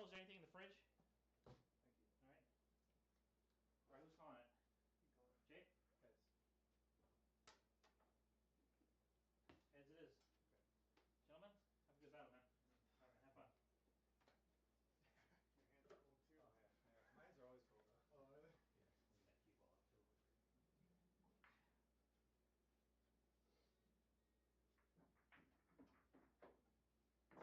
Crystal, is there anything in the fridge? Thank you. Alright. Alright, who's calling it? You call it. Jake? Heads. Heads it is. Okay. Gentlemen, have a good battle, man. Alright, have fun. Your hands are cold too? Oh yeah. My hands are always cold though. Oh really? Yeah. We got cue ball up too. Wanna put on top of the light? What's that? Alright, cool. Alright. I'm just playing it safe. Oh yeah, the tall stuff, huh?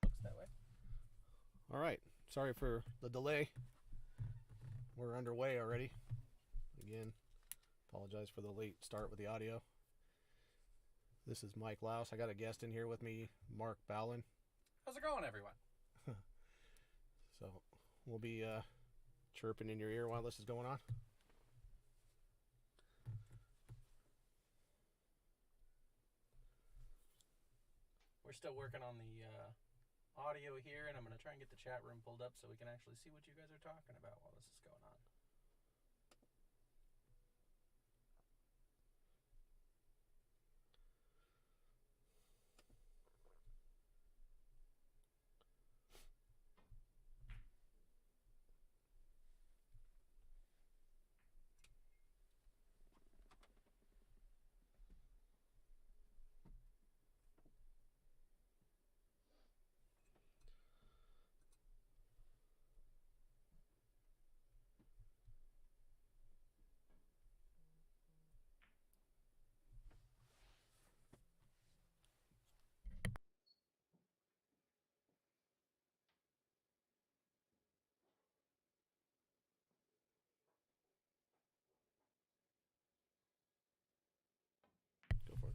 Looks that way. All right. Sorry for the delay. We're underway already. Again, apologize for the late start with the audio. This is Mike Louse. I got a guest in here with me, Mark Ballin. How's it going, everyone? So we'll be chirping in your ear while this is going on. We're still working on the audio here, and I'm going to try and get the chat room pulled up so we can actually see what you guys are talking about while this is going on. Go for it.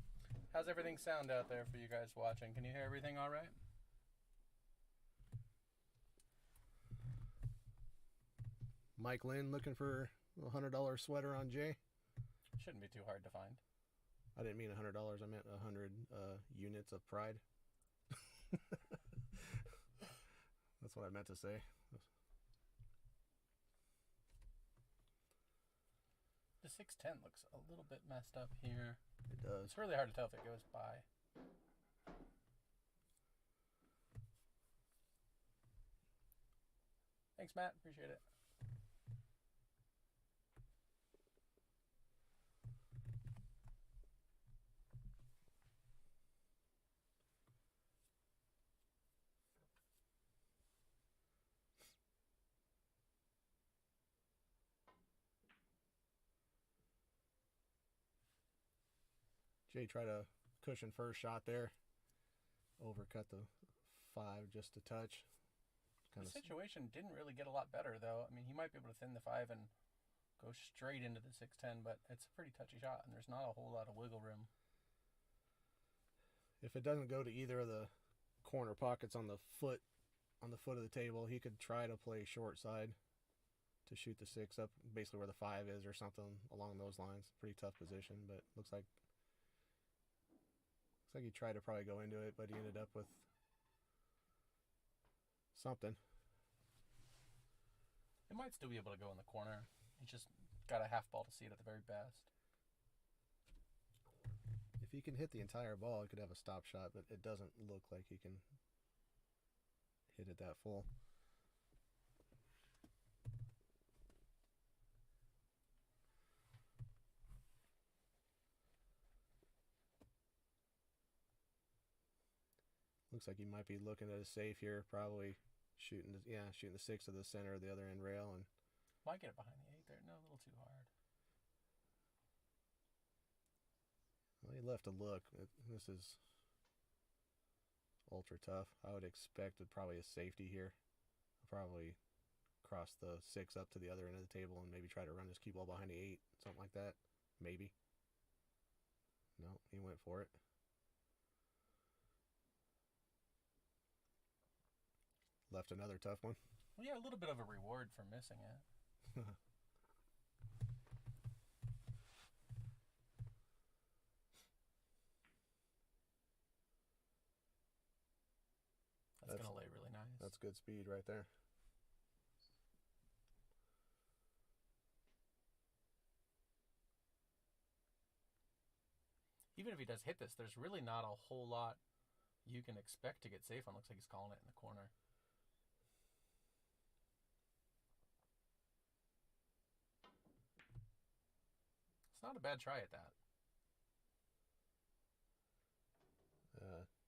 How's everything sound out there for you guys watching? Can you hear everything all right? Mike Lynn looking for A $100 sweater on Jay. Shouldn't be too hard to find. I didn't mean $100. I meant 100 units of pride. That's what I meant to say. The 610 looks a little bit messed up here. It does. It's really hard to tell if it goes by. Thanks, Matt. Appreciate it. Jay tried a cushion first shot there. Overcut the 5 just a touch. The situation didn't really get a lot better, though. I mean, he might be able to thin the 5 and go straight into the 610, but it's a pretty touchy shot, and there's not a whole lot of wiggle room. If it doesn't go to either of the corner pockets on the foot of the table, he could try to play short side to shoot the 6 up, basically where the 5 is or something along those lines. Pretty tough position, but looks like he tried to probably go into it, but he ended up with something. It might still be able to go in the corner. He just got a half ball to see it at the very best. If he can hit the entire ball, he could have a stop shot, but it doesn't look like he can hit it that full. Looks like he might be looking at a safe here, probably shooting the 6 to the center of the other end rail, and might get it behind the 8 there. No, a little too hard. Well, he left a look. This is ultra tough. I would expect probably a safety here. I'll probably cross the 6 up to the other end of the table and maybe try to run his cue ball behind the 8, something like that. Maybe. No, he went for it. Left another tough one. Well, yeah, a little bit of a reward for missing it. That's going to lay really nice. That's good speed right there. Even if he does hit this, there's really not a whole lot you can expect to get safe on. Looks like he's calling it in the corner. It's not a bad try at that.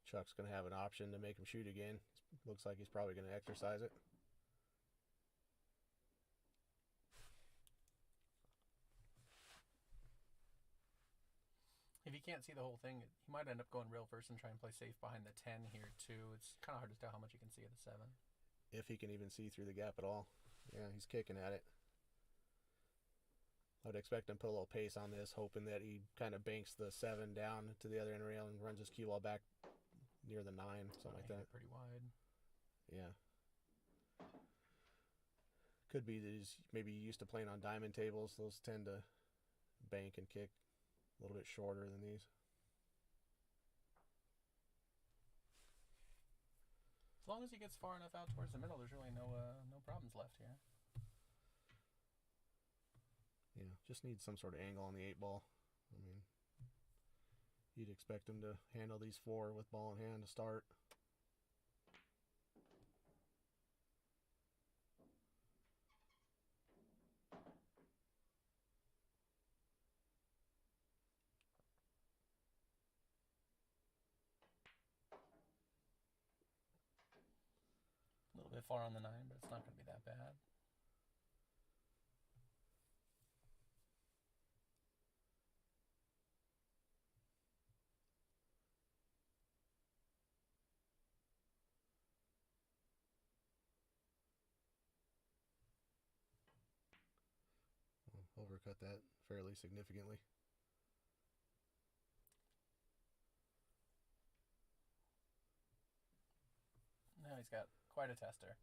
Chuck's going to have an option to make him shoot again. Looks like he's probably going to exercise it. If he can't see the whole thing, he might end up going rail first and try and play safe behind the 10 here, too. It's kind of hard to tell how much he can see at the 7. If he can even see through the gap at all. Yeah, he's kicking at it. I would expect him to put a little pace on this, hoping that he kind of banks the 7 down to the other end rail and runs his cue ball back near the 9, something like that. Pretty wide. Yeah. Could be that he's maybe used to playing on diamond tables. Those tend to bank and kick a little bit shorter than these. As long as he gets far enough out towards the middle, there's really no problems left here. Yeah, just needs some sort of angle on the 8 ball. I mean, you'd expect him to handle these 4 with ball in hand to start. A little bit far on the 9, but it's not going to be that bad. Overcut that fairly significantly. Now he's got quite a tester.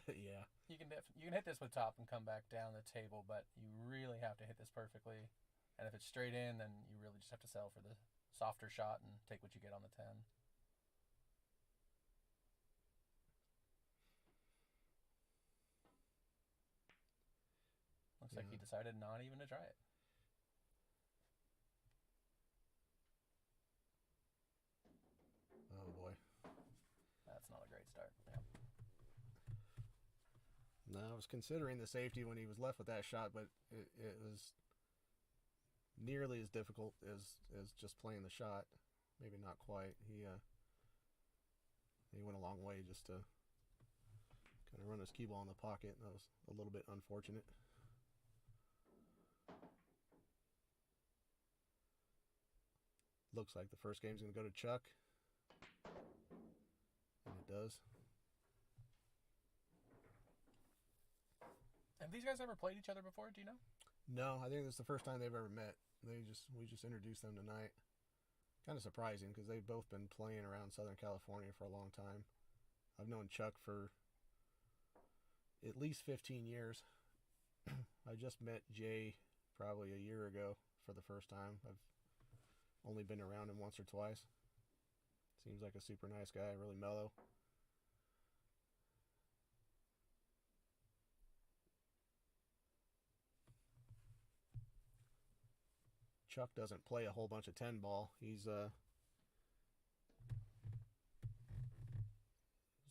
Yeah. You can hit this with top and come back down the table, but you really have to hit this perfectly. And if it's straight in, then you really just have to settle for the softer shot and take what you get on the 10. Looks like he decided not even to try it. Oh boy. That's not a great start. Yeah. No, I was considering the safety when he was left with that shot, but it was nearly as difficult as just playing the shot. Maybe not quite. He went a long way just to kind of run his cue ball in the pocket. That was a little bit unfortunate. Looks like the first game's going to go to Chuck. And it does. Have these guys ever played each other before? Do you know? No, I think this is the first time they've ever met. We just introduced them tonight. Kind of surprising because they've both been playing around Southern California for a long time. I've known Chuck for at least 15 years. I just met Jay probably a year ago for the first time. I've only been around him once or twice. Seems like a super nice guy, really mellow. Chuck doesn't play a whole bunch of 10 ball. He's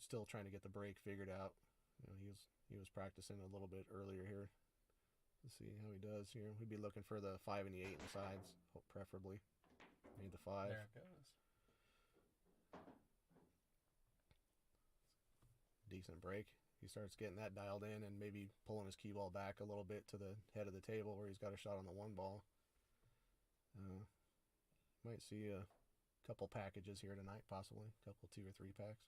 still trying to get the break figured out. You know, he was practicing a little bit earlier here. Let's see how he does here. We'd be looking for the 5 and the 8 in the sides, preferably. Need the 5. There it goes. Decent break. He starts getting that dialed in and maybe pulling his cue ball back a little bit to the head of the table where he's got a shot on the 1 ball. Might see a couple packages here tonight, possibly. A couple 2 or 3 packs.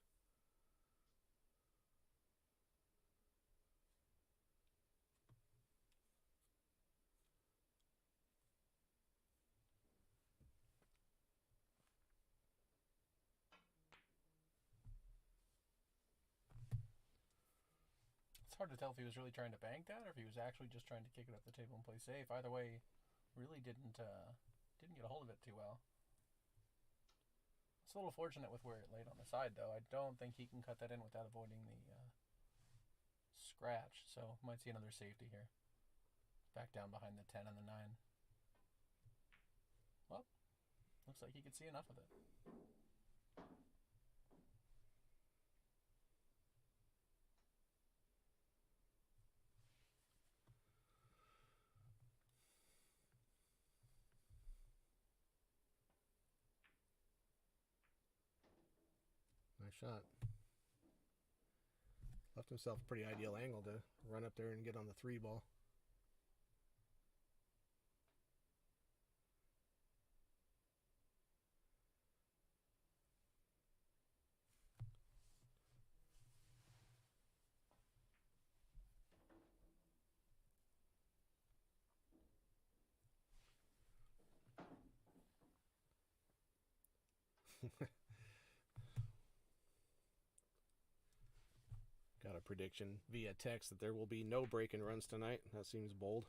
It's hard to tell if he was really trying to bank that or if he was actually just trying to kick it up the table and play safe. Either way, really didn't get a hold of it too well. It's a little fortunate with where it laid on the side, though. I don't think he can cut that in without avoiding the scratch, so might see another safety here. Back down behind the 10 and the 9. Well, looks like he could see enough of it. Nice shot. Left himself a pretty ideal angle to run up there and get on the 3 ball. Got a prediction via text that there will be no break-in runs tonight. That seems bold.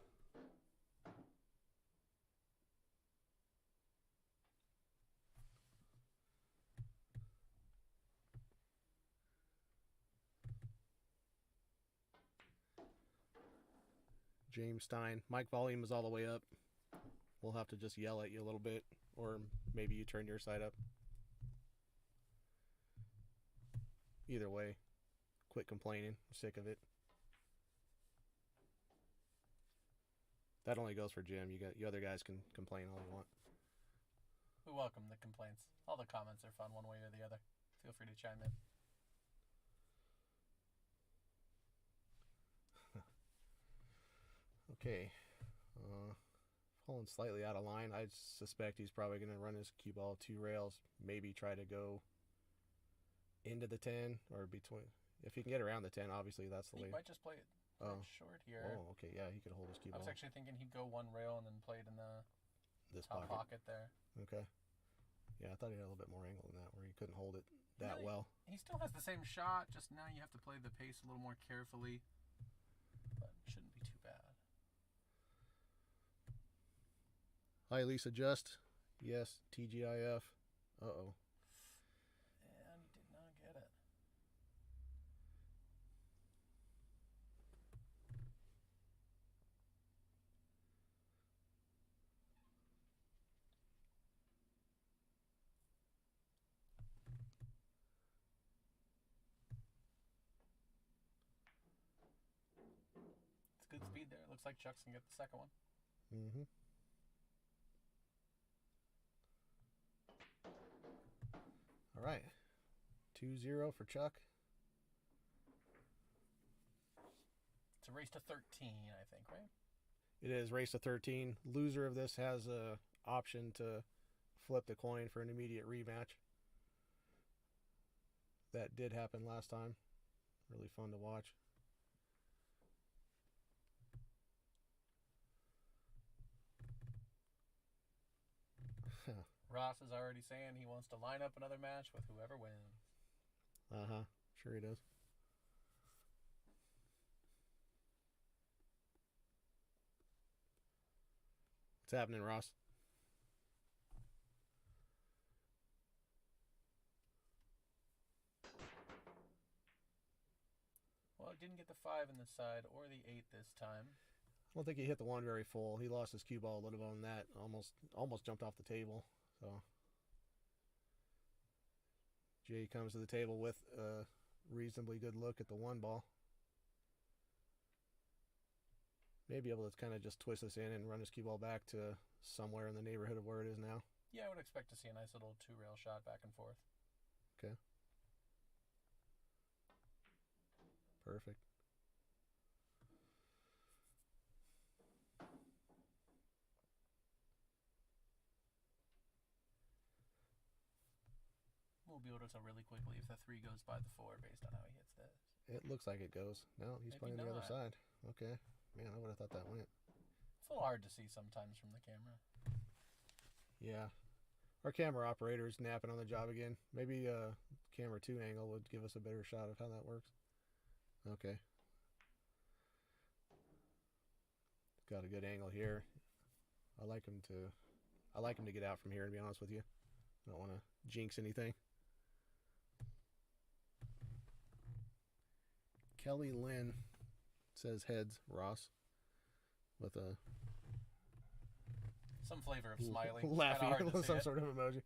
James Stein, mic volume is all the way up. We'll have to just yell at you a little bit, or maybe you turn your side up. Either way, quit complaining. I'm sick of it. That only goes for Jim. You other guys can complain all you want. We welcome the complaints. All the comments are fun one way or the other. Feel free to chime in. Okay. Pulling slightly out of line. I suspect he's probably going to run his cue ball 2 rails. Maybe try to go into the 10 or between. If he can get around the 10, obviously that's the way. He might just play it short here. Oh, okay. Yeah, he could hold his cue ball. I was actually thinking he'd go 1 rail and then play it in the this top pocket there. Okay. Yeah, I thought he had a little bit more angle than that, where he couldn't hold it that Really, well. He still has the same shot, just now you have to play the pace a little more carefully. But it shouldn't be too bad. Hi, Lisa Just. Yes, TGIF. Uh-oh. And he did not get it. It's good speed there. Looks like Chuck's going to get the second one. Mm-hmm. All right. 2-0 for Chuck. It's a race to 13, I think, right? It is race to 13. Loser of this has a option to flip the coin for an immediate rematch. That did happen last time. Really fun to watch. Ross is already saying he wants to line up another match with whoever wins. Uh-huh. Sure he does. What's happening, Ross? Well, he didn't get the 5 in the side or the 8 this time. I don't think he hit the one very full. He lost his cue ball a little bit on that. Almost jumped off the table. So Jay comes to the table with a reasonably good look at the one ball. Maybe able to kind of just twist this in and run his cue ball back to somewhere in the neighborhood of where it is now. Yeah, I would expect to see a nice little 2-rail shot back and forth. Okay. Perfect. We'll be able to tell really quickly if the 3 goes by the 4 based on how he hits this. It looks like it goes. No, he's Maybe playing the other not. side. Okay. Man, I would have thought that went. It's a little hard to see sometimes from the camera. Yeah. Our camera operator's napping on the job again. Maybe camera 2 angle would give us a better shot of how that works. Okay. Got a good angle here. I like him to get out from here, to be honest with you. I don't want to jinx anything. Kelly Lynn says heads, Ross, with a Some flavor of smiling. laughing Kinda hard to see some it. sort of emoji.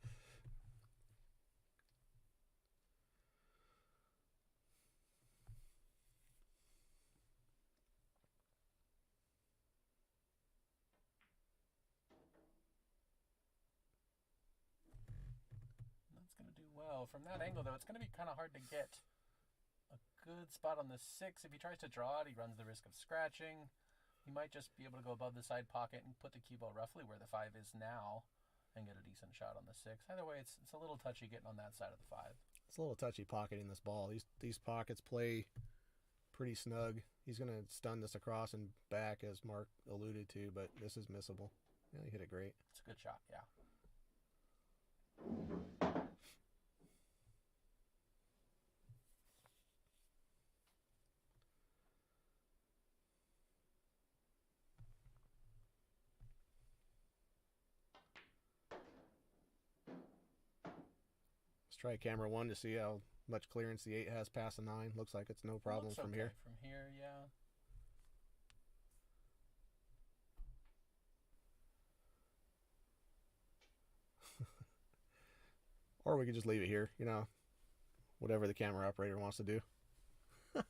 That's going to do well. From that angle, though, it's going to be kind of hard to get a good spot on the 6. If he tries to draw it, he runs the risk of scratching. He might just be able to go above the side pocket and put the cue ball roughly where the 5 is now and get a decent shot on the 6. Either way, it's a little touchy getting on that side of the 5. It's a little touchy pocketing this ball. These pockets play pretty snug. He's going to stun this across and back, as Mark alluded to, but this is missable. Yeah, he hit it great. It's a good shot, yeah. Let's try camera 1 to see how much clearance the 8 has past the 9. Looks like it's no problem Looks from okay here. From here, yeah. Or we could just leave it here, you know, whatever the camera operator wants to do. That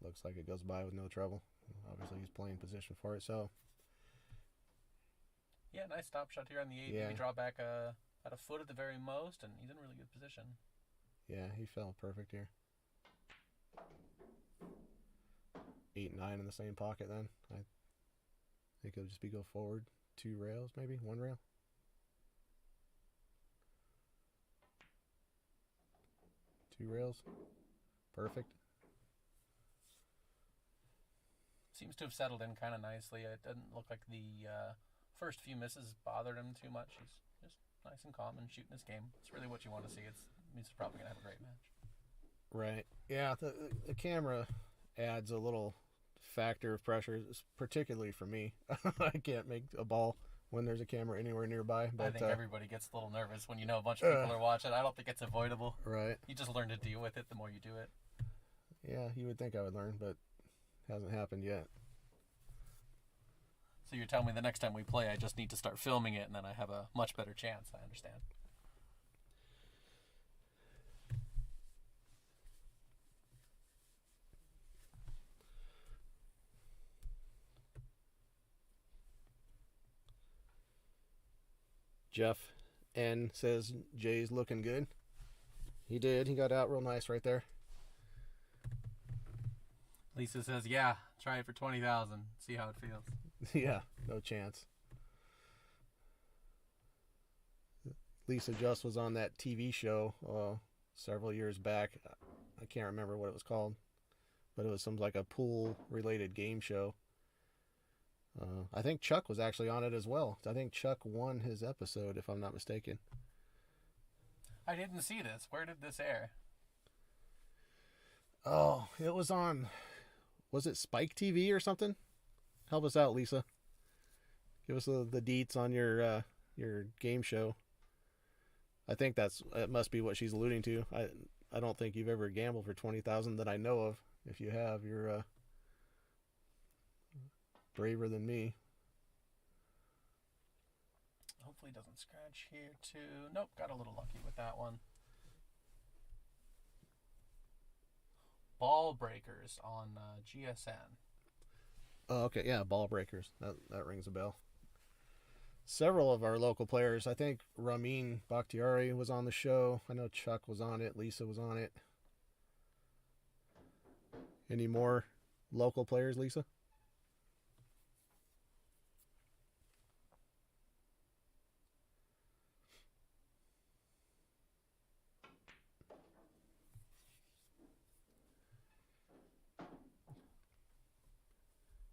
looks like it goes by with no trouble. Obviously, he's playing position for it, so. Yeah, nice stop shot here on the 8. Yeah. Maybe draw back at a foot at the very most, and he's in a really good position. Yeah, he fell perfect here. 8 and 9 in the same pocket then. I think it'll just be go forward 2 rails, maybe 1 rail. Two rails. Perfect. Seems to have settled in kind of nicely. It doesn't look like the first few misses bothered him too much. He's just nice and calm and shooting his game. It's really what you want to see. He's probably going to have a great match. Right. Yeah, the camera adds a little factor of pressure, particularly for me. I can't make a ball when there's a camera anywhere nearby. But I think everybody gets a little nervous when you know a bunch of people are watching. I don't think it's avoidable. Right. You just learn to deal with it the more you do it. Yeah, you would think I would learn, but hasn't happened yet. So you're telling me the next time we play, I just need to start filming it, and then I have a much better chance. I understand. Jeff N says Jay's looking good. He did. He got out real nice right there. Lisa says, yeah, try it for 20,000. See how it feels. Yeah, no chance. Lisa just was on that TV show several years back. I can't remember what it was called, but it was some like a pool related game show. I think Chuck was actually on it as well. I think Chuck won his episode, if I'm not mistaken. I didn't see this. Where did this air? Oh, it was on, was it Spike TV or something? Help us out, Lisa. Give us the deets on your game show. I think it must be what she's alluding to. I don't think you've ever gambled for 20,000 that I know of. If you have, you're braver than me. Hopefully it doesn't scratch here too. Nope, got a little lucky with that one. Ball Breakers on GSN. Oh, okay, yeah, Ball Breakers. That rings a bell. Several of our local players. I think Ramin Bakhtiari was on the show. I know Chuck was on it. Lisa was on it. Any more local players, Lisa?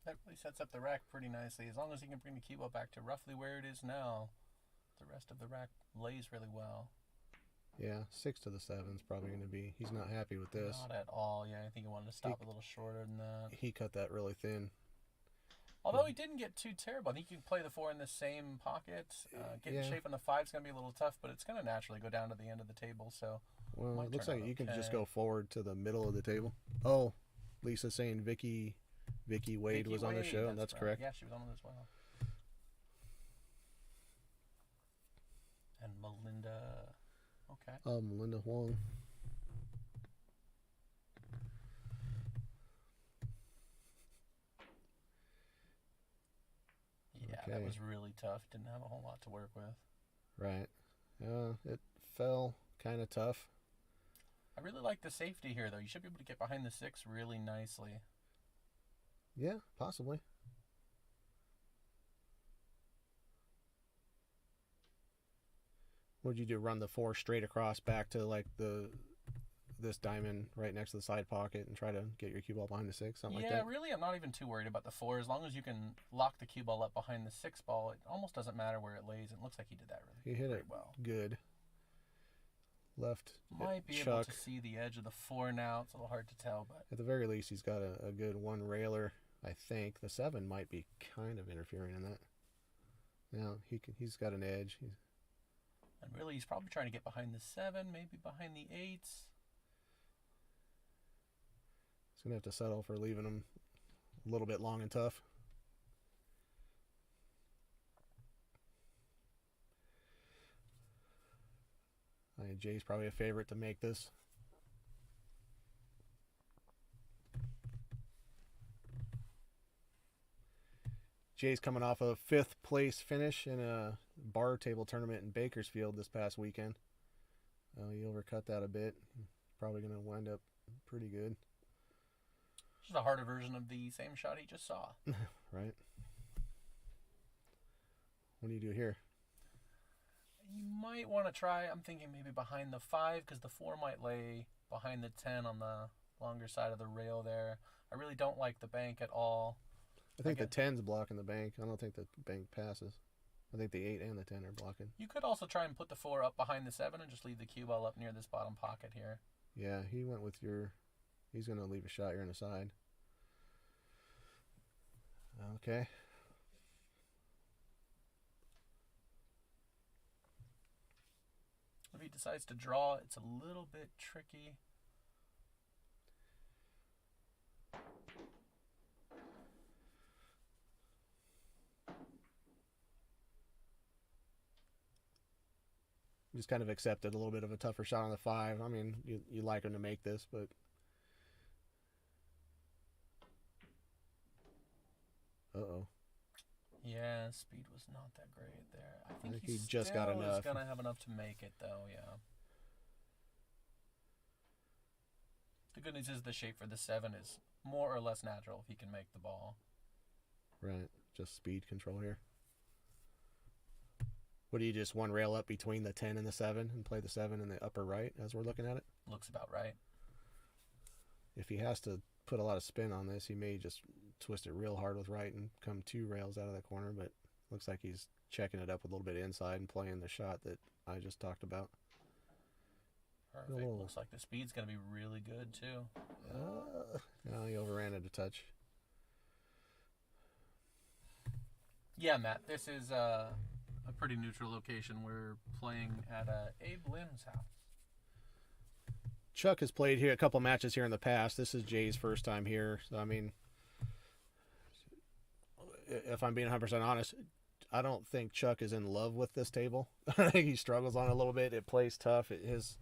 That really sets up the rack pretty nicely. As long as he can bring the keyboard back to roughly where it is now, the rest of the rack lays really well. Yeah, 6 to the 7 is probably going to be... He's not happy with this. Not at all. Yeah, I think he wanted to stop a little shorter than that. He cut that really thin. Although he didn't get too terrible. I think you can play the 4 in the same pocket. Getting shape on the 5 is going to be a little tough, but it's going to naturally go down to the end of the table. So, well, it looks like you can just go forward to the middle of the table. Oh, Lisa's saying Vicky Wade was on the show, and that's correct. Yeah, she was on it as well. And Melinda... Okay. Melinda Huang. Yeah, okay. That was really tough. Didn't have a whole lot to work with. Right. It fell kind of tough. I really like the safety here, though. You should be able to get behind the 6 really nicely. Yeah, possibly. What'd you do? Run the 4 straight across back to like this diamond right next to the side pocket and try to get your cue ball behind the 6, something like that? Yeah, really, I'm not even too worried about the 4. As long as you can lock the cue ball up behind the 6 ball, it almost doesn't matter where it lays. It looks like he did that really He hit it well. good. Left. Might be able to see the edge of the 4 now. It's a little hard to tell, but at the very least, he's got a good one railer. I think the 7 might be kind of interfering in that. Now he's got an edge. And really, he's probably trying to get behind the 7, maybe behind the 8s. He's gonna have to settle for leaving him a little bit long and tough. I think Jay's probably a favorite to make this. Jay's coming off a 5th place finish in a bar table tournament in Bakersfield this past weekend. He overcut that a bit. Probably going to wind up pretty good. Just a harder version of the same shot he just saw. Right. What do you do here? You might want to try, I'm thinking maybe behind the 5, because the 4 might lay behind the 10 on the longer side of the rail there. I really don't like the bank at all. I think the 10's blocking the bank. I don't think the bank passes. I think the 8 and the 10 are blocking. You could also try and put the 4 up behind the 7 and just leave the cue ball up near this bottom pocket here. Yeah, he went with your... He's going to leave a shot here on the side. Okay. If he decides to draw, it's a little bit tricky. Just kind of accepted a little bit of a tougher shot on the 5. I mean, you like him to make this, but... Uh-oh. Yeah, speed was not that great there. I think he just got enough. He's going to have enough to make it, though, yeah. The good news is the shape for the 7 is more or less natural if he can make the ball. Right, just speed control here. What do you just one rail up between the 10 and the 7 and play the 7 in the upper right as we're looking at it? Looks about right. If he has to put a lot of spin on this, he may just twist it real hard with right and come 2 rails out of that corner, but looks like he's checking it up a little bit inside and playing the shot that I just talked about. Perfect. Looks like the speed's going to be really good, too. No, he overran it a touch. Yeah, Matt, this is a pretty neutral location. We're playing at Abe Lim's house. Chuck has played here a couple matches here in the past. This is Jay's first time here. So, I mean, if I'm being 100% honest, I don't think Chuck is in love with this table. I think he struggles on it a little bit. It plays tough. His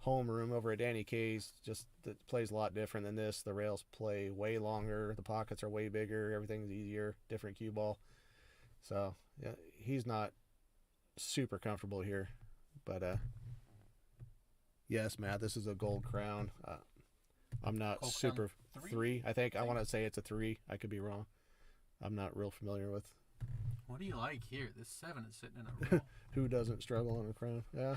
home room over at Danny K's just it plays a lot different than this. The rails play way longer. The pockets are way bigger. Everything's easier. Different cue ball. So, yeah, he's not super comfortable here. But, yes, Matt, this is a Gold Crown. I'm not Gold super... Crown 3, I think. I want to say it's a 3. I could be wrong. I'm not real familiar with... What do you like here? This 7 is sitting in a row. Who doesn't struggle on a crown? Yeah.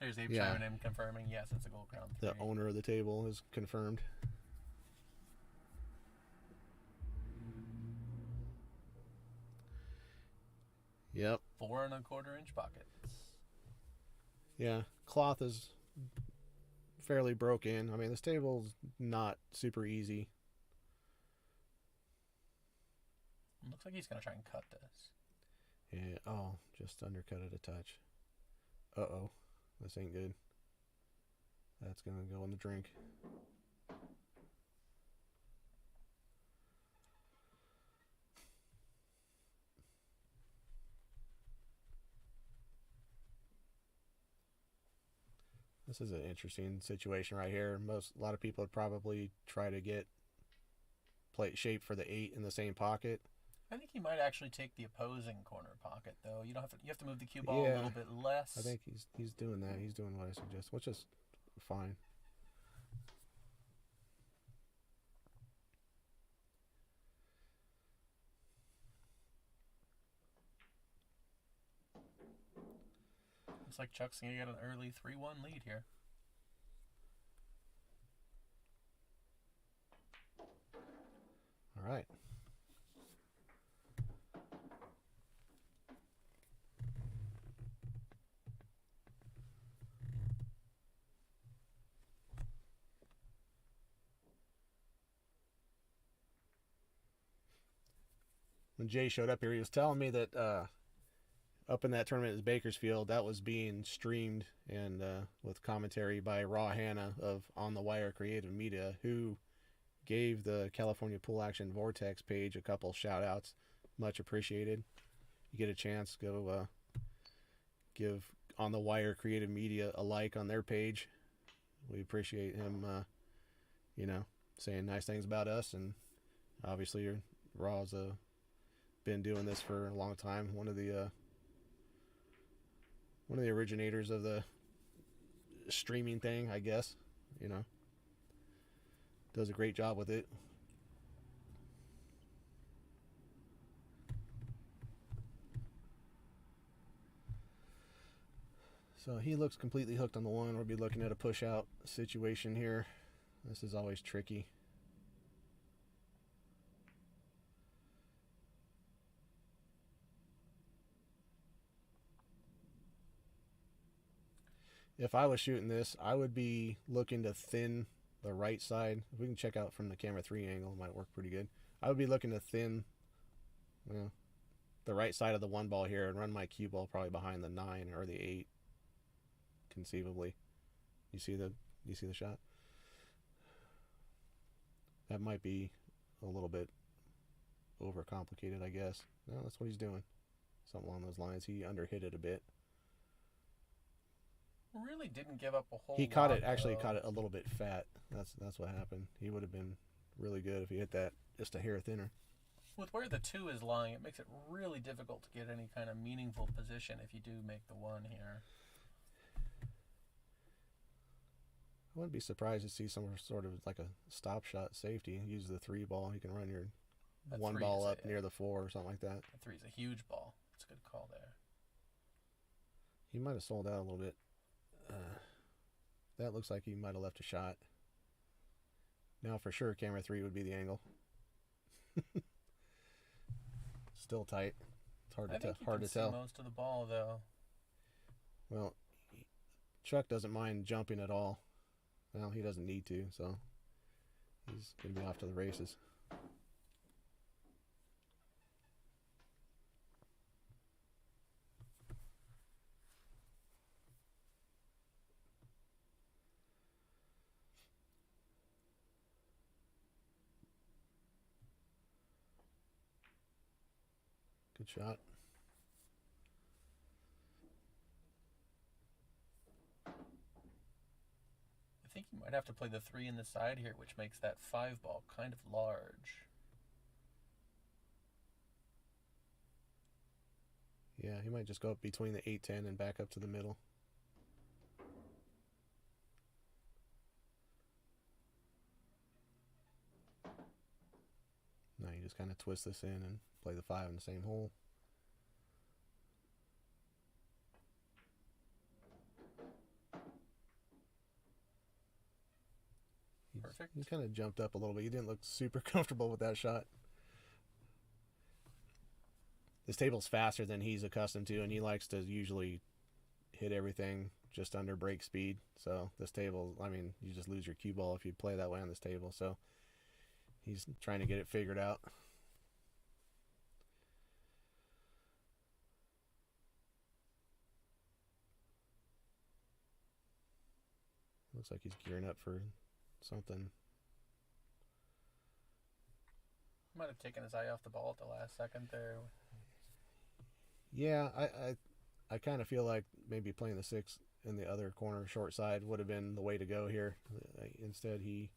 There's Abe chiming in, confirming, yes, it's a Gold Crown 3. The owner of the table is confirmed. Yep. 4 1/4-inch pockets. Yeah. Cloth is fairly broke in. I mean, this table's not super easy. Looks like he's going to try and cut this. Yeah. Oh, just undercut it a touch. Uh-oh. This ain't good. That's going to go in the drink. This is an interesting situation right here. A lot of people would probably try to get plate shape for the 8 in the same pocket. I think he might actually take the opposing corner pocket, though. You have to move the cue ball a little bit less. I think he's doing that. He's doing what I suggest, which is fine. Looks like Chuck's going to get an early 3-1 lead here. All right. When Jay showed up here, he was telling me that up in that tournament at Bakersfield, that was being streamed and with commentary by Raw Hanna of On the Wire Creative Media, who gave the California Pool Action Vortex page a couple shout outs. Much appreciated. You get a chance, go give On the Wire Creative Media a like on their page. We appreciate him, saying nice things about us, and obviously Raw's been doing this for a long time. One of the originators of the streaming thing, I guess. Does a great job with it. So he looks completely hooked on the 1. We'll be looking at a push out situation here. This is always tricky. if I was shooting this, I would be looking to thin the right side. If we can check out from the camera 3 angle, it might work pretty good. I would be looking to thin, well, the right side of the 1 ball here and run my cue ball probably behind the 9 or the 8, conceivably. You see the shot? That might be a little bit overcomplicated, I guess. No, that's what he's doing. Something along those lines. He underhit it a bit. Really didn't give up a whole He lot. caught it, actually though. caught it a little bit fat. That's what happened. He would have been really good if he hit that just a hair thinner. With where the 2 is lying, it makes it really difficult to get any kind of meaningful position if you do make the 1 here. I wouldn't be surprised to see some sort of like a stop shot safety. Use the 3 ball. You can run your That 1 3 ball is up near the 4 or something like that. The 3 is a huge ball. It's a good call there. He might have sold out a little bit. That looks like he might have left a shot. Now for sure, camera 3 would be the angle. Still tight. It's hard I to think you hard can to see tell. most of the ball though. Well, Chuck doesn't mind jumping at all. Well, he doesn't need to, so he's gonna be off to the races. Good shot. I think you might have to play the 3 in the side here, which makes that 5 ball kind of large. Yeah, he might just go up between the 8-10 and back up to the middle. No, you just kind of twist this in and play the 5 in the same hole. Perfect. He kind of jumped up a little bit. He didn't look super comfortable with that shot. This table's faster than he's accustomed to, and he likes to usually hit everything just under break speed. So this table, I mean, you just lose your cue ball if you play that way on this table. So he's trying to get it figured out. Looks like he's gearing up for something. Might have taken his eye off the ball at the last second there. Yeah, I kind of feel like maybe playing the 6 in the other corner short side would have been the way to go here. Instead, he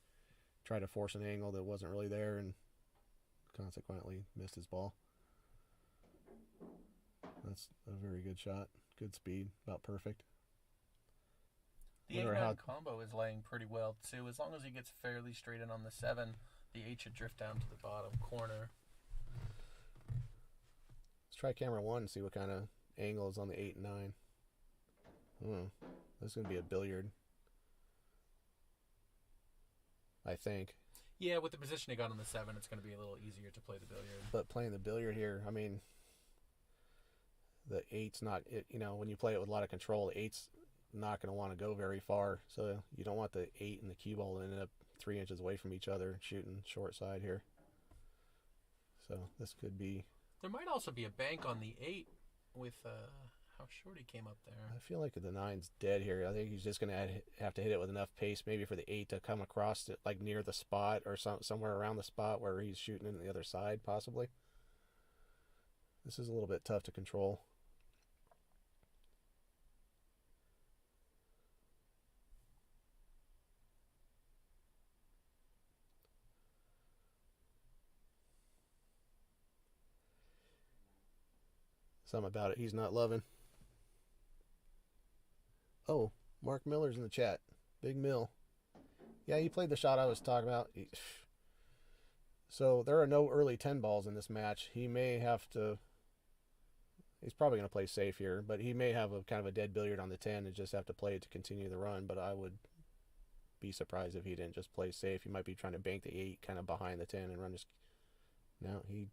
tried to force an angle that wasn't really there and consequently missed his ball. That's a very good shot. Good speed, about perfect. The 8-9 combo is laying pretty well too. As long as he gets fairly straight in on the 7, the 8 should drift down to the bottom corner. Let's try camera 1 and see what kind of angle is on the 8 and 9. This is going to be a billiard, I think. Yeah, with the position he got on the 7, it's going to be a little easier to play the billiard. But playing the billiard here, I mean, the 8's not, when you play it with a lot of control, the 8's not going to want to go very far. So you don't want the 8 and the cue ball to end up 3 inches away from each other shooting short side here. So this could be... There might also be a bank on the 8 with how short he came up there. I feel like the 9's dead here. I think he's just going to have to hit it with enough pace maybe for the 8 to come across it like near the spot or somewhere around the spot where he's shooting in the other side possibly. This is a little bit tough to control. Something about it he's not loving. Oh, Mark Miller's in the chat. Big Mill. Yeah, he played the shot I was talking about. So there are no early 10 balls in this match. He may have to... He's probably going to play safe here, but he may have a kind of a dead billiard on the 10 and just have to play it to continue the run, but I would be surprised if he didn't just play safe. He might be trying to bank the 8 kind of behind the 10 and run his... No, he...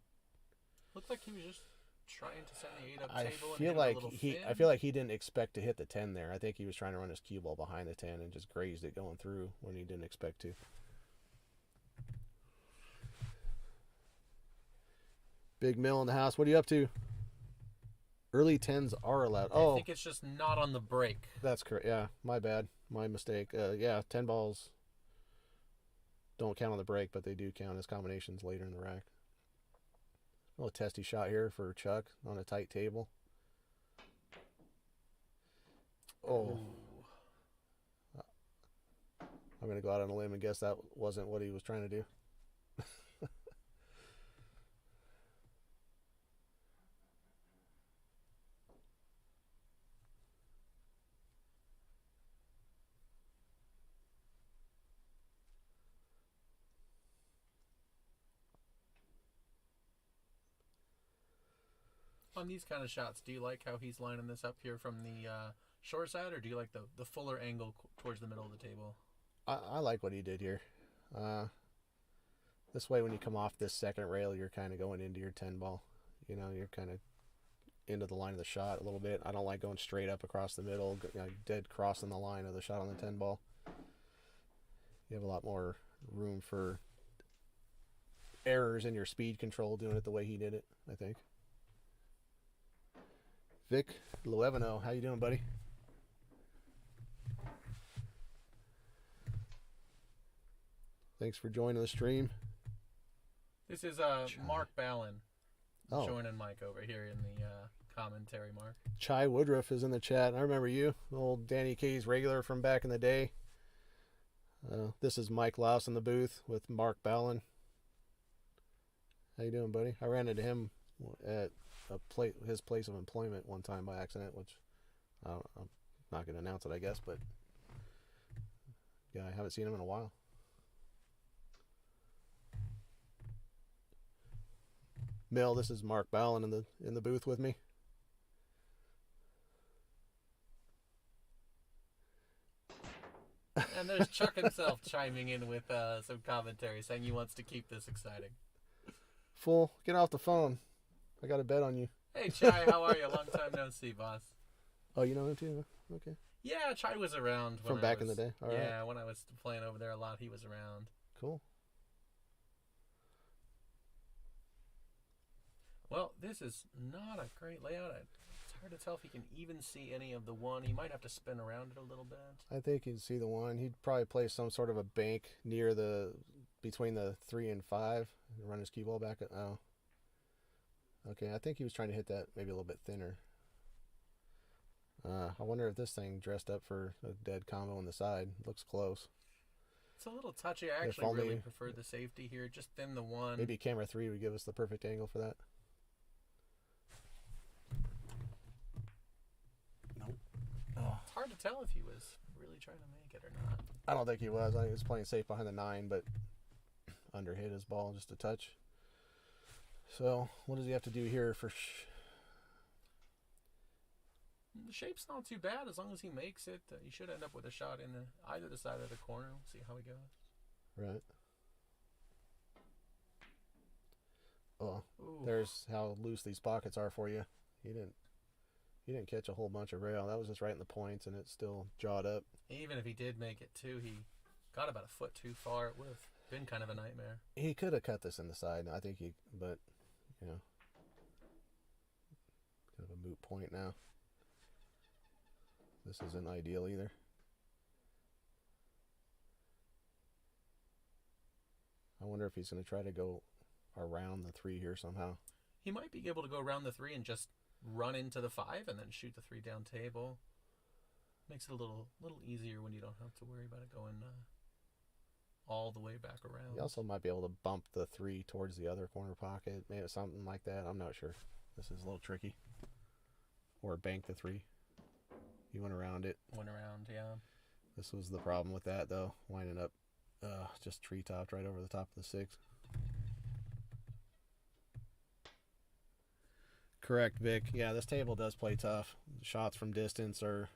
Looked like he was just trying to send the 8-up I table and feel hit him like a little he. thin? I feel like he didn't expect to hit the 10 there. I think he was trying to run his cue ball behind the 10 and just grazed it going through when he didn't expect to. Big Mill in the house. What are you up to? Early 10s are allowed. I think it's just not on the break. That's correct. Yeah, my bad. My mistake. Yeah, 10 balls don't count on the break, but they do count as combinations later in the rack. A little testy shot here for Chuck on a tight table. Oh. I'm going to go out on a limb and guess that wasn't what he was trying to do. On these kind of shots, do you like how he's lining this up here from the short side, or do you like the fuller angle towards the middle of the table? I like what he did here. This way, when you come off this second rail, you're kind of going into your 10 ball. You know, you're kind of into the line of the shot a little bit. I don't like going straight up across the middle, dead crossing the line of the shot on the 10 ball. You have a lot more room for errors in your speed control doing it the way he did it, I think. Vic Luevano, how you doing, buddy? Thanks for joining the stream. This is Mark Ballin joining Mike over here in the commentary, Mark. Chai Woodruff is in the chat. I remember you, old Danny K's regular from back in the day. This is Mike Louse in the booth with Mark Ballin. How you doing, buddy? I ran into him at his place of employment one time by accident, which I'm not going to announce it, I guess, but yeah, I haven't seen him in a while. Mill, this is Mark Ballin in the booth with me. And there's Chuck himself chiming in with some commentary, saying he wants to keep this exciting. Fool, get off the phone. I got a bet on you. Hey, Chai, how are you? Long time no see, boss. Oh, you know him too? Huh? Okay. Yeah, Chai was around. From back in the day? All yeah, right. when I was playing over there a lot, he was around. Cool. Well, this is not a great layout. It's hard to tell if he can even see any of the one. He might have to spin around it a little bit. I think he'd see the one. He'd probably play some sort of a bank near between the 3 and 5 and run his cue ball back. Oh. Okay, I think he was trying to hit that maybe a little bit thinner. I wonder if this thing dressed up for a dead combo on the side. Looks close. It's a little touchy. I actually really prefer the safety here. Just thin the one. Maybe camera 3 would give us the perfect angle for that. Nope. It's hard to tell if he was really trying to make it or not. I don't think he was. I think he was playing safe behind the 9, but underhit his ball just a touch. So, what does he have to do here for... The shape's not too bad as long as he makes it. He should end up with a shot in either the side of the corner. We'll see how he goes. Right. Oh, Ooh. There's how loose these pockets are for you. He didn't catch a whole bunch of rail. That was just right in the points, and it's still jawed up. Even if he did make it too, he got about a foot too far. It would have been kind of a nightmare. He could have cut this in the side. I think but you know, kind of a moot point now. This isn't ideal either. I wonder if he's going to try to go around the 3 here somehow. He might be able to go around the 3 and just run into the 5 and then shoot the 3 down table. Makes it a little easier when you don't have to worry about it going all the way back around. He also might be able to bump the 3 towards the other corner pocket, maybe something like that. I'm not sure. This is a little tricky. Or bank the 3. He went around it. Went around, yeah. This was the problem with that, though. Winding up just tree-topped right over the top of the 6. Correct, Vic. Yeah, this table does play tough. Shots from distance are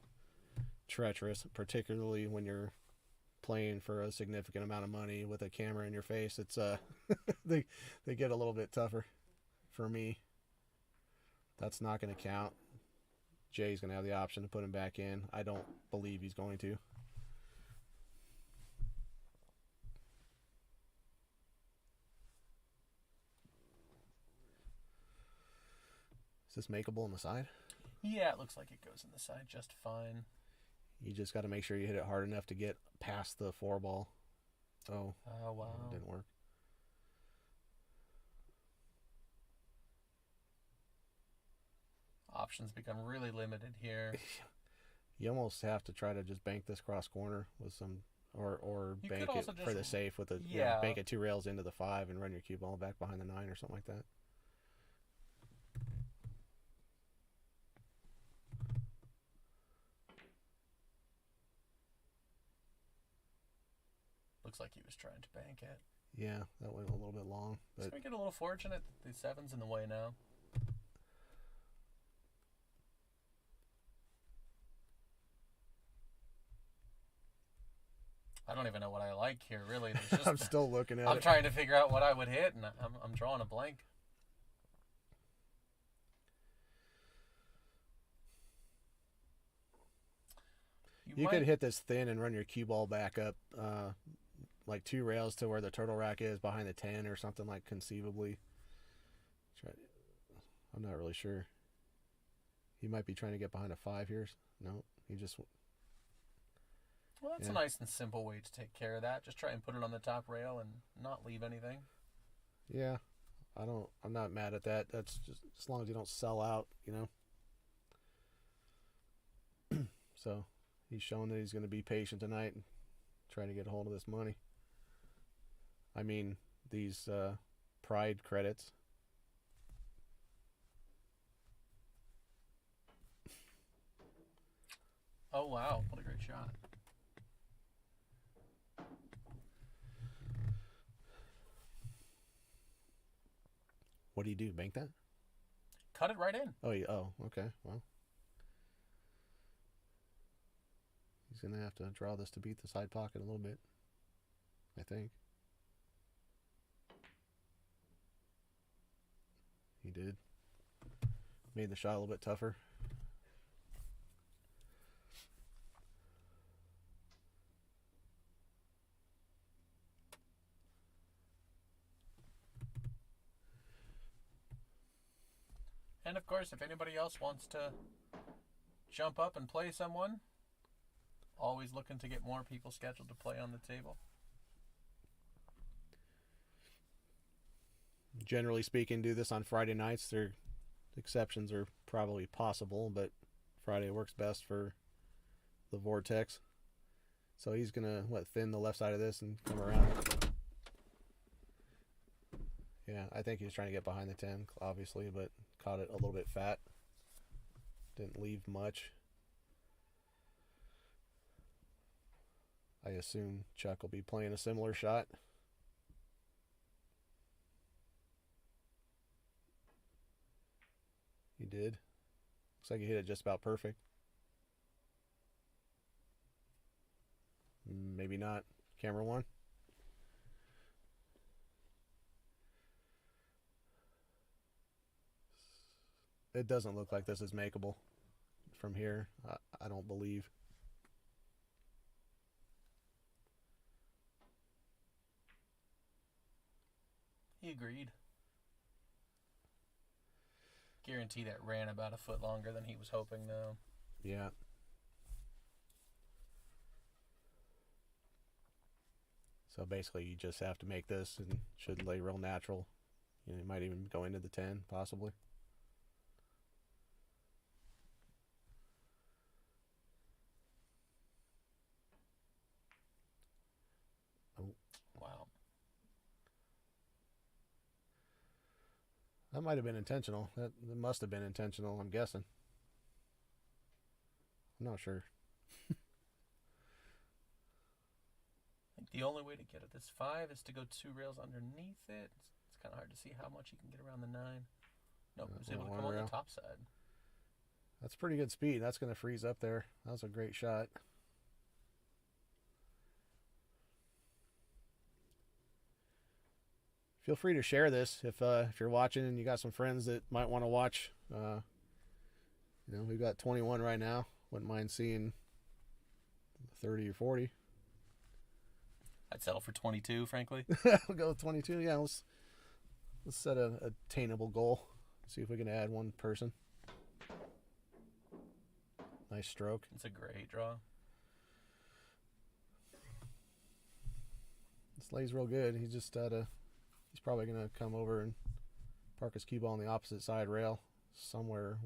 treacherous, particularly when you're playing for a significant amount of money with a camera in your face. It's they get a little bit tougher for me. That's not going to count. Jay's going to have the option to put him back in. I don't believe he's going to. Is this makeable on the side? Yeah, it looks like it goes in the side just fine. You just got to make sure you hit it hard enough to get past the 4-ball. Oh. Oh, wow. Didn't work. Options become really limited here. You almost have to try to just bank this cross corner with some, or You bank could it also for just- the safe with a, Yeah. bank it 2 rails into the 5 and run your cue ball back behind the 9 or something like that. Looks like he was trying to bank it. Yeah, that went a little bit long, It's but going to get a little fortunate. The 7's in the way now. I don't even know what I like here, really. There's just, I'm still looking at I'm it. trying to figure out what I would hit, and I'm drawing a blank. You could hit this thin and run your cue ball back up like 2 rails to where the turtle rack is behind the 10 or something, like conceivably. I'm not really sure. He might be trying to get behind a 5 here. No, he just... Well, that's a nice and simple way to take care of that. Just try and put it on the top rail and not leave anything. Yeah, I'm not mad at that. That's just as long as you don't sell out, So he's showing that he's going to be patient tonight and trying to get a hold of this money. I mean, these pride credits. Oh, wow. What a great shot. What do you do? Bank that? Cut it right in. Oh, yeah. Oh, okay. Well, he's going to have to draw this to beat the side pocket a little bit, I think. He did. Made the shot a little bit tougher. And of course, if anybody else wants to jump up and play someone, always looking to get more people scheduled to play on the table. Generally speaking, do this on Friday nights. Their exceptions are probably possible, but Friday works best for the Vortex. So he's going to, thin the left side of this and come around. Yeah, I think he was trying to get behind the 10, obviously, but caught it a little bit fat. Didn't leave much. I assume Chuck will be playing a similar shot. He did. Looks like he hit it just about perfect. Maybe not. Camera 1. It doesn't look like this is makeable from here. I don't believe. He agreed. Guarantee that ran about a foot longer than he was hoping, though. Yeah. So basically, you just have to make this and should lay real natural. You might even go into the 10, possibly. Wow. That might have been intentional. That must have been intentional, I'm guessing. I'm not sure. I think the only way to get at this 5 is to go 2 rails underneath it. It's kind of hard to see how much you can get around the 9. Nope, he was able to come on the top side. That's pretty good speed. That's going to freeze up there. That was a great shot. Feel free to share this if you're watching and you got some friends that might want to watch We've got 21 right now. Wouldn't mind seeing 30 or 40. I'd settle for 22, frankly. We'll go with 22. Yeah, let's set a attainable goal. See if we can add one person. Nice stroke. It's a great draw. This lay's real good. He's probably gonna come over and park his cue ball on the opposite side rail, somewhere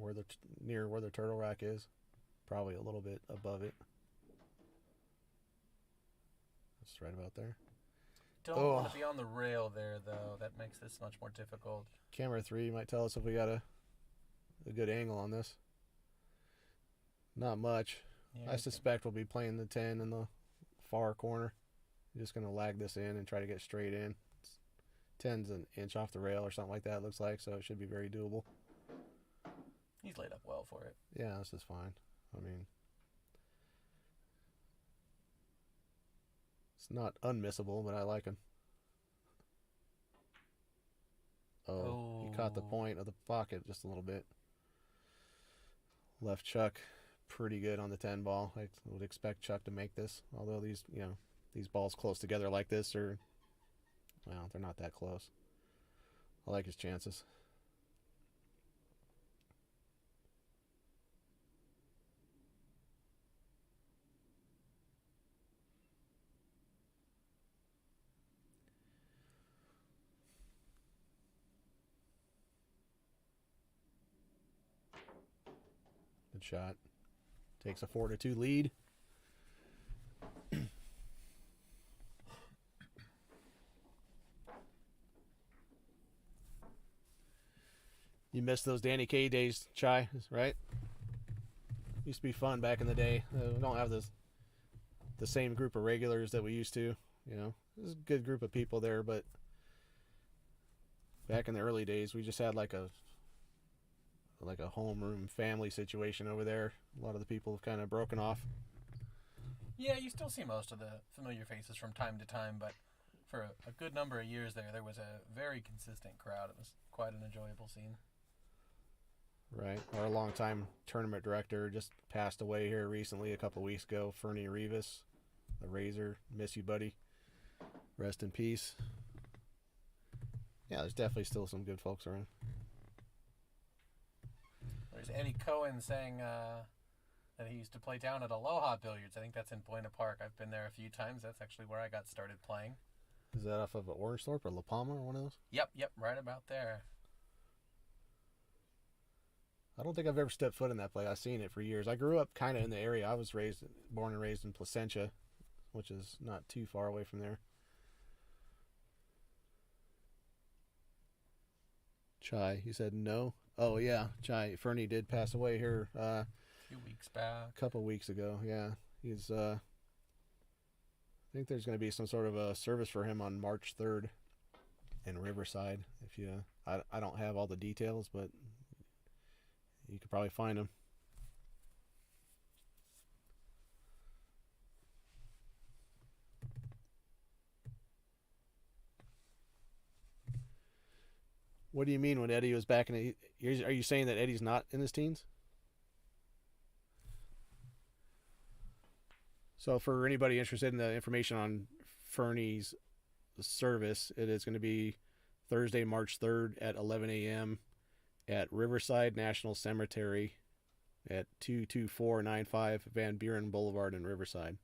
near where the turtle rack is. Probably a little bit above it. That's right about there. Don't want to be on the rail there, though. That makes this much more difficult. Camera 3 might tell us if we got a good angle on this. Not much. Yeah, I suspect we'll be playing the 10 in the far corner. I'm just going to lag this in and try to get straight in. 10's an inch off the rail or something like that, it looks like, so it should be very doable. He's laid up well for it. Yeah, this is fine. I mean, it's not unmissable, but I like him. Oh, he caught the point of the pocket just a little bit. Left Chuck pretty good on the 10 ball. I would expect Chuck to make this, although these balls close together like this they're not that close. I like his chances. Good shot. Takes a 4-2 lead. You missed those Danny Kaye days, Chai, right? Used to be fun back in the day. We don't have the same group of regulars that we used to. There's a good group of people there, but back in the early days, we just had like a homeroom family situation over there. A lot of the people have kind of broken off. Yeah, you still see most of the familiar faces from time to time, but for a good number of years there was a very consistent crowd. It was quite an enjoyable scene. Right. Our longtime tournament director just passed away here recently, a couple of weeks ago. Fernie Rivas, the Razor. Miss you, buddy. Rest in peace. Yeah, there's definitely still some good folks around. There's Eddie Cohen saying that he used to play down at Aloha Billiards. I think that's in Buena Park. I've been there a few times. That's actually where I got started playing. Is that off of Orangethorpe or La Palma or one of those? Yep, right about there. I don't think I've ever stepped foot in that place. I've seen it for years. I grew up kind of in the area. I was born and raised in Placentia, which is not too far away from there. Chai, he said no. Oh yeah, Chai. Fernie did pass away here A few weeks back. a couple weeks ago. Yeah, he's. I think there's going to be some sort of a service for him on March 3rd in Riverside. I don't have all the details, but you could probably find him. What do you mean when Eddie was back in the... Are you saying that Eddie's not in his teens? So for anybody interested in the information on Fernie's service, it is going to be Thursday, March 3rd at 11 a.m. at Riverside National Cemetery at 22495 Van Buren Boulevard in Riverside.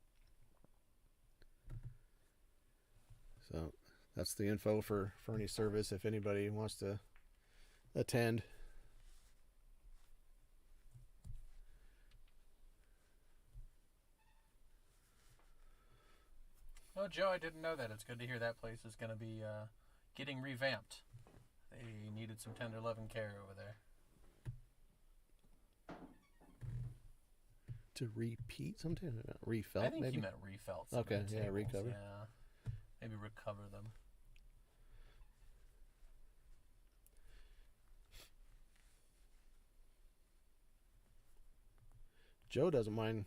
So that's the info for Fernie's service if anybody wants to attend. Oh, Joe, I didn't know that. It's good to hear that place is going to be getting revamped. They needed some tender love and care over there. To repeat something? Refelt, I think maybe? he meant refelt. some of Okay, the yeah, tables. recover. Yeah, maybe recover them. Joe doesn't mind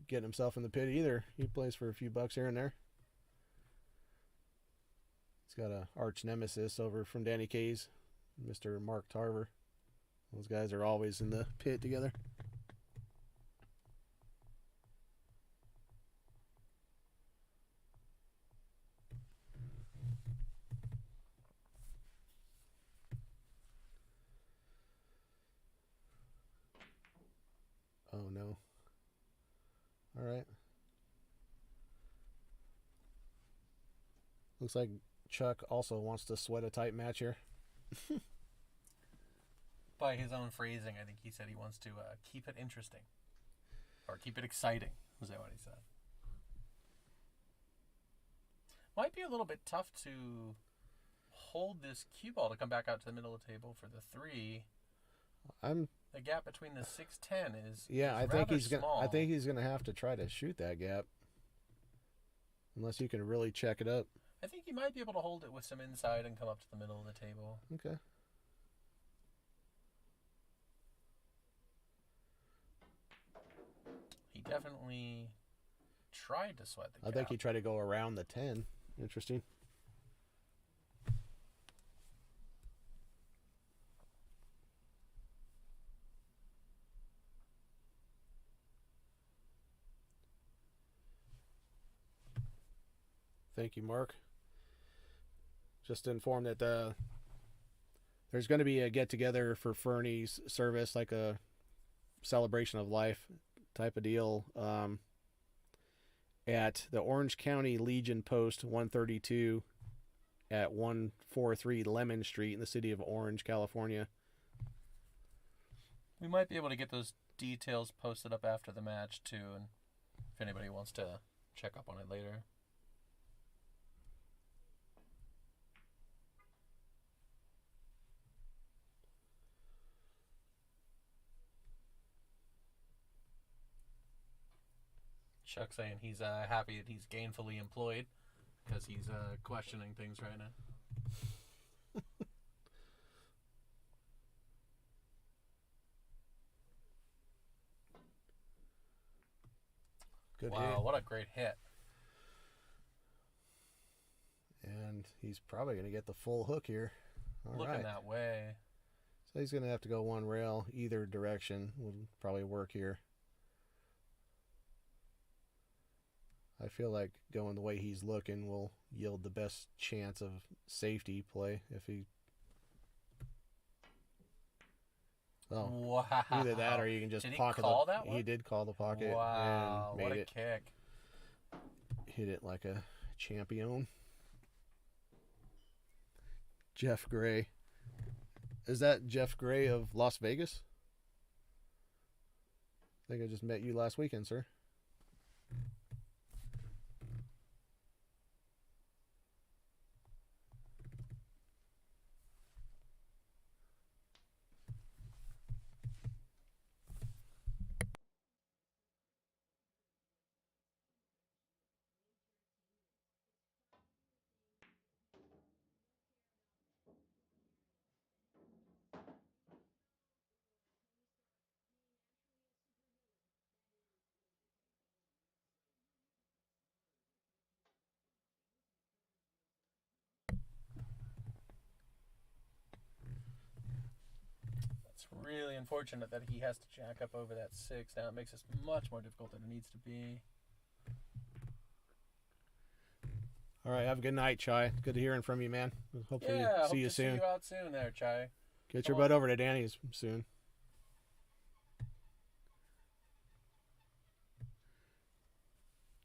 getting himself in the pit either. He plays for a few bucks here and there. He's got a arch nemesis over from Danny Kaye's, Mr. Mark Tarver. Those guys are always in the pit together. Oh no. All right. Looks like Chuck also wants to sweat a tight match here. By his own phrasing, I think he said he wants to keep it interesting. Or keep it exciting, was that what he said? Might be a little bit tough to hold this cue ball to come back out to the middle of the table for the 3. The gap between the 6-10 is I think he's small. I think he's gonna have to try to shoot that gap, unless you can really check it up. I think he might be able to hold it with some inside and come up to the middle of the table. Okay. He definitely tried to sweat the gap. I think he tried to go around the 10. Interesting. Thank you, Mark. Just to inform that there's going to be a get-together for Fernie's service, like a celebration of life type of deal, at the Orange County Legion Post 132 at 143 Lemon Street in the city of Orange, California. We might be able to get those details posted up after the match, too, and if anybody wants to check up on it later. Chuck saying he's happy that he's gainfully employed because he's questioning things right now. Good wow, hit. what a great hit. And he's probably going to get the full hook here. All Looking right. that way. So he's going to have to go one rail either direction. Will probably work here. I feel like going the way he's looking will yield the best chance of safety play if he... Oh, wow. either that or you can just did pocket he call that one? He did call the pocket. Wow, and made what a it, kick. hit it like a champion. Jeff Gray. Is that Jeff Gray of Las Vegas? I think I just met you last weekend, sir. It's really unfortunate that he has to jack up over that 6. Now it makes this much more difficult than it needs to be. All right, have a good night, Chai. Good hearing from you, man. Hopefully Yeah, see you hope to soon. see you out soon there, Chai. Get your butt over to Danny's soon.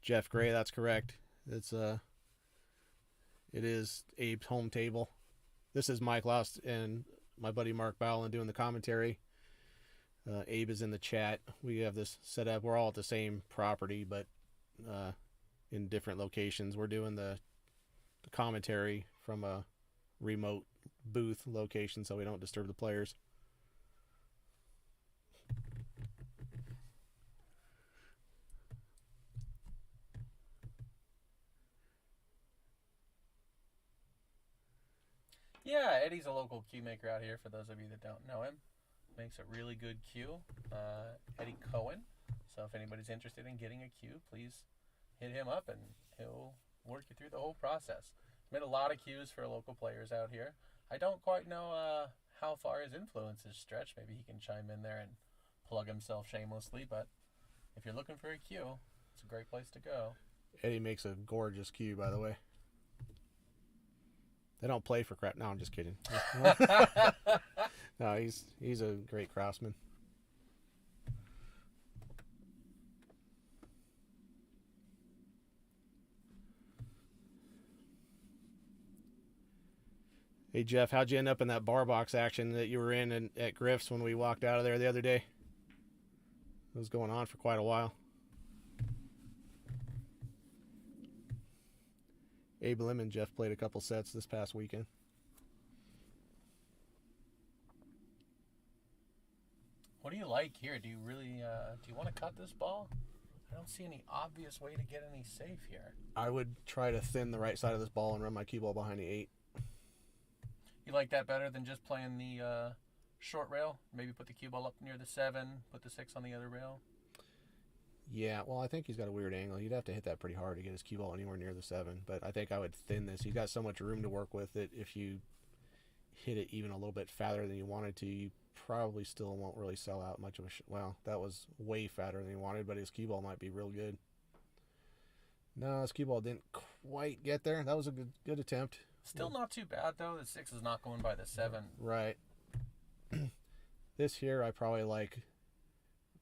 Jeff Gray, that's correct. It is Abe's home table. This is Mike Lost and my buddy Mark Bowlen doing the commentary. Abe is in the chat. We have this set up. We're all at the same property, but in different locations. We're doing the commentary from a remote booth location so we don't disturb the players. Yeah, Eddie's a local cue maker out here, for those of you that don't know him. Makes a really good cue. Eddie Cohen. So if anybody's interested in getting a cue, please hit him up and he'll work you through the whole process. He's made a lot of cues for local players out here. I don't quite know how far his influences stretch. Maybe he can chime in there and plug himself shamelessly. But if you're looking for a cue, it's a great place to go. Eddie makes a gorgeous cue, by the way. They don't play for crap. No, I'm just kidding. No, he's a great craftsman. Hey, Jeff, how'd you end up in that bar box action that you were in at Griff's when we walked out of there the other day? It was going on for quite a while. Abe Lim and Jeff played a couple sets this past weekend. What do you like here? Do you really do you want to cut this ball? I don't see any obvious way to get any safe here. I would try to thin the right side of this ball and run my cue ball behind the 8. You like that better than just playing the short rail? Maybe put the cue ball up near the 7, put the 6 on the other rail? Yeah, well, I think he's got a weird angle. You'd have to hit that pretty hard to get his cue ball anywhere near the 7. But I think I would thin this. He's got so much room to work with that if you hit it even a little bit fatter than you wanted to, you probably still won't really sell out much of a well, that was way fatter than he wanted, but his cue ball might be real good. No, his cue ball didn't quite get there. That was a good attempt. Still not too bad, though. The 6 is not going by the 7. Right. This here, I probably like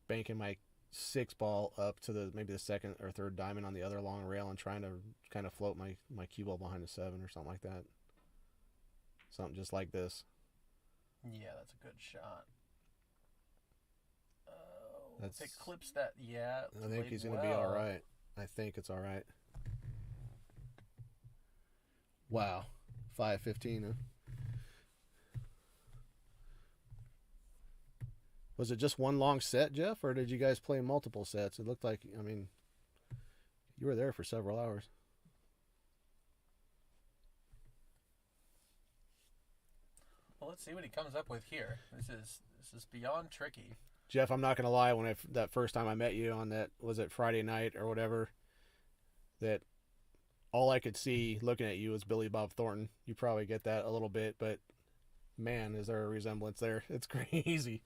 banking my 6 ball up to maybe the 2nd or 3rd diamond on the other long rail and trying to kind of float my cue ball behind the 7 or something like that. Something just like this. Yeah, that's a good shot. If it clips that, yeah. I think he's going to be all right. I think it's all right. Wow. 5:15, huh? Was it just one long set, Jeff, or did you guys play multiple sets? It looked like, I mean, you were there for several hours. Well, let's see what he comes up with here. This is beyond tricky. Jeff, I'm not going to lie, when that first time I met you on that, was it Friday night or whatever, that all I could see looking at you was Billy Bob Thornton. You probably get that a little bit, but man, is there a resemblance there. It's crazy.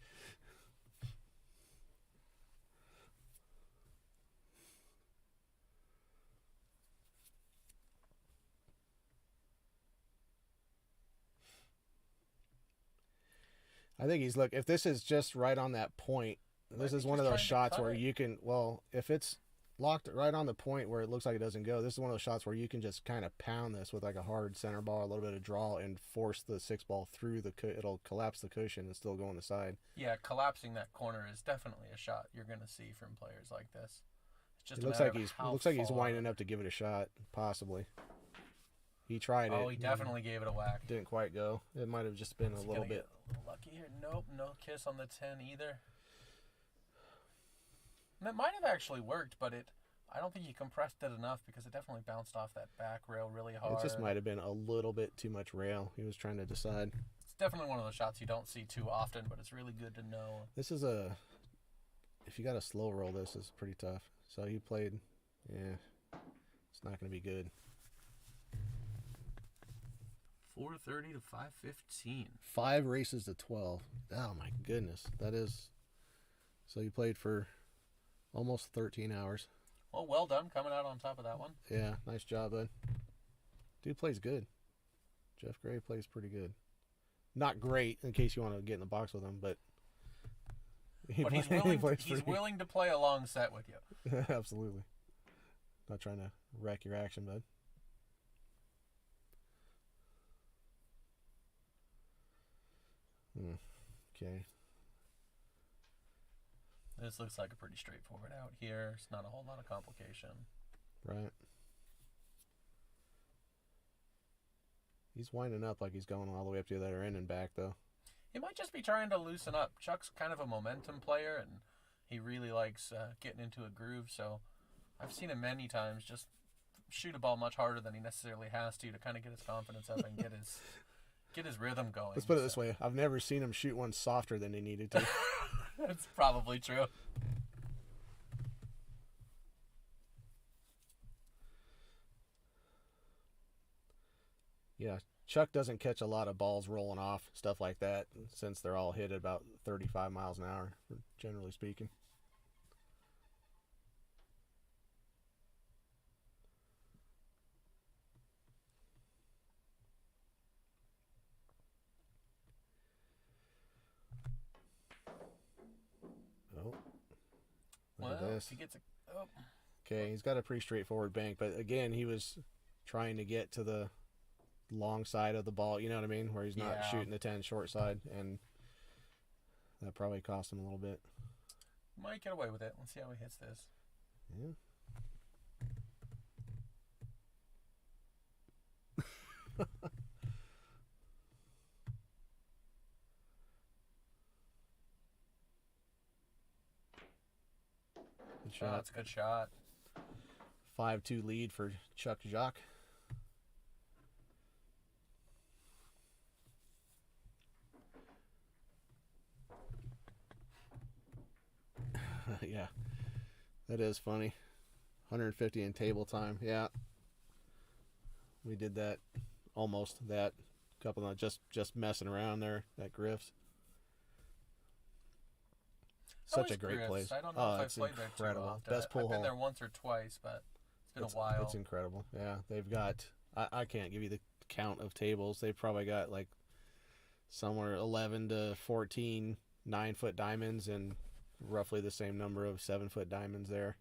I think if this is just right on that point, this is one of those shots where you can, well, if it's locked right on the point where it looks like it doesn't go, this is one of those shots where you can just kind of pound this with like a hard center ball, a little bit of draw, and force the 6 ball through it'll collapse the cushion and still go on the side. Yeah, collapsing that corner is definitely a shot you're going to see from players like this. It's just it looks like he's winding up to give it a shot, possibly. He tried it. Oh, he definitely gave it a whack. Didn't quite go. It might have just been a little bit. Lucky here. Nope, no kiss on the 10 either. And it might have actually worked, but I don't think he compressed it enough because it definitely bounced off that back rail really hard. It just might have been a little bit too much rail. He was trying to decide. It's definitely one of those shots you don't see too often, but it's really good to know. This is if you got a slow roll, this is pretty tough. So he played, it's not going to be good. 4:30 to 5:15. 5 races to 12. Oh my goodness, that is. So you played for almost 13 hours. Well done coming out on top of that one. Yeah, nice job, bud. Dude plays good. Jeff Gray plays pretty good. Not great, in case you want to get in the box with him, but he's willing to play a long set with you. Absolutely. Not trying to wreck your action, bud. Okay. This looks like a pretty straightforward out here. It's not a whole lot of complication. Right. He's winding up like he's going all the way up to the other end and back, though. He might just be trying to loosen up. Chuck's kind of a momentum player, and he really likes getting into a groove, so I've seen him many times just shoot a ball much harder than he necessarily has to kind of get his confidence up and get his rhythm going. Let's put it this way. I've never seen him shoot one softer than he needed to. That's probably true. Yeah, Chuck doesn't catch a lot of balls rolling off, stuff like that, since they're all hit at about 35 miles an hour, generally speaking. Oh, look at Well, this. if he gets a... Oh. Okay, he's got a pretty straightforward bank, but again, he was trying to get to the long side of the ball, you know what I mean, where he's not shooting the 10 short side, and that probably cost him a little bit. Might get away with it. Let's see how he hits this. Yeah. Good shot. That's a good shot. 5-2 lead for Jacques. Yeah, that is funny. 150 in table time. Yeah, we did that, almost that. Couple of just messing around there at Griff's. Such a great place. I don't know if I've played incredible. there too often. Best pool I've been hall. there once or twice, but it's been a while. It's incredible. Yeah, they've got. I can't give you the count of tables. They've probably got like somewhere 11 to 14 9-foot diamonds and roughly the same number of 7-foot diamonds there.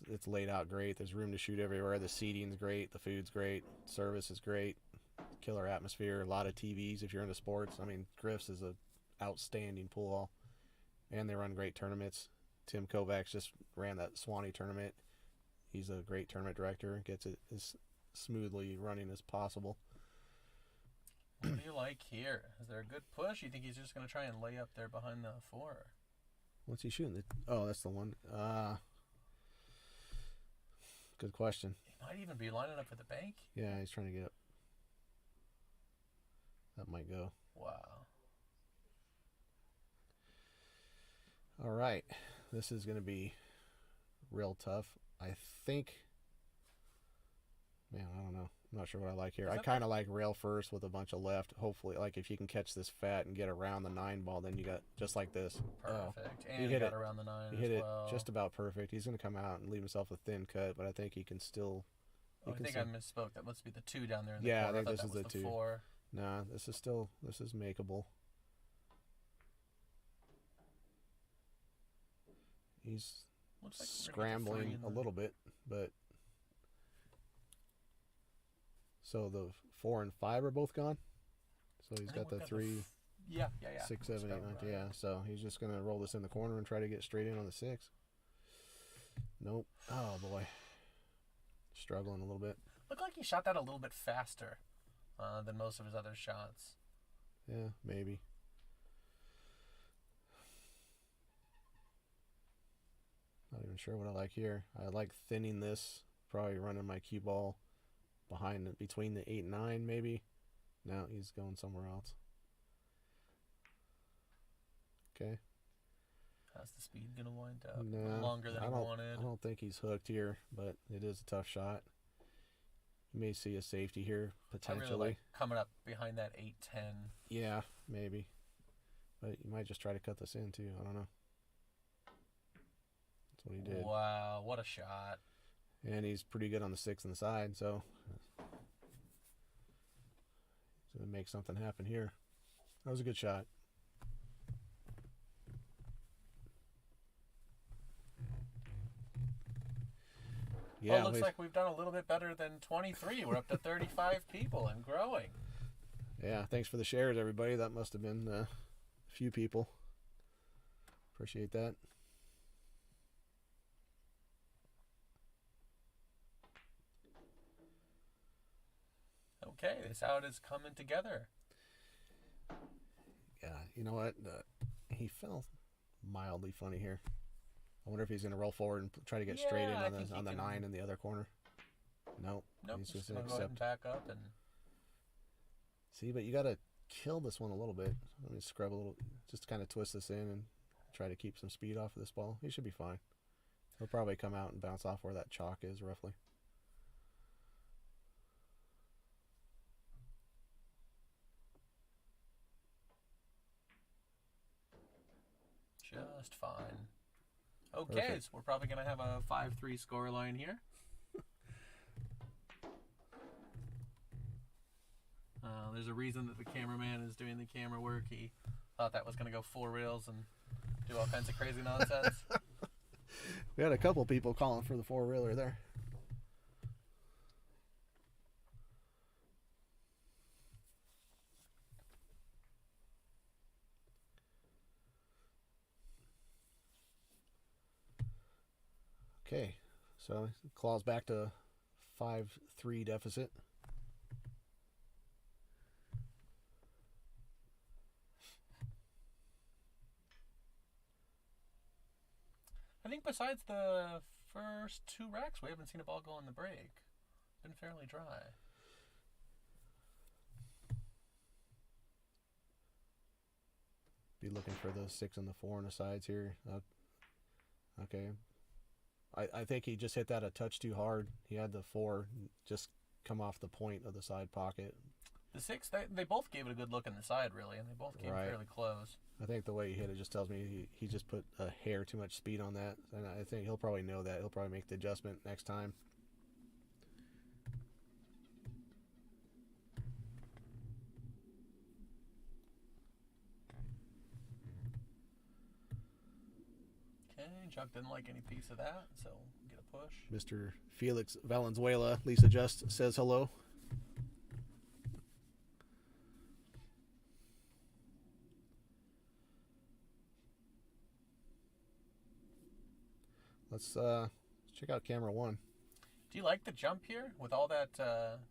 It's laid out great. There's room to shoot everywhere. The seating's great. The food's great. Service is great. Killer atmosphere. A lot of TVs if you're into sports. I mean, Griff's is a outstanding pool hall, and they run great tournaments. Tim Kovacs just ran that Swanee tournament. He's a great tournament director. Gets it as smoothly running as possible. What do you like here? Is there a good push? You think he's just going to try and lay up there behind the 4? What's he shooting? Oh, that's the one. Good question. He might even be lining up for the bank. Yeah, he's trying to get up. That might go. Wow. All right. This is going to be real tough. I think, man, I don't know. I'm not sure what I like here. I kind of like rail first with a bunch of left. Hopefully, like if you can catch this fat and get around the 9 ball, then you got just like this. Perfect. Oh, And he got around the 9 He as hit well. it just about perfect. He's going to come out and leave himself a thin cut, but I think he can still. I think I misspoke. That must be the 2 down there in the corner. I think thought this that is was the 2. 4. Nah, this is makeable. He's Looks like scrambling a little bit, but so the 4 and 5 are both gone. So he's got the 3, yeah. 6, 7, 8, 9. Yeah, so he's just gonna roll this in the corner and try to get straight in on the 6. Nope. Oh boy, struggling a little bit. Looked like he shot that a little bit faster than most of his other shots. Yeah, maybe. Not even sure what I like here. I like thinning this. Probably running my cue ball between the 8 and 9, maybe. No, he's going somewhere else. Okay. How's the speed gonna wind up? No, Longer than he wanted. I don't think he's hooked here, but it is a tough shot. You may see a safety here potentially. I really like coming up behind that 8-10. Yeah, maybe. But you might just try to cut this in too. I don't know. That's what he did. Wow, what a shot. And he's pretty good on the 6 on the side, so he's going to make something happen here. That was a good shot. Yeah, well, it looks like we've done a little bit better than 23. We're up to 35 people and growing. Yeah, thanks for the shares, everybody. That must have been a few people. Appreciate that. Okay, this out is coming together. Yeah, you know what? He fell mildly funny here. I wonder if he's going to roll forward and try to get straight in on the 9 in the other corner. Nope. He's just going to accept. Back up and See, but you got to kill this one a little bit. Let me scrub a little, just kind of twist this in and try to keep some speed off of this ball. He should be fine. He'll probably come out and bounce off where that chalk is roughly. just fine. Okay, Perfect. so we're probably going to have a 5-3 score line here. There's a reason that the cameraman is doing the camera work. He thought that was going to go 4 reels and do all kinds of crazy nonsense. We had a couple people calling for the 4-reeler there. Okay, so claws back to 5-3 deficit. I think besides the first 2 racks, we haven't seen a ball go on the break. It's been fairly dry. Be looking for the 6 and the 4 on the sides here. Okay. I think he just hit that a touch too hard. He had the 4 just come off the point of the side pocket. The 6, they both gave it a good look in the side, really, and they both came fairly close. I think the way he hit it just tells me he just put a hair too much speed on that. And I think he'll probably know that. He'll probably make the adjustment next time. Okay, Jacques didn't like any piece of that, so get a push. Mr. Felix Valenzuela, Lisa Just says hello. Let's check out camera 1. Do you like the jump here with all that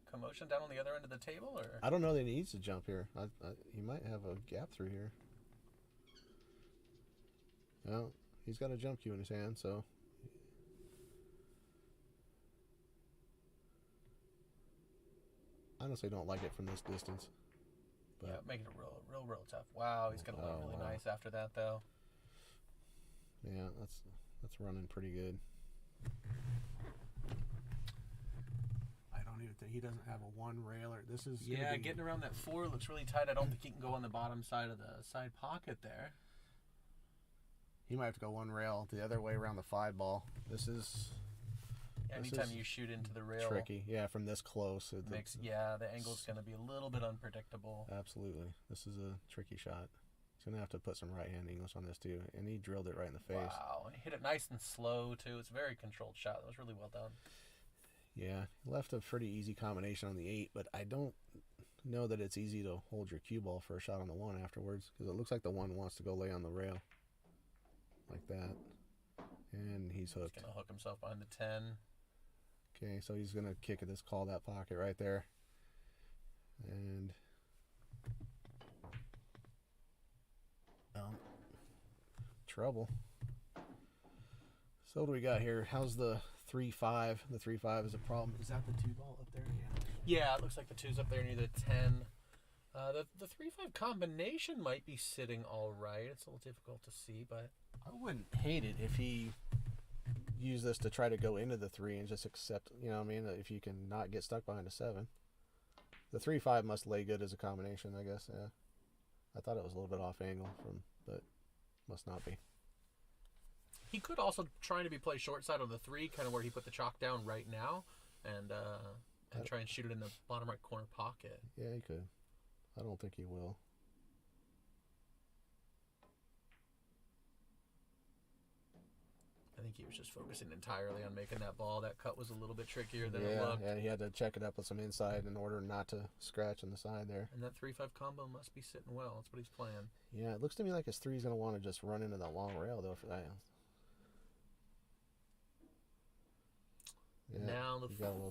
commotion down on the other end of the table? Or I don't know that he needs to jump here. He might have a gap through here. Well, he's got a jump cue in his hand, so. I honestly don't like it from this distance. But yeah, make it real tough. Wow, he's going to look really nice after that, though. Yeah, that's running pretty good. I don't even think he doesn't have a 1 railer. This is getting around that 4 looks really tight. I don't think he can go on the bottom side of the side pocket there. He might have to go 1 rail the other way around the 5 ball. This is anytime you shoot into the rail, tricky. Yeah, from this close, the angle's going to be a little bit unpredictable. Absolutely, this is a tricky shot. He's gonna have to put some right-hand English on this too, and he drilled it right in the face. Wow, he hit it nice and slow too. It's a very controlled shot. That was really well done. Yeah, he left a pretty easy combination on the 8, but I don't know that it's easy to hold your cue ball for a shot on the 1 afterwards, because it looks like the 1 wants to go lay on the rail like that, and he's hooked. He's gonna hook himself behind the 10. Okay, so he's gonna kick at this call that pocket right there, and trouble. So what do we got here? How's the 3-5? The 3-5 is a problem. Is that the 2 ball up there? Yeah, it looks like the 2's up there near the 10. The 3-5 combination might be sitting all right. It's a little difficult to see, but I wouldn't hate it if he used this to try to go into the 3 and just accept, you know what I mean, if you can not get stuck behind a 7. The 3-5 must lay good as a combination, I guess, yeah. I thought it was a little bit off angle, but must not be. He could also try to play short side on the 3, kind of where he put the chalk down right now, and try and shoot it in the bottom right corner pocket. Yeah, he could. I don't think he will. I think he was just focusing entirely on making that ball. That cut was a little bit trickier than it looked. Yeah, he had to check it up with some inside in order not to scratch on the side there. And that 3-5 combo must be sitting well. That's what he's playing. Yeah, it looks to me like his 3's going to want to just run into that long rail, though, for that. Yeah, now the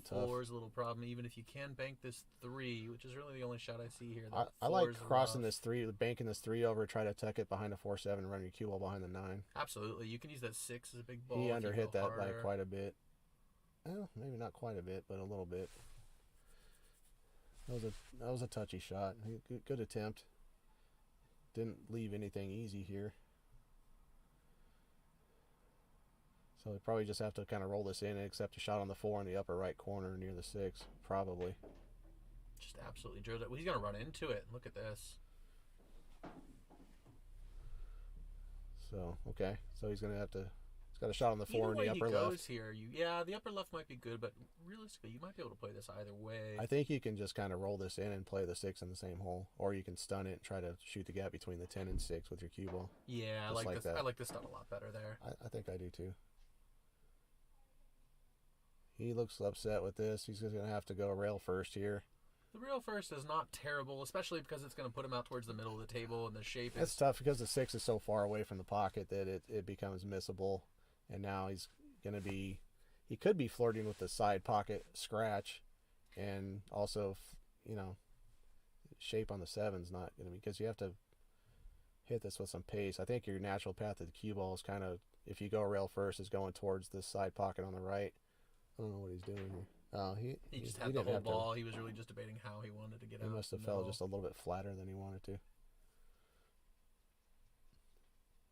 4 is a little problem, even if you can bank this 3, which is really the only shot I see here. I like crossing this 3, banking this 3 over, try to tuck it behind a 4-7, run your cue ball behind the 9. Absolutely. You can use that 6 as a big ball. He underhit that by quite a bit. Well, maybe not quite a bit, but a little bit. That was a touchy shot. Good attempt. Didn't leave anything easy here. So we probably just have to kind of roll this in and accept a shot on the 4 in the upper right corner near the 6, probably. Just absolutely drilled it. Well, he's going to run into it. Look at this. So, okay. So he's gonna have to. He's got a shot on the 4 Either and way the upper he goes left. here, the upper left might be good, but realistically, you might be able to play this either way. I think you can just kind of roll this in and play the 6 in the same hole, or you can stun it and try to shoot the gap between the 10 and 6 with your cue ball. Yeah, I Just like like this. that. I like this stun a lot better there. I think I do too. He looks upset with this. He's just gonna have to go rail first here. The rail first is not terrible, especially because it's going to put him out towards the middle of the table, and the shape is... It's tough because the 6 is so far away from the pocket that it becomes missable. And now he's going to be... He could be flirting with the side pocket scratch. And also, shape on the 7's not going to be... Because you have to hit this with some pace. I think your natural path to the cue ball is kind of... If you go rail first, is going towards this side pocket on the right. I don't know what he's doing here. Oh, he just had the didn't whole have to- ball. He was really just debating how he wanted to get out. He must have No. fell just a little bit flatter than he wanted to.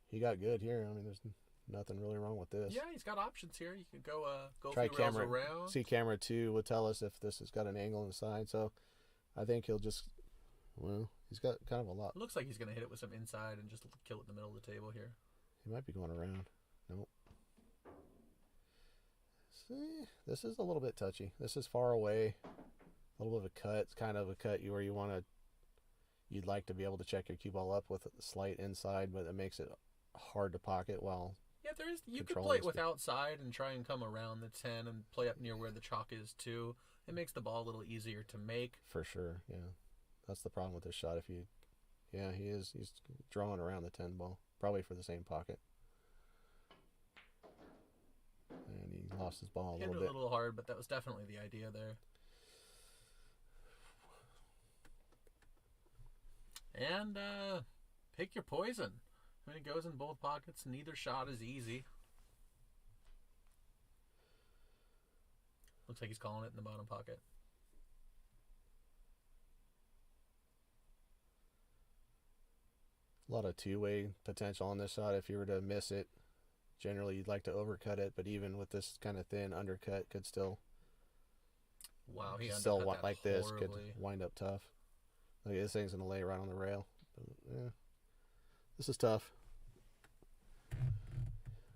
He got good here. I mean, there's nothing really wrong with this. Yeah, he's got options here. You could go Try a few rails camera. around. See, camera 2 would tell us if this has got an angle on the side. So I think he'll just, he's got kind of a lot. It looks like he's going to hit it with some inside and just kill it in the middle of the table here. He might be going around. Nope. See, this is a little bit touchy. This is far away. A little bit of a cut. It's kind of a cut where you'd like to be able to check your cue ball up with a slight inside, but it makes it hard to pocket while... Yeah, you could controlling play it speed. with outside and try and come around the 10 and play up near where the chalk is too. It makes the ball a little easier to make. For sure, yeah. That's the problem with this shot. He's drawing around the 10 ball, probably for the same pocket. And he lost his ball a Hit little it bit. a little hard, but that was definitely the idea there. And pick your poison. When it goes in both pockets, neither shot is easy. Looks like he's calling it in the bottom pocket. A lot of two-way potential on this shot. If you were to miss it, generally you'd like to overcut it, but even with this kind of thin undercut, could still Wow, he still undercut that like this could horribly. wind up tough. Look, this thing's gonna lay right on the rail. Yeah, this is tough.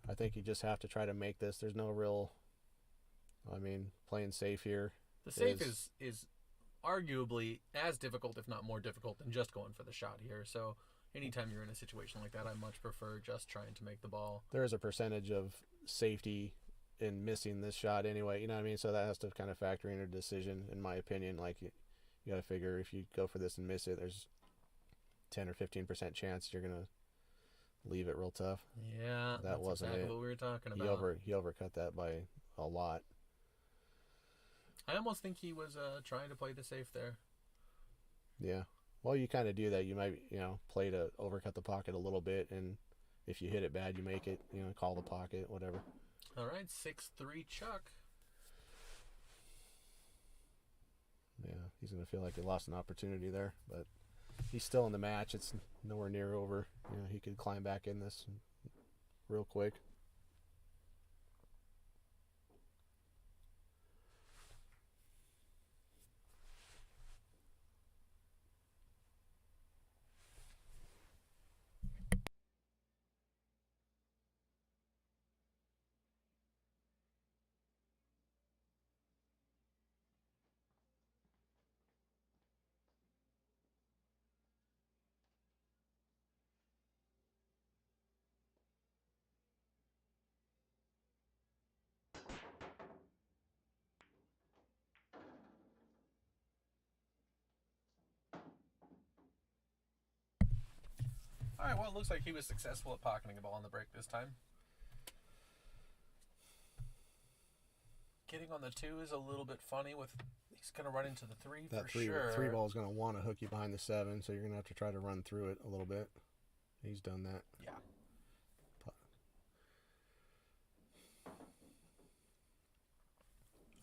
I think you just have to try to make this. There's no real. I mean, playing safe here. The safe is arguably as difficult, if not more difficult, than just going for the shot here. So anytime you're in a situation like that, I much prefer just trying to make the ball. There is a percentage of safety in missing this shot anyway. You know what I mean? So that has to kind of factor in a decision, in my opinion. Like you got to figure if you go for this and miss it, there's 10 or 15% chance you're gonna leave it real tough. Yeah, that's wasn't exactly it. what we were talking about. He overcut that by a lot. I almost think he was trying to play the safe there. Yeah. Well, you kind of do that. You might, play to overcut the pocket a little bit, and if you hit it bad, you make it, call the pocket, whatever. All right, 6-3 Chuck. Yeah, he's going to feel like he lost an opportunity there, but he's still in the match. It's nowhere near over. He could climb back in this real quick. All right, well, it looks like he was successful at pocketing a ball on the break this time. Getting on the 2 is a little bit funny. He's going to run into the 3 That for sure. three ball is going to want to hook you behind the 7, so you're going to have to try to run through it a little bit. He's done that. Yeah.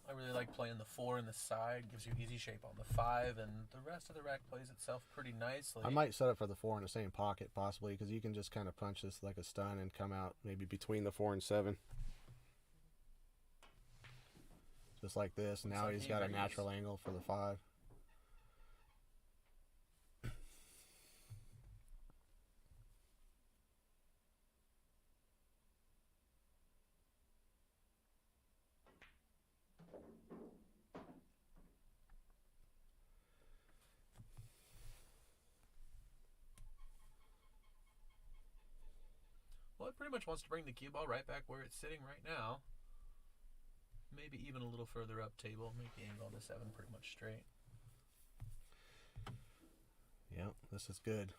I really like playing the 4 in the side. Gives you easy shape on the 5, and the rest of the rack plays itself pretty nicely. I might set up for the 4 in the same pocket, possibly, because you can just kind of punch this like a stun and come out maybe between the 4 and 7. Just like this. Now like he's he got a agrees. natural angle for the 5. Well, it pretty much wants to bring the cue ball right back where it's sitting right now. Maybe even a little further up table. Make the angle on the 7 pretty much straight. Yeah, this is good.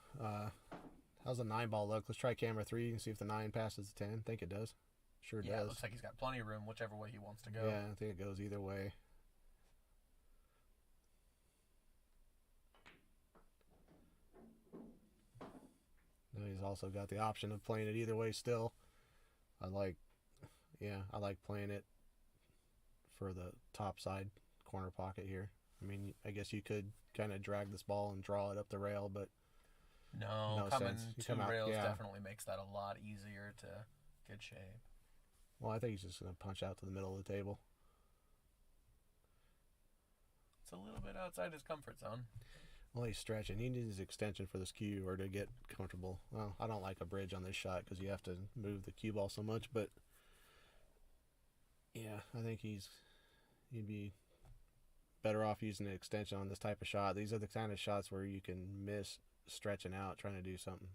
How's the 9 ball look? Let's try camera 3 and see if the 9 passes the 10. I think it does. Sure Yeah, does. it looks like he's got plenty of room, whichever way he wants to go. Yeah, I think it goes either way. Now he's also got the option of playing it either way still. I like playing it for the top side corner pocket here. I mean, I guess you could kind of drag this ball and draw it up the rail, but no coming sense. 2 rails definitely makes that a lot easier to get shape. Well, I think he's just going to punch out to the middle of the table. It's a little bit outside his comfort zone. Well, he's stretching. He needs his extension for this cue or to get comfortable. Well, I don't like a bridge on this shot because you have to move the cue ball so much, but yeah, I think he'd be better off using an extension on this type of shot. These are the kind of shots where you can miss stretching out, trying to do something.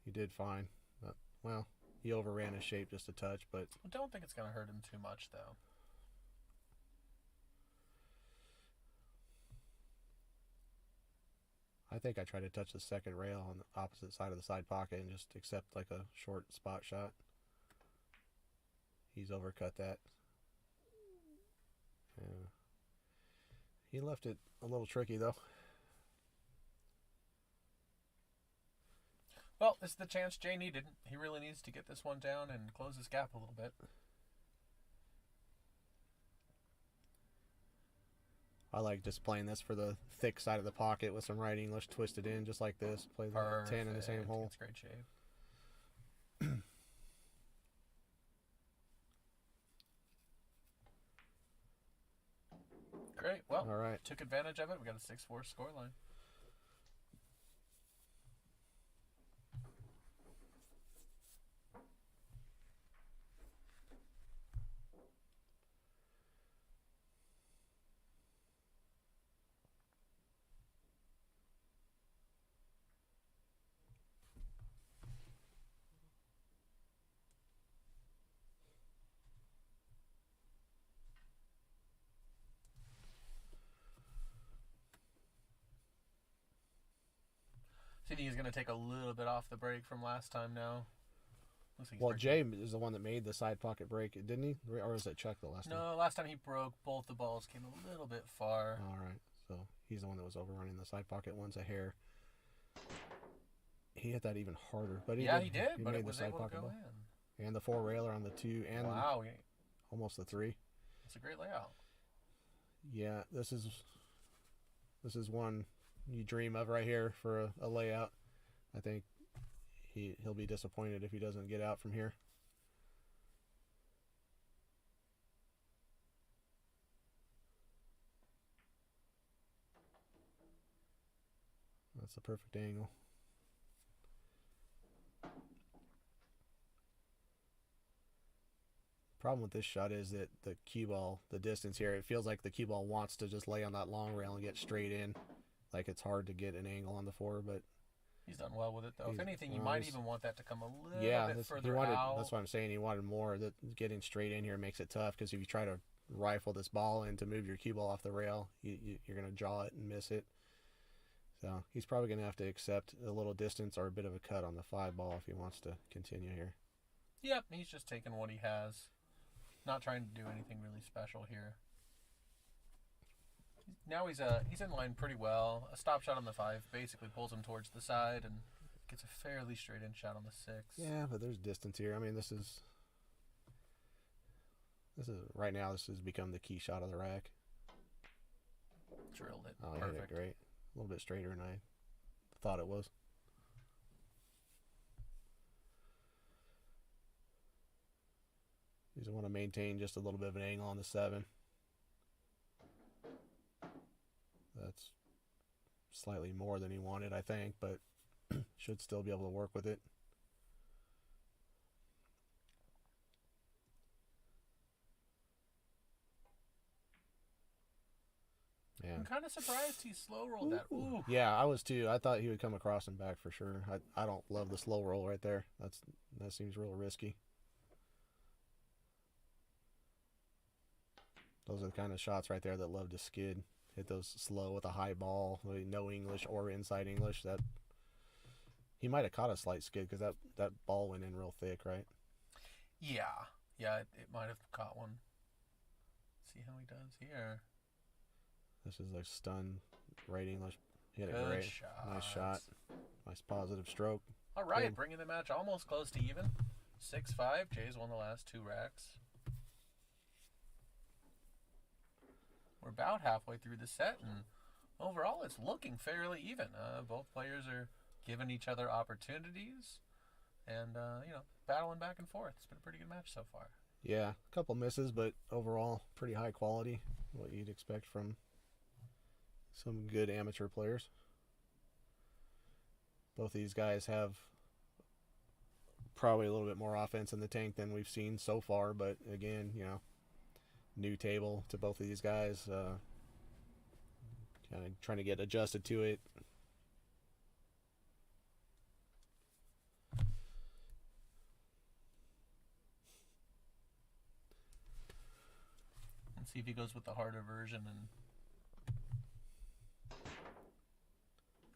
He did fine, but, well, he overran his shape just a touch, but I don't think it's going to hurt him too much, though. I think I tried to touch the second rail on the opposite side of the side pocket and just accept like a short spot shot. He's overcut that. Yeah. He left it a little tricky, though. Well, this is the chance Jay needed. He really needs to get this one down and close his gap a little bit. I like just playing this for the thick side of the pocket with some right English twisted in, just like this. Play the 10 in the same hole. It's great shape. Great. Well, all right. Took advantage of it. We got a 6-4 scoreline. So you think he's going to take a little bit off the break from last time now? Well, Jay is the one that made the side pocket break, didn't he? Or was it Chuck the last time? No, last time he broke, both the balls came a little bit far. All right. So he's the one that was overrunning the side pocket one's a hair. He hit that even harder. But he did, but it was able to go in. And the 4 railer on the 2 and wow, almost the 3. It's a great layout. Yeah, this is one you dream of right here for a layout. I think he'll be disappointed if he doesn't get out from here. That's a perfect angle. Problem with this shot is that the cue ball, the distance here, it feels like the cue ball wants to just lay on that long rail and get straight in. Like it's hard to get an angle on the 4, but he's done well with it, though. If anything, you might even want that to come a little bit further out. That's what I'm saying. He wanted more. That getting straight in here makes it tough because if you try to rifle this ball in to move your cue ball off the rail, you're going to jaw it and miss it. So he's probably going to have to accept a little distance or a bit of a cut on the 5 ball if he wants to continue here. Yep, he's just taking what he has. Not trying to do anything really special here. Now he's in line pretty well. A stop shot on the 5 basically pulls him towards the side and gets a fairly straight in shot on the 6. Yeah, but there's distance here. I mean, this is right now. This has become the key shot of the rack. Drilled it. Oh, Perfect. hit it great. A little bit straighter than I thought it was. You just want to maintain just a little bit of an angle on the 7. That's slightly more than he wanted, I think, but should still be able to work with it. Yeah. I'm kind of surprised he slow rolled that. Ooh. Yeah, I was too. I thought he would come across and back for sure. I don't love the slow roll right there. That seems real risky. Those are the kind of shots right there that love to skid. Hit those slow with a high ball, no English or inside English. That he might have caught a slight skid because that ball went in real thick, right? Yeah. Yeah, it might have caught one. See how he does here. This is like stun, right English. Hit it Good great. shot. Nice shot. Nice positive stroke. All right, Good. bringing the match almost close to even. 6-5. Jay's won the last 2 racks. We're about halfway through the set, and overall it's looking fairly even. Both players are giving each other opportunities and, battling back and forth. It's been a pretty good match so far. Yeah, a couple misses, but overall pretty high quality. What you'd expect from some good amateur players. Both of these guys have probably a little bit more offense in the tank than we've seen so far, but again, new table to both of these guys. Kind of trying to get adjusted to it. Let's see if he goes with the harder version. And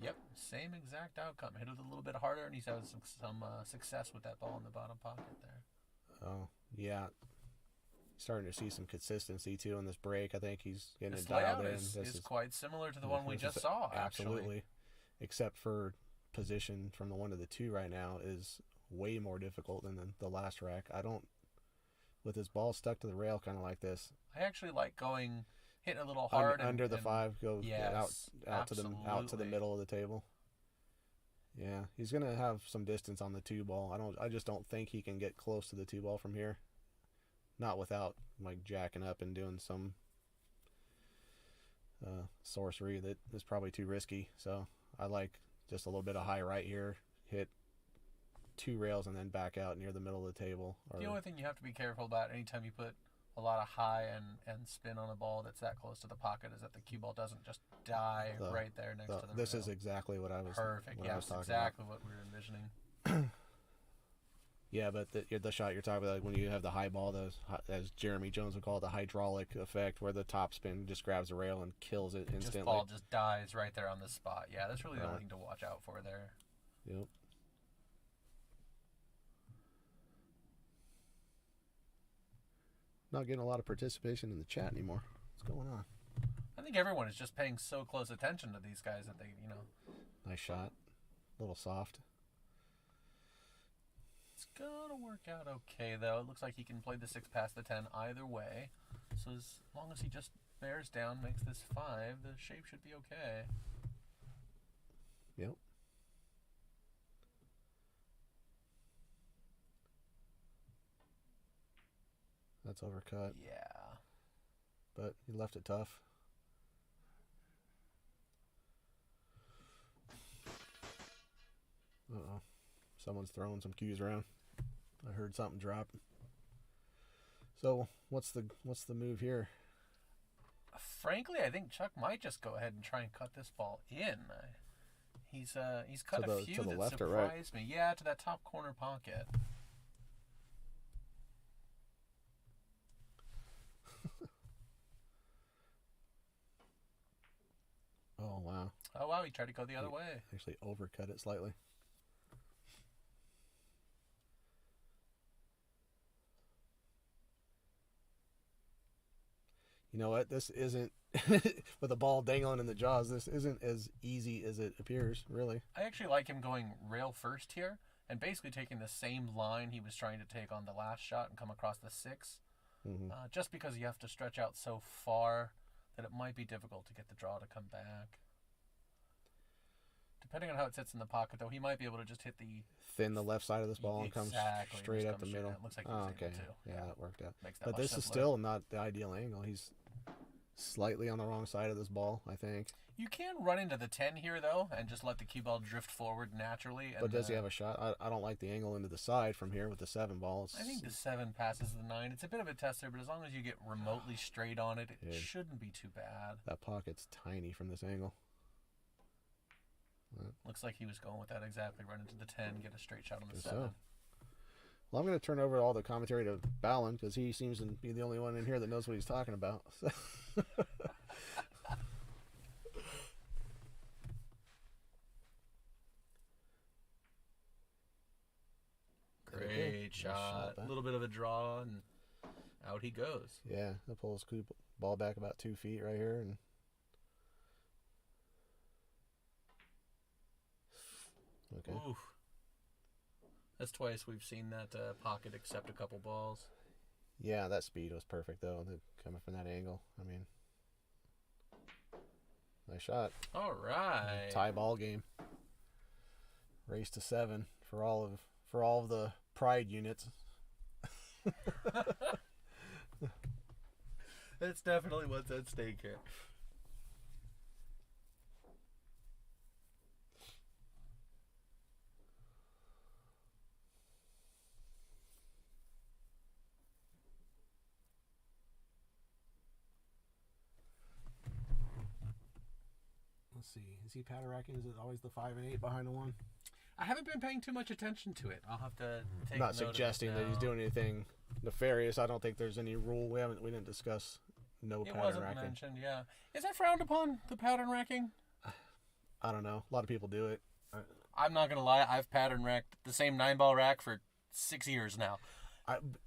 yep, same exact outcome. Hit it a little bit harder, and he's having some success with that ball in the bottom pocket there. Oh, yeah. Starting to see some consistency too in this break. I think he's getting This it dialed layout in. is quite similar to the one we just saw, absolutely. actually. Except for position from the 1 to the 2 right now is way more difficult than the last rack. With his ball stuck to the rail kind of like this. I actually like hitting a little hard under the 5, go yes, out to the middle of the table. Yeah, he's gonna have some distance on the 2 ball. I just don't think he can get close to the 2 ball from here. Not without like jacking up and doing some sorcery that is probably too risky. So I like just a little bit of high right here, hit 2 rails and then back out near the middle of the table. The only thing you have to be careful about anytime you put a lot of high and spin on a ball that's that close to the pocket is that the cue ball doesn't just die right there next to the This rail. is exactly what I was perfect. What Yeah, I was that's talking exactly about. what we were envisioning. Yeah, but the shot you're talking about, like when you have the high ball, as Jeremy Jones would call it, the hydraulic effect, where the top spin just grabs the rail and kills it instantly. Just ball just dies right there on the spot. Yeah, that's really the only thing to watch out for there. Yep. Not getting a lot of participation in the chat anymore. What's going on? I think everyone is just paying so close attention to these guys that they, Nice shot. A little soft. It's gonna work out okay, though. It looks like he can play the 6 past the 10 either way. So as long as he just bears down, makes this 5, the shape should be okay. Yep. That's overcut. Yeah. But he left it tough. Uh-oh. Someone's throwing some cues around. I heard something drop. So, what's the move here? Frankly, I think Chuck might just go ahead and try and cut this ball in. He's cut a few that left or surprised right? me. Yeah, to that top corner pocket. Oh, wow. Oh, wow, he tried to go the other way. Actually overcut it slightly. You know what? This isn't, with the ball dangling in the jaws, this isn't as easy as it appears, really. I actually like him going rail first here and basically taking the same line he was trying to take on the last shot and come across the 6. Mm-hmm. Just because you have to stretch out so far that it might be difficult to get the draw to come back. Depending on how it sits in the pocket, though, he might be able to just hit the... Thin the left side of this ball and come straight up the middle. It looks like oh, he was okay. able to. Yeah, that worked out. Makes that But much this is simpler. still not the ideal angle. He's slightly on the wrong side of this ball, I think. You can run into the 10 here, though, and just let the cue ball drift forward naturally. And, But does he have a shot? I don't like the angle into the side from here with the 7 ball. I think the 7 passes the 9. It's a bit of a tester, but as long as you get remotely straight on it, it shouldn't be too bad. That pocket's tiny from this angle. Looks like he was going with that exactly. Run into the 10, get a straight shot on the 7. So. Well, I'm going to turn over all the commentary to Ballin because he seems to be the only one in here that knows what he's talking about. So. Great shot. A little bit of a draw, and out he goes. Yeah, that pulls the ball back about 2 feet right here. And okay. Oof. That's twice we've seen that pocket accept a couple balls. Yeah, that speed was perfect, though, coming from that angle. I mean, nice shot. All right. Tie ball game. Race to 7 for all of the pride units. That's definitely what's at stake here. Let's see. Is he pattern racking? Is it always the 5 and 8 behind the 1? I haven't been paying too much attention to it. I'll have to take Not note suggesting of it that he's now. doing anything nefarious. I don't think there's any rule. We didn't discuss no It pattern wasn't racking. mentioned, yeah. Is that frowned upon, the pattern racking? I don't know. A lot of people do it. I'm not going to lie. I've pattern racked the same 9-ball rack for 6 years now.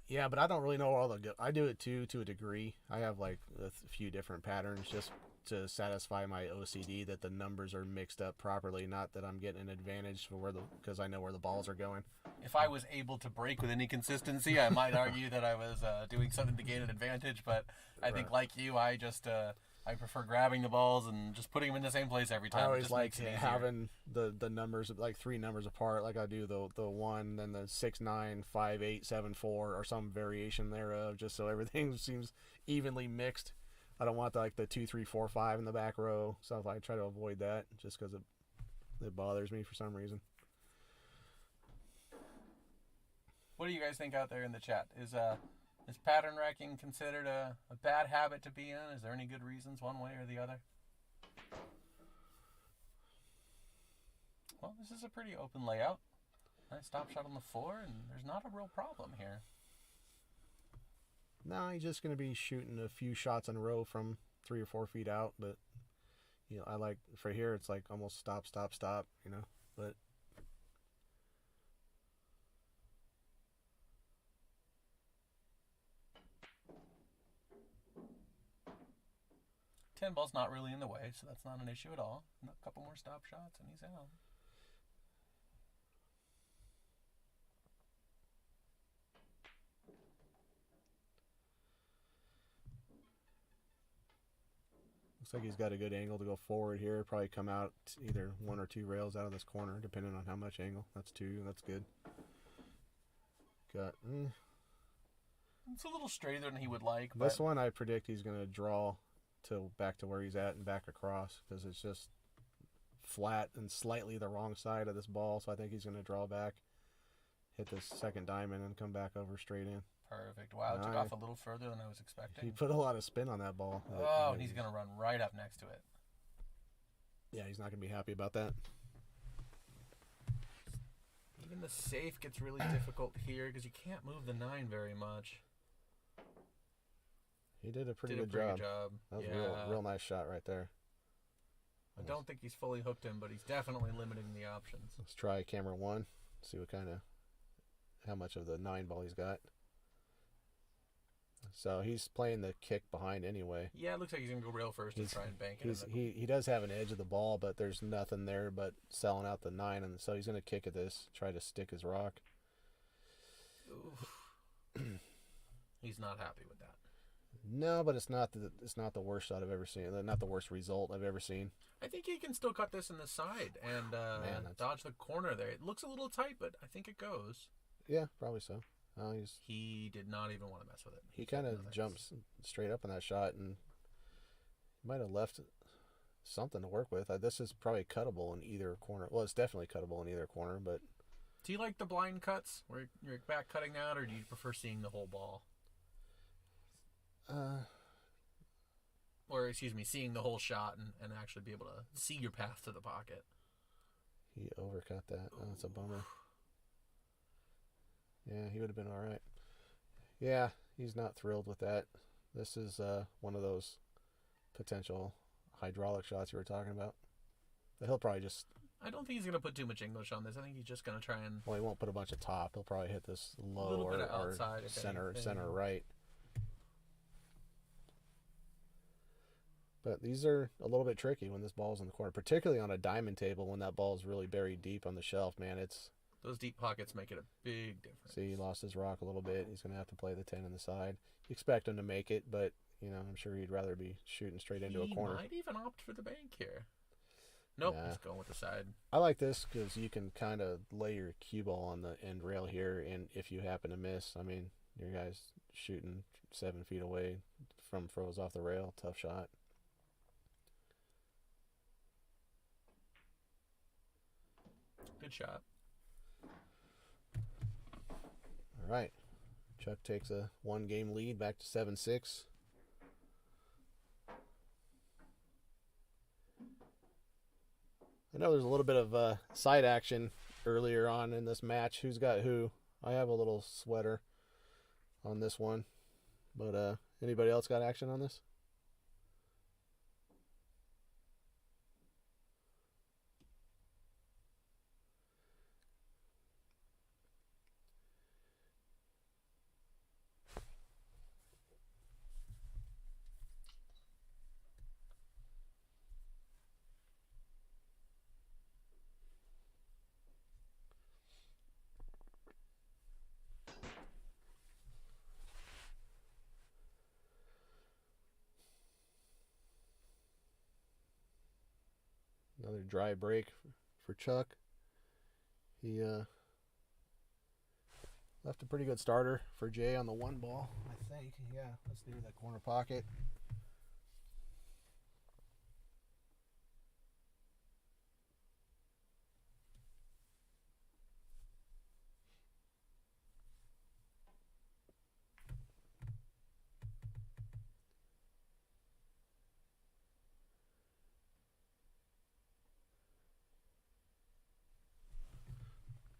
Yeah, but I don't really know all the. I do it too to a degree. I have like a few different patterns just to satisfy my OCD that the numbers are mixed up properly. Not that I'm getting an advantage for because I know where the balls are going. If I was able to break with any consistency, I might argue that I was doing something to gain an advantage. But I think, like you, I just I prefer grabbing the balls and just putting them in the same place every time. I It always just like makes it easier. having the numbers like 3 numbers apart. Like I do the 1, then the 6, 9, 5, 8, 7, 4, or some variation thereof, just so everything seems evenly mixed. I don't want the 2, 3, 4, 5 in the back row. So I try to avoid that just because it bothers me for some reason. What do you guys think out there in the chat? Is pattern racking considered a bad habit to be in? Is there any good reasons one way or the other? Well, this is a pretty open layout. Nice stop shot on the 4, and there's not a real problem here. No, he's just going to be shooting a few shots in a row from 3 or 4 feet out. But, I like, for here, it's like almost stop, But 10 ball's not really in the way, so that's not an issue at all. A couple more stop shots, and he's out. looks like he's got a good angle to go forward here. Probably come out either 1 or 2 rails out of this corner, depending on how much angle. That's 2. That's good. Got... It's a little straighter than he would like. This one, I predict he's going to draw back to where he's at and back across because it's just flat and slightly the wrong side of this ball. So I think he's going to draw back, hit the second diamond, and come back over straight in. Perfect. Wow, it took off a little further than I was expecting. He put a lot of spin on that ball. Oh, and he's going to run right up next to it. Yeah, he's not going to be happy about that. Even the safe gets really difficult here because you can't move the 9 very much. He did a pretty Did a good pretty job. good job. That was Yeah. a real nice shot right there. I don't think he's fully hooked him, but he's definitely limiting the options. Let's try camera 1. See how much of the 9 ball he's got. So he's playing the kick behind anyway. Yeah, it looks like he's going to go rail first and try and bank it. He does have an edge of the ball, but there's nothing there but selling out the 9, and so he's going to kick at this, try to stick his rock. He's not happy with that. No, but it's not the worst shot I've ever seen. Not the worst result I've ever seen. I think he can still cut this in the side and dodge the corner there. It looks a little tight, but I think it goes. Yeah, probably so. He did not even want to mess with it. He kind of jumps straight up on that shot, and Might have left something to work with. This is probably cuttable in either corner. Well, it's definitely cuttable in either corner, but... Do you like the blind cuts where you're back cutting out, or do you prefer seeing the whole ball? Or, excuse me, seeing the whole shot and actually be able to see your path to the pocket. He overcut that. Oh, that's a bummer. Yeah, he would have been all right. Yeah, he's not thrilled with that. This is one of those potential hydraulic shots you were talking about. But he'll probably just... I don't think he's going to put too much English on this. I think he's just going to try and... Well, he won't put a bunch of top. He'll probably hit this low little bit or, of outside, or if center anything. right. But these are a little bit tricky when this ball's in the corner, particularly on a diamond table when that ball's really buried deep on the shelf, man. It's... Those deep pockets make it a big difference. See, he lost his rock a little bit. He's going to have to play the 10 on the side. You expect him to make it, but, you know, I'm sure he'd rather be shooting straight into a corner. He might even opt for the bank here. Nope, Nah. he's going with the side. I like this because you can kind of lay your cue ball on the end rail here, and if you happen to miss, I mean, your guy's shooting 7 feet away from froze off the rail. Tough shot. Good shot. All right. Chuck takes a 1-game lead back to 7-6. I know there's a little bit of side action earlier on in this match. Who's got who? I have a little sweater on this one. But anybody else got action on this? Another dry break for Chuck. He left a pretty good starter for Jay on the 1 ball, I think. Yeah, let's do that corner pocket.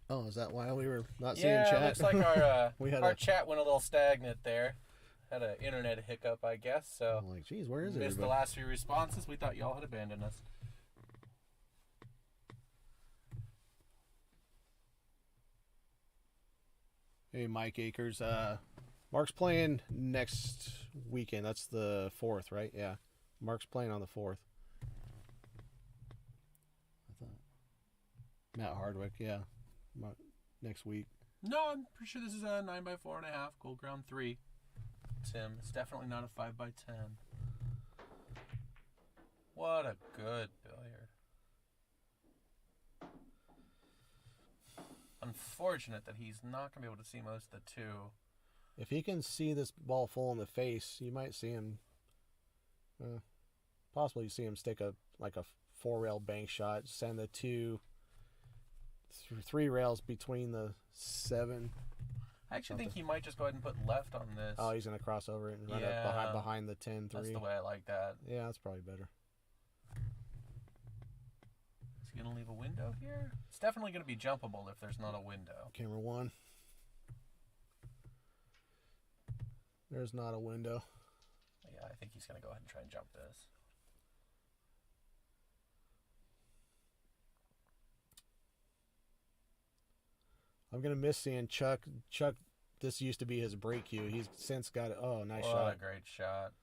Oh, is that why we were not seeing chat? Yeah, looks like our We had our a- chat went a little stagnant there. Had an internet hiccup, I guess. So I'm like, geez, where is it? missed the last few responses. We thought y'all had abandoned us. Hey, Mike Akers. Mark's playing next weekend. That's the 4th, right? Yeah. Mark's playing on the 4th. I thought. Matt Hardwick, yeah. Next week. No, I'm pretty sure this is a 9x4.5 Goldcrown III. Tim, it's definitely not a 5x10. What a good billiard. Unfortunate that he's not going to be able to see most of the 2. If he can see this ball full in the face, you might see him. Possibly see him stick a 4-rail bank shot, send the 2 through 3 rails between the 7. I actually think he might just go ahead and put left on this. Oh, he's gonna cross over it and run Yeah. up behind the 10-3. That's the way I like that. Yeah, that's probably better. Is he going to leave a window here? It's definitely going to be jumpable if there's not a window. Camera 1. There's not a window. Yeah, I think he's going to go ahead and try and jump this. I'm gonna miss seeing Chuck. Chuck, this used to be his break cue. He's since got it. Oh, nice What shot. a great shot.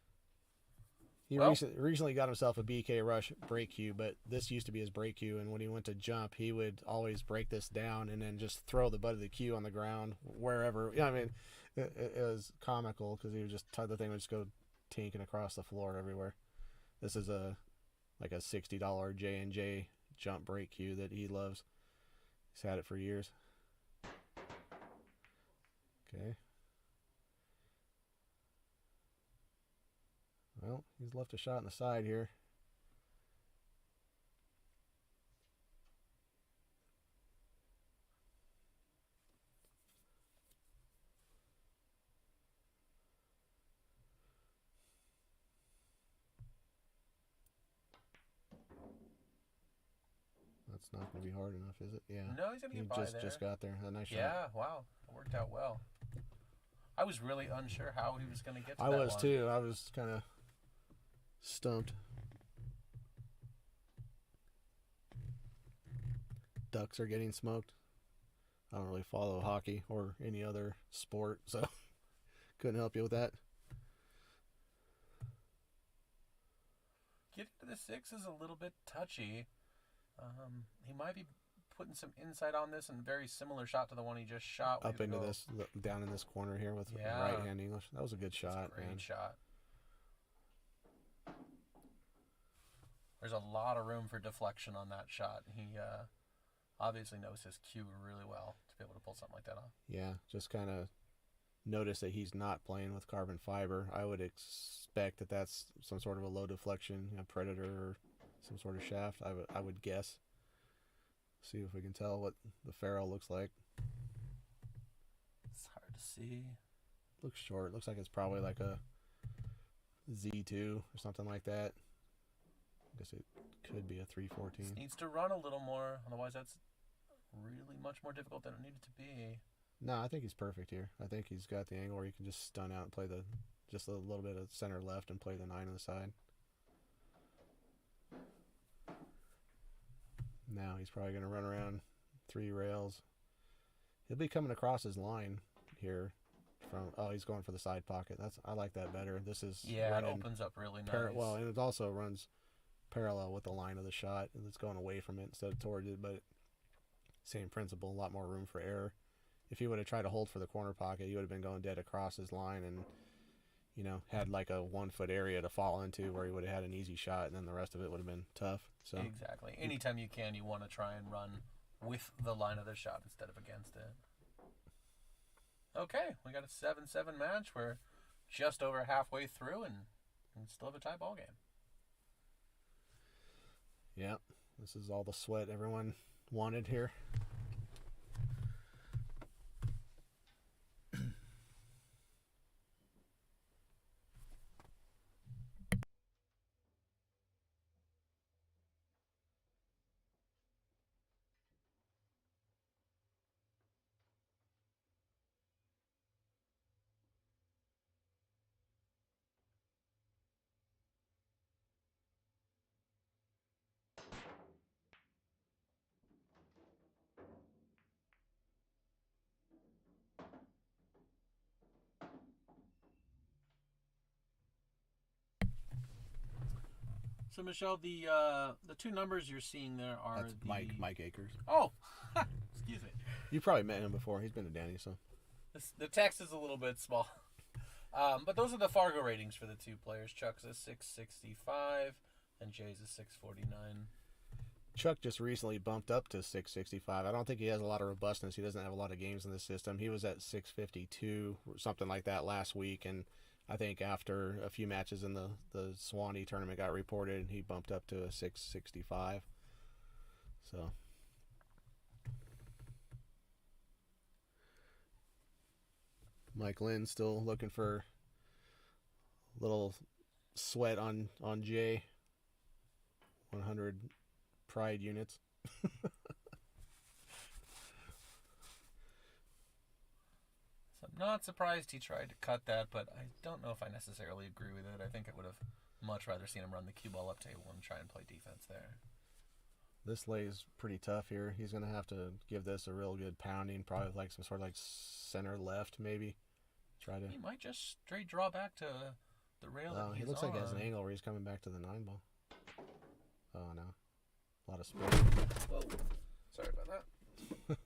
He Well- recently got himself a BK Rush break cue, but this used to be his break cue. And when he went to jump, he would always break this down and then just throw the butt of the cue on the ground wherever. Yeah, I mean, it was comical because he would just the thing would just go tinking across the floor everywhere. This is a $60 J&J jump break cue that he loves. He's had it for years. Okay. Well, he's left a shot on the side here. That's not going to be hard enough, is it? Yeah. No, he's going to get by there. Just got there. A nice shot. Yeah, wow. It worked out well. I was really unsure how he was going to get to I that was one. too. I was kind of stumped. Ducks are getting smoked. I don't really follow hockey or any other sport, so couldn't help you with that. Getting to the 6 is a little bit touchy. He might be putting some insight on this, and very similar shot to the one he just shot. Up into this, down in this corner here with right hand English. That was a good shot, Great man. shot. There's a lot of room for deflection on that shot. He obviously knows his cue really well to be able to pull something like that off. Yeah, just kind of notice that he's not playing with carbon fiber. I would expect that that's some sort of a low deflection, Predator or some sort of shaft. I would guess. See if we can tell what the ferrule looks like. It's hard to see. Looks short. Looks like it's probably like a Z2 or something like that. I guess it could be a 314. Just needs to run a little more, otherwise that's really much more difficult than it needed to be. No, I think he's perfect here. I think he's got the angle where he can just stun out and play just a little bit of center left and play the 9 on the side. Now he's probably going to run around 3 rails. He'll be coming across his line here. He's going for the side pocket. I like that better. This is it opens up really nice. Well, and it also runs parallel with the line of the shot, and it's going away from it instead of towards it. But same principle, a lot more room for error. If he would have tried to hold for the corner pocket, he would have been going dead across his line and had like a 1 foot area to fall into where he would have had an easy shot, and then the rest of it would have been tough. So exactly. Anytime you can, you want to try and run with the line of the shot instead of against it. Okay, we got a 7-7 match. We're just over halfway through and still have a tie ball game. Yeah, this is all the sweat everyone wanted here. So, Michelle, the 2 numbers you're seeing there are That's Mike Akers. Oh, excuse me. You probably met him before. He's been to Danny, so. The text is a little bit small. But those are the Fargo ratings for the 2 players. Chuck's a 665 and Jay's a 649. Chuck just recently bumped up to 665. I don't think he has a lot of robustness. He doesn't have a lot of games in the system. He was at 652 or something like that last week, and I think after a few matches in the Swanee tournament got reported, he bumped up to a 665. So Mike Lynn still looking for a little sweat on Jay. 100 pride units. I'm not surprised he tried to cut that, but I don't know if I necessarily agree with it. I think I would have much rather seen him run the cue ball up table and try and play defense there. This lay's pretty tough here. He's going to have to give this a real good pounding, probably like some sort of like center left maybe. He might just straight draw back to the rail that he's he looks on. like he has an angle where he's coming back to the 9 ball. Oh, no. A lot of spin. Whoa. Sorry about that.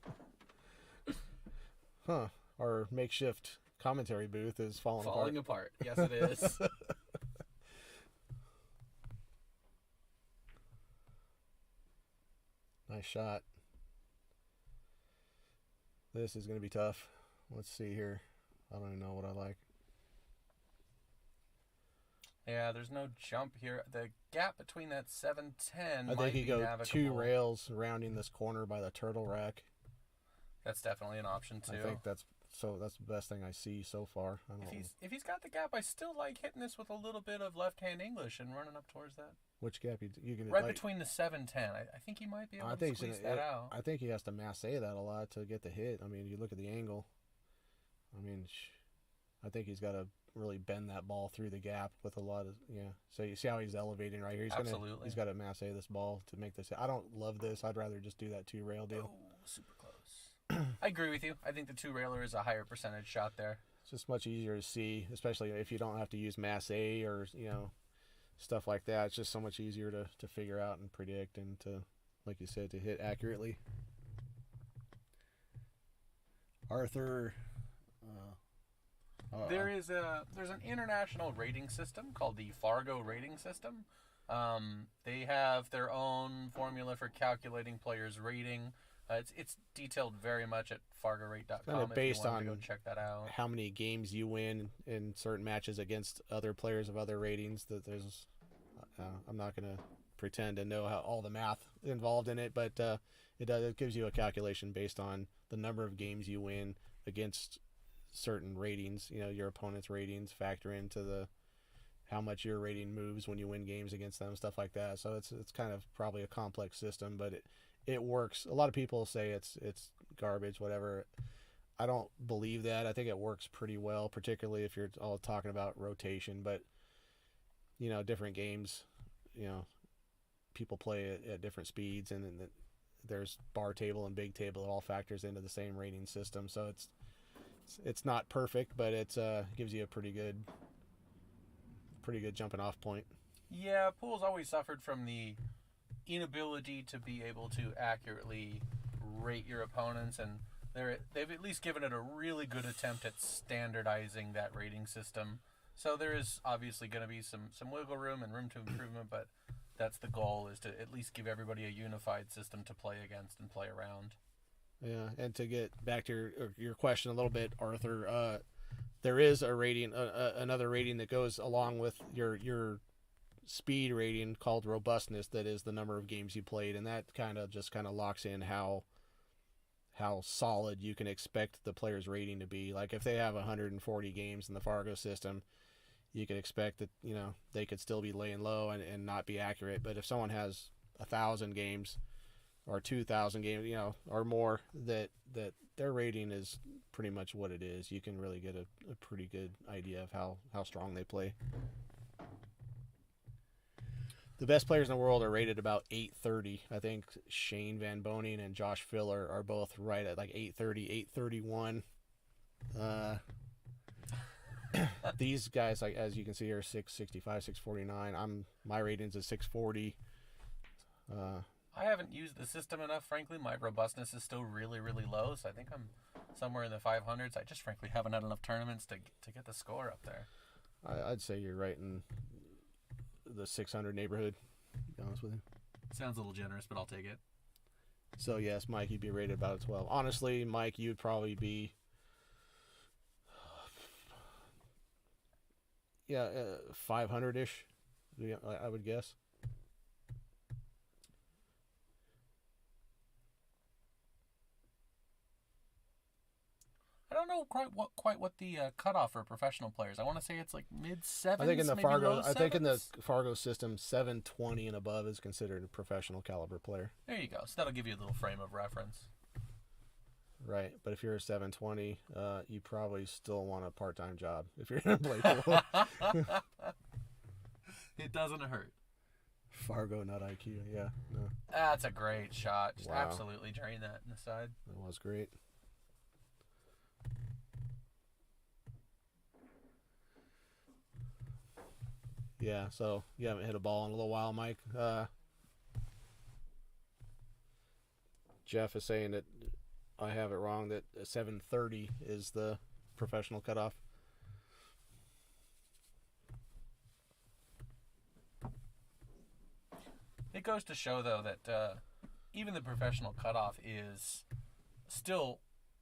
Huh. Our makeshift commentary booth is falling apart. Yes, it is. Nice shot. This is going to be tough. Let's see here. I don't even know what I like. Yeah, there's no jump here. The gap between that 710 I might think be you go navigable. 2 rails rounding this corner by the turtle rack. That's definitely an option too. I think that's the best thing I see so far. I don't know. If he's got the gap, I still like hitting this with a little bit of left-hand English and running up towards that. Which gap you can Right between the 710. I think he might be able to squeeze that out. I think he has to masse that a lot to get the hit. I mean, you look at the angle. I mean, I think he's got to really bend that ball through the gap with a lot of So you see how he's elevating right here. He's got to masse this ball to make this. I don't love this. I'd rather just do that 2 rail deal. Oh, super close. I agree with you. I think the 2 railer is a higher percentage shot there. It's just much easier to see, especially if you don't have to use masse or stuff like that. It's just so much easier to figure out and predict and to, like you said, to hit accurately. Arthur. There's an international rating system called the Fargo rating system. They have their own formula for calculating players' rating. It's detailed very much at fargorate.com. Kind of based on go check that out. How many games you win in certain matches against other players of other ratings. That there's, I'm not going to pretend to know how all the math involved in it, but it gives you a calculation based on the number of games you win against certain ratings. Your opponent's ratings factor into how much your rating moves when you win games against them, stuff like that. So it's kind of probably a complex system, but it works. A lot of people say it's garbage, whatever. I don't believe that. I think it works pretty well, particularly if you're all talking about rotation. But different games, people play at different speeds, and then there's bar table and big table. It all factors into the same rating system. So it's not perfect, but it gives you a pretty good jumping off point. Yeah, Pool's always suffered from the inability to be able to accurately rate your opponents, and they've at least given it a really good attempt at standardizing that rating system. So there is obviously going to be some wiggle room and room to improvement, but that's the goal, is to at least give everybody a unified system to play against and play around. Yeah, and to get back to your question a little bit, Arthur, there is a rating, another rating that goes along with your speed rating called robustness. That is the number of games you played, and that kind of locks in how solid you can expect the player's rating to be. Like if they have 140 games in the Fargo system, you can expect that they could still be laying low and not be accurate. But if someone has 1,000 games or 2,000 games, or more, that their rating is pretty much what it is. You can really get a pretty good idea of how strong they play. The best players in the world are rated about 830. I think Shane Van Boning and Josh Filler are both right at like 830, 831. These guys, like as you can see, are 665, 649. My ratings is 640. I haven't used the system enough, frankly. My robustness is still really, really low, so I think I'm somewhere in the 500s. I just frankly haven't had enough tournaments to get the score up there. I'd say you're right in the 600 neighborhood, to be honest with you. Sounds a little generous, but I'll take it. So yes, Mike, you'd be rated about a 12. Honestly, Mike, you'd probably be 500-ish, I would guess. I don't know quite what the cutoff for professional players. I want to say it's like mid sevens. I think in the maybe Fargo, low I think in the sevens? Fargo system, 720 and above is considered a professional caliber player. There you go. So that'll give you a little frame of reference. Right, but if you're a 720, you probably still want a part-time job if you're going to play pool. It doesn't hurt. Fargo, not IQ. Yeah, no, That's a great shot. Just Wow. absolutely drain that in the side. that was great. Yeah, so you haven't hit a ball in a little while, Mike. Jeff is saying that I have it wrong, that 730 is the professional cutoff. It goes to show, though, that even the professional cutoff is still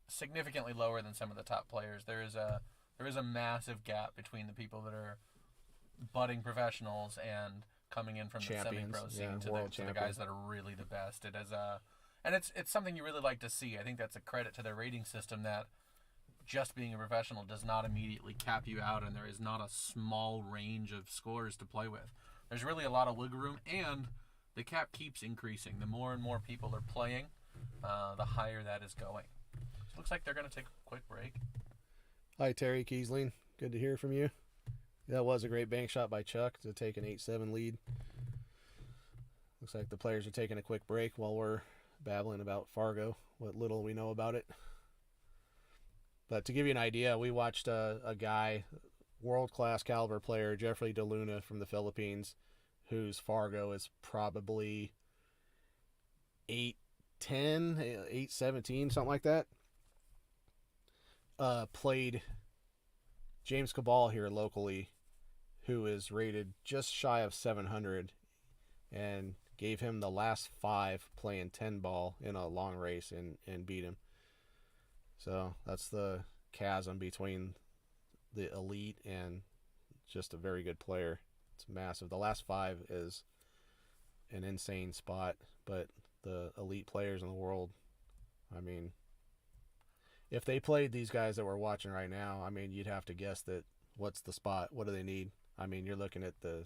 significantly lower than some of the top players. There is a massive gap between the people that are budding professionals and coming in from the Champions, semi-pro scene yeah, to world the guys that are really the best. It is and it's something you really like to see. I think that's a credit to their rating system that just being a professional does not immediately cap you out, and there is not a small range of scores to play with. There's really a lot of wiggle room, and the cap keeps increasing. The more and more people are playing, the higher that is going. So it looks like they're going to take a quick break. Hi, Terry Kiesling. Good to hear from you. That was a great bank shot by Chuck to take an 8-7 lead. Looks like the players are taking a quick break while we're babbling about Fargo, what little we know about it. But to give you an idea, we watched a guy, world-class caliber player, Jeffrey DeLuna from the Philippines, whose Fargo is probably 8-10, 8-17, something like that. Played James Cabal here locally, who is rated just shy of 700, and gave him the last 5 playing 10 ball in a long race and beat him. So that's the chasm between the elite and just a very good player. It's massive. The last 5 is an insane spot, but the elite players in the world, I mean, if they played these guys that we're watching right now, I mean, you'd have to guess that what's the spot? What do they need? I mean, you're looking at the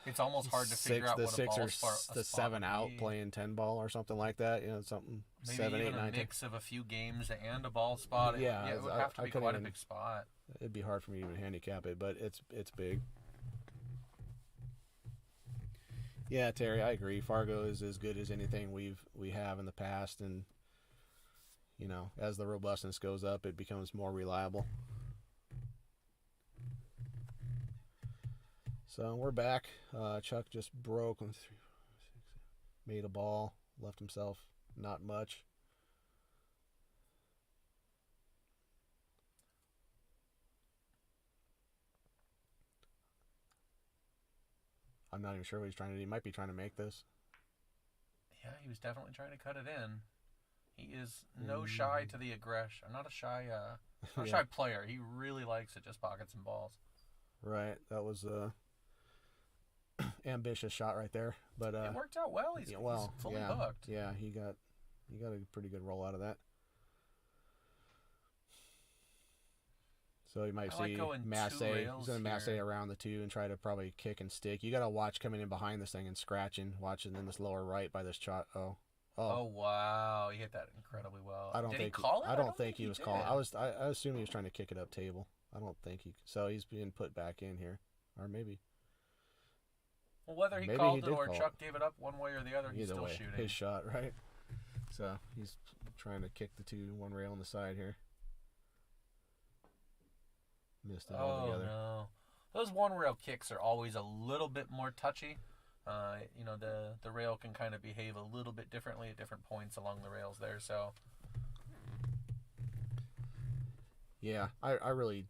It's almost hard to figure out the what 6 a or ball spot, the 7 out playing 10 ball or something like that. You know, something maybe 7, 8, even 9, a 10. mix of a few games and a ball spot. Yeah, It would I have to be couldn't quite a even- big spot. It'd be hard for me to even handicap it, but it's big. Yeah, Terry, I agree. Fargo is as good as anything we have in the past, and you know, as the robustness goes up, it becomes more reliable. So we're back. Chuck just broke on 3, 4, 6, made a ball, left himself not much. I'm not even sure what he's trying to do. He might be trying to make this. Yeah, he was definitely trying to cut it in. He is no shy to the aggression. Not a shy, not a Yeah. shy player. He really likes to just pocket some balls. Right, that was a ambitious shot right there, but It worked out well. He's, yeah, well, he's fully yeah, booked. yeah, he got a pretty good roll out of that. So you might I like see going Massey. two rails He's going to Massey here. around the 2 and try to probably kick and stick. You got to watch coming in behind this thing and scratching, watching in this lower right by this shot. Oh, Oh wow, he hit that incredibly well. I don't Did think he call it? I don't think he was calling. did. I assume he was trying to kick it up table. I don't think he. So he's being put back in here, or maybe Well, whether he maybe called he it did or call Chuck gave it up one way or the other, he's either still way, shooting. his shot, right? So he's trying to kick the 2, 1 rail on the side here. Missed it Oh altogether. no, those one rail kicks are always a little bit more touchy. You know, the rail can kind of behave a little bit differently at different points along the rails there. So Yeah, I really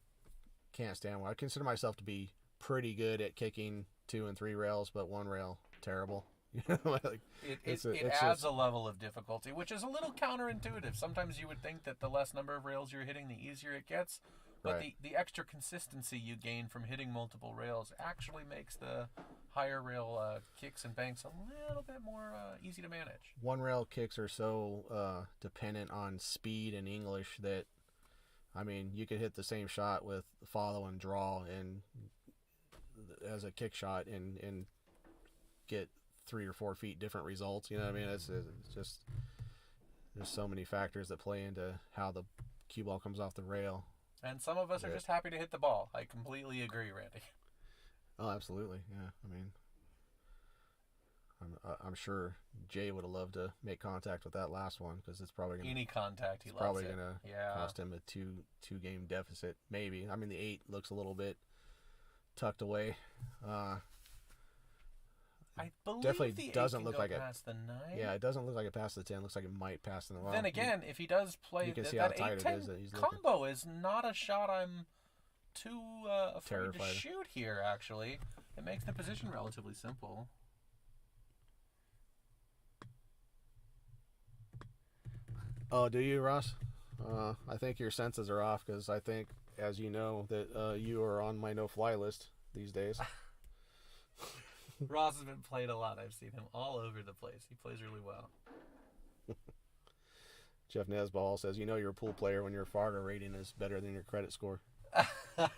can't stand one. I consider myself to be pretty good at kicking 2 and 3 rails, but 1 rail, terrible. You know, like, it it's adds just- a level of difficulty, which is a little counterintuitive. Sometimes you would think that the less number of rails you're hitting, the easier it gets. But Right. the extra consistency you gain from hitting multiple rails actually makes the higher rail kicks and banks a little bit more easy to manage. 1 rail kicks are so dependent on speed and English that, I mean, you could hit the same shot with follow and draw and as a kick shot and get 3 or 4 feet different results. You know what I mean? It's just, there's so many factors that play into how the cue ball comes off the rail. And some of us are Yeah. just happy to hit the ball. I completely agree, Randy. Oh, absolutely. Yeah. I mean, I'm sure Jay would have loved to make contact with that last one because it's probably gonna, Any contact, he it's loves probably it. gonna Yeah. cost him a two game deficit. Maybe. I mean, the 8 looks a little bit tucked away. I believe definitely the 8 doesn't can look go like it. past the 9. Yeah, it doesn't look like it passed the 10. Looks like it might pass the 9. Then again, if he does play you can that, see how that tight it 8-10 is that he's looking. combo is not a shot I'm too afraid Terrified. to shoot here, actually. It makes the position relatively simple. Oh, do you, Ross? I think your senses are off because I think as you know, that you are on my no-fly list these days. Ross has been played a lot. I've seen him all over the place. He plays really well. Jeff Nesball says, you know you're a pool player when your Fargo rating is better than your credit score. That's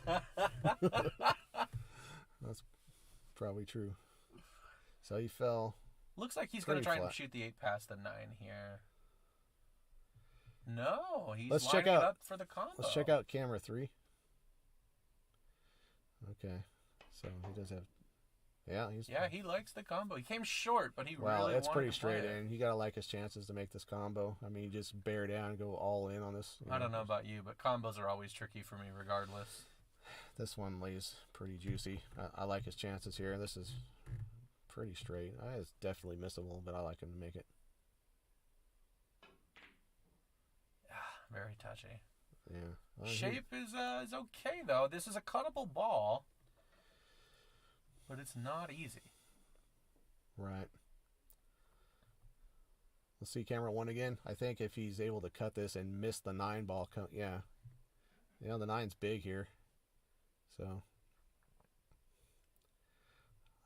probably true. So he fell. Looks like he's going to pretty try and flat. shoot the 8 past the 9 here. No, he's Let's lining check out- it up for the combo. Let's check out camera 3. Okay. So he does have. Yeah, he likes the combo. He came short, but he Well, really it's wanted pretty to play straight it. in. You gotta like his chances to make this combo. I mean, you just bear down and go all in on this. I don't know about you, but combos are always tricky for me regardless. This one lays pretty juicy. I like his chances here. This is pretty straight. It's definitely missable, but I like him to make it. Very touchy. Yeah. Shape is okay, though. This is a cuttable ball, but it's not easy. Right. Let's see camera 1 again. I think if he's able to cut this and miss the 9 ball, yeah. You know, the 9's big here. So,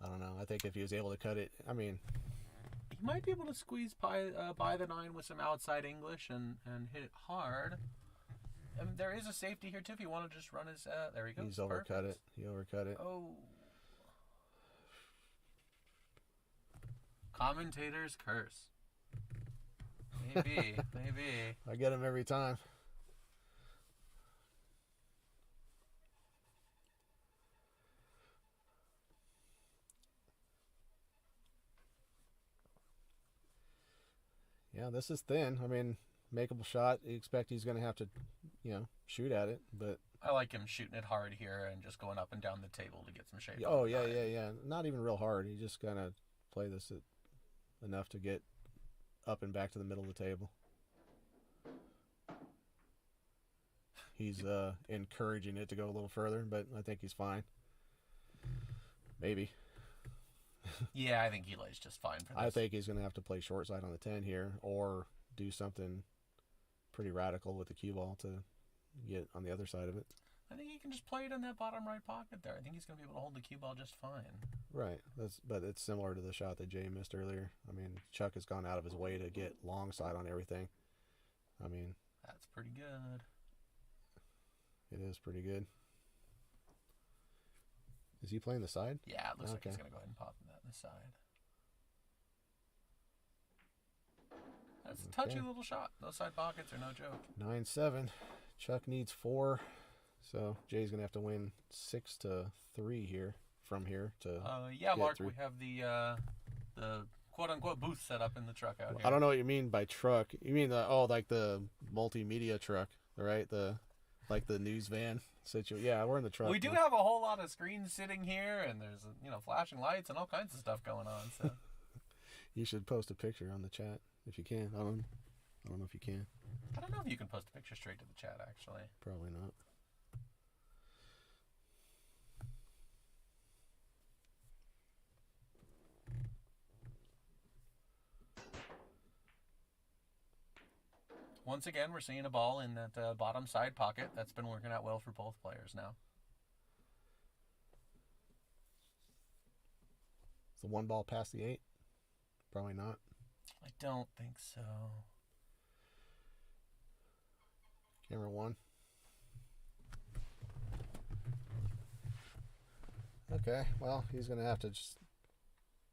I don't know. I think if he was able to cut it, I mean, He might be able to squeeze by the 9 with some outside English and hit it hard. I mean, there is a safety here, too, if you want to just run his... there he goes. he's overcut it. He overcut it. Oh. Commentator's curse. Maybe. I get him every time. Yeah, this is thin. I mean, makeable shot. You expect he's going to have to, shoot at it, but... I like him shooting it hard here and just going up and down the table to get some shape. Oh, yeah. Not even real hard. He just kind of play this enough to get up and back to the middle of the table. He's encouraging it to go a little further, but I think he's fine. Maybe. Yeah, I think he lays just fine for this. I think he's going to have to play short side on the 10 here or do something pretty radical with the cue ball to get on the other side of it. I think he can just play it in that bottom right pocket there. I think he's going to be able to hold the cue ball just fine. Right. But it's similar to the shot that Jay missed earlier. I mean, Chuck has gone out of his way to get long side on everything. I mean... That's pretty good. It is pretty good. Is he playing the side? Yeah, it looks like Okay. he's going to go ahead and pop that in the side. That's a touchy Okay. little shot. Those side pockets are no joke. 9-7. Chuck needs 4. So Jay's going to have to win 6-3 here from here to Yeah, get Mark, through. we have the quote-unquote booth set up in the truck out here. I don't know what you mean by truck. You mean like the multimedia truck, right? The news van situation. Yeah, we're in the truck. We do have a whole lot of screens sitting here, and there's flashing lights and all kinds of stuff going on. So You should post a picture on the chat if you can. I don't know if you can. I don't know if you can post a picture straight to the chat, actually. Probably not. Once again, we're seeing a ball in that bottom side pocket. That's been working out well for both players now. Is the 1 ball past the 8? Probably not. I don't think so. Camera 1. Okay, well, he's going to have to just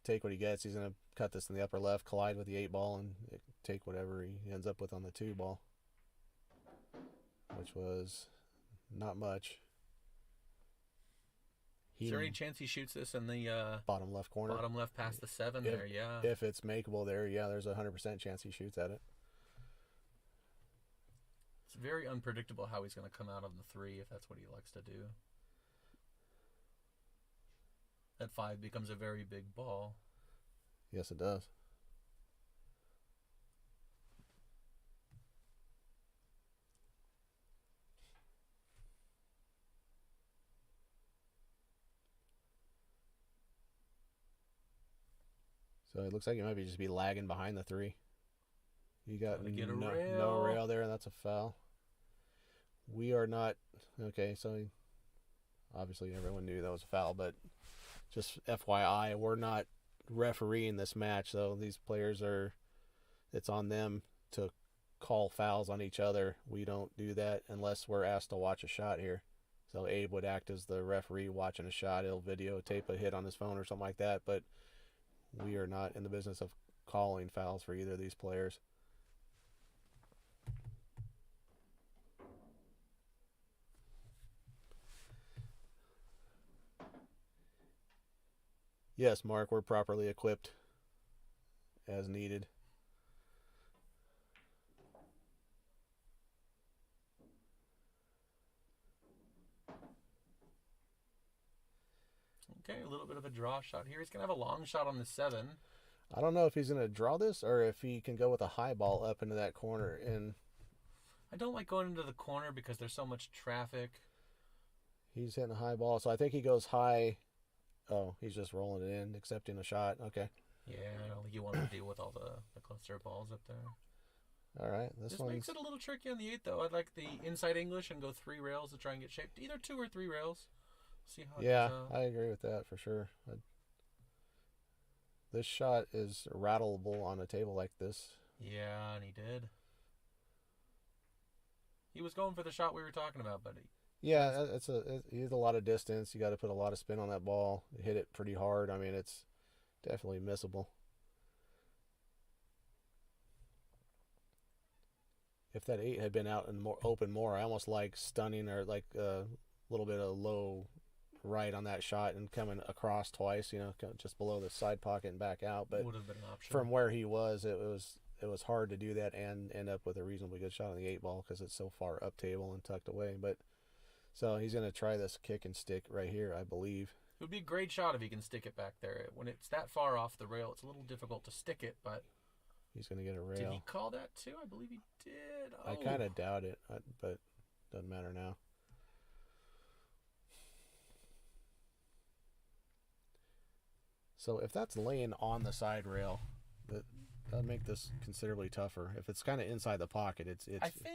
take what he gets. He's going to cut this in the upper left, collide with the 8 ball, and take whatever he ends up with on the 2 ball, which was not much. Is there any chance he shoots this in the bottom left corner? bottom left past the 7 there? Yeah. If it's makeable there, yeah, there's a 100% chance he shoots at it. It's very unpredictable how he's going to come out on the 3 if that's what he likes to do. That 5 becomes a very big ball. Yes, it does. So it looks like it might just be lagging behind the 3. You got Gotta get a no rail. rail there, and that's a foul. We are not okay. So obviously everyone knew that was a foul, but just FYI, we're not refereeing this match. So these players are. It's on them to call fouls on each other. We don't do that unless we're asked to watch a shot here. So Abe would act as the referee watching a shot. He'll videotape a hit on his phone or something like that. But we are not in the business of calling fouls for either of these players. Yes, Mark, we're properly equipped as needed. Okay, a little bit of a draw shot here. He's going to have a long shot on the 7. I don't know if he's going to draw this or if he can go with a high ball up into that corner. And I don't like going into the corner because there's so much traffic. He's hitting a high ball, so I think he goes high. Oh, he's just rolling it in, accepting a shot. Okay. Yeah, I don't think you want to deal with all the cluster balls up there. All right, this makes it a little tricky on the 8, though. I'd like the inside English and go 3 rails to try and get shaped. Either 2 or 3 rails. See how. Yeah, I agree with that for sure. This shot is rattleable on a table like this. Yeah, and he did. He was going for the shot we were talking about, buddy. Yeah, he has a lot of distance. You got to put a lot of spin on that ball. Hit it pretty hard. I mean, it's definitely missable. If that 8 had been out and more open more, I almost like stunning or like a little bit of low right on that shot and coming across twice, just below the side pocket and back out. But would have been an option. From where he was, it was hard to do that and end up with a reasonably good shot on the 8 ball because it's so far up table and tucked away. But so he's going to try this kick and stick right here, I believe. It would be a great shot if he can stick it back there. When it's that far off the rail, it's a little difficult to stick it, but he's going to get a rail. Did he call that too? I believe he did. I kind of doubt it, but doesn't matter now. So if that's laying on the side rail, that'll make this considerably tougher. If it's kind of inside the pocket, it's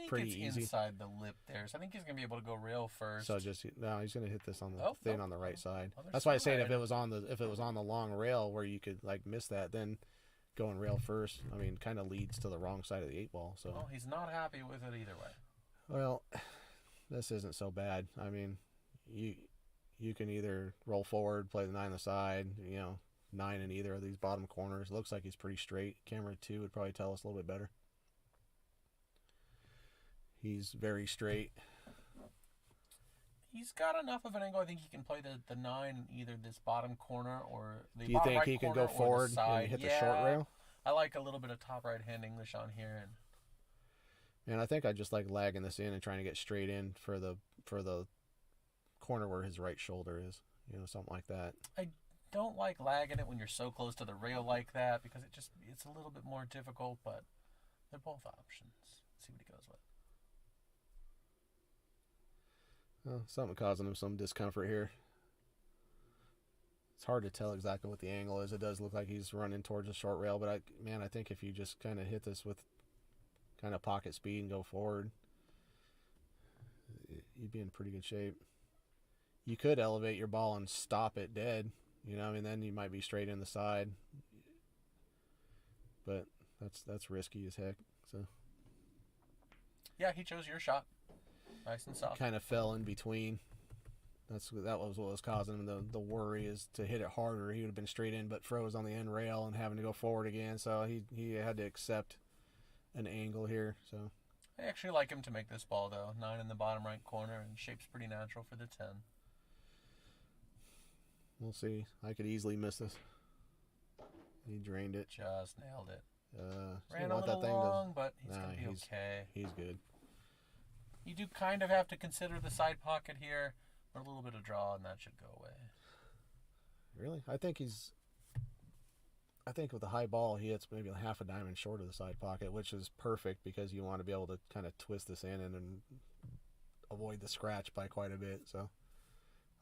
pretty easy. Inside the lip there, so I think he's gonna be able to go rail first. So he's gonna hit this on the on the right side. Oh, that's why I say if it was on the long rail where you could like miss that, then going rail first, I mean, kind of leads to the wrong side of the 8 ball. So he's not happy with it either way. Well, this isn't so bad. I mean, you can either roll forward, play the 9 on the side, 9 in either of these bottom corners. Looks like he's pretty straight. Camera 2 would probably tell us a little bit better. He's very straight. He's got enough of an angle. I think he can play the 9 in either this bottom corner or the Do you bottom think right he can corner go forward and hit the short rail? I like a little bit of top right hand English on here. And I think I just like lagging this in and trying to get straight in for the corner where his right shoulder is. Something like that. I don't like lagging it when you're so close to the rail like that because it's a little bit more difficult, but they're both options. Let's see what he goes with. Well, something causing him some discomfort here. It's hard to tell exactly what the angle is. It does look like he's running towards the short rail, but I think if you just kind of hit this with kind of pocket speed and go forward, you'd be in pretty good shape. You could elevate your ball and stop it dead. Then you might be straight in the side. But that's risky as heck. So yeah, he chose your shot. Nice and soft. Kind of fell in between. That was what was causing him the worry is to hit it harder. He would have been straight in, but froze on the end rail and having to go forward again. So he had to accept an angle here. So I actually like him to make this ball though. 9 in the bottom right corner and shape's pretty natural for the 10. We'll see. I could easily miss this. He drained it. Just nailed it. Ran a little long, but he's going to be okay. He's good. You do kind of have to consider the side pocket here, or a little bit of draw, and that should go away. Really? I think with the high ball, he hits maybe half a diamond short of the side pocket, which is perfect because you want to be able to kind of twist this in and avoid the scratch by quite a bit. So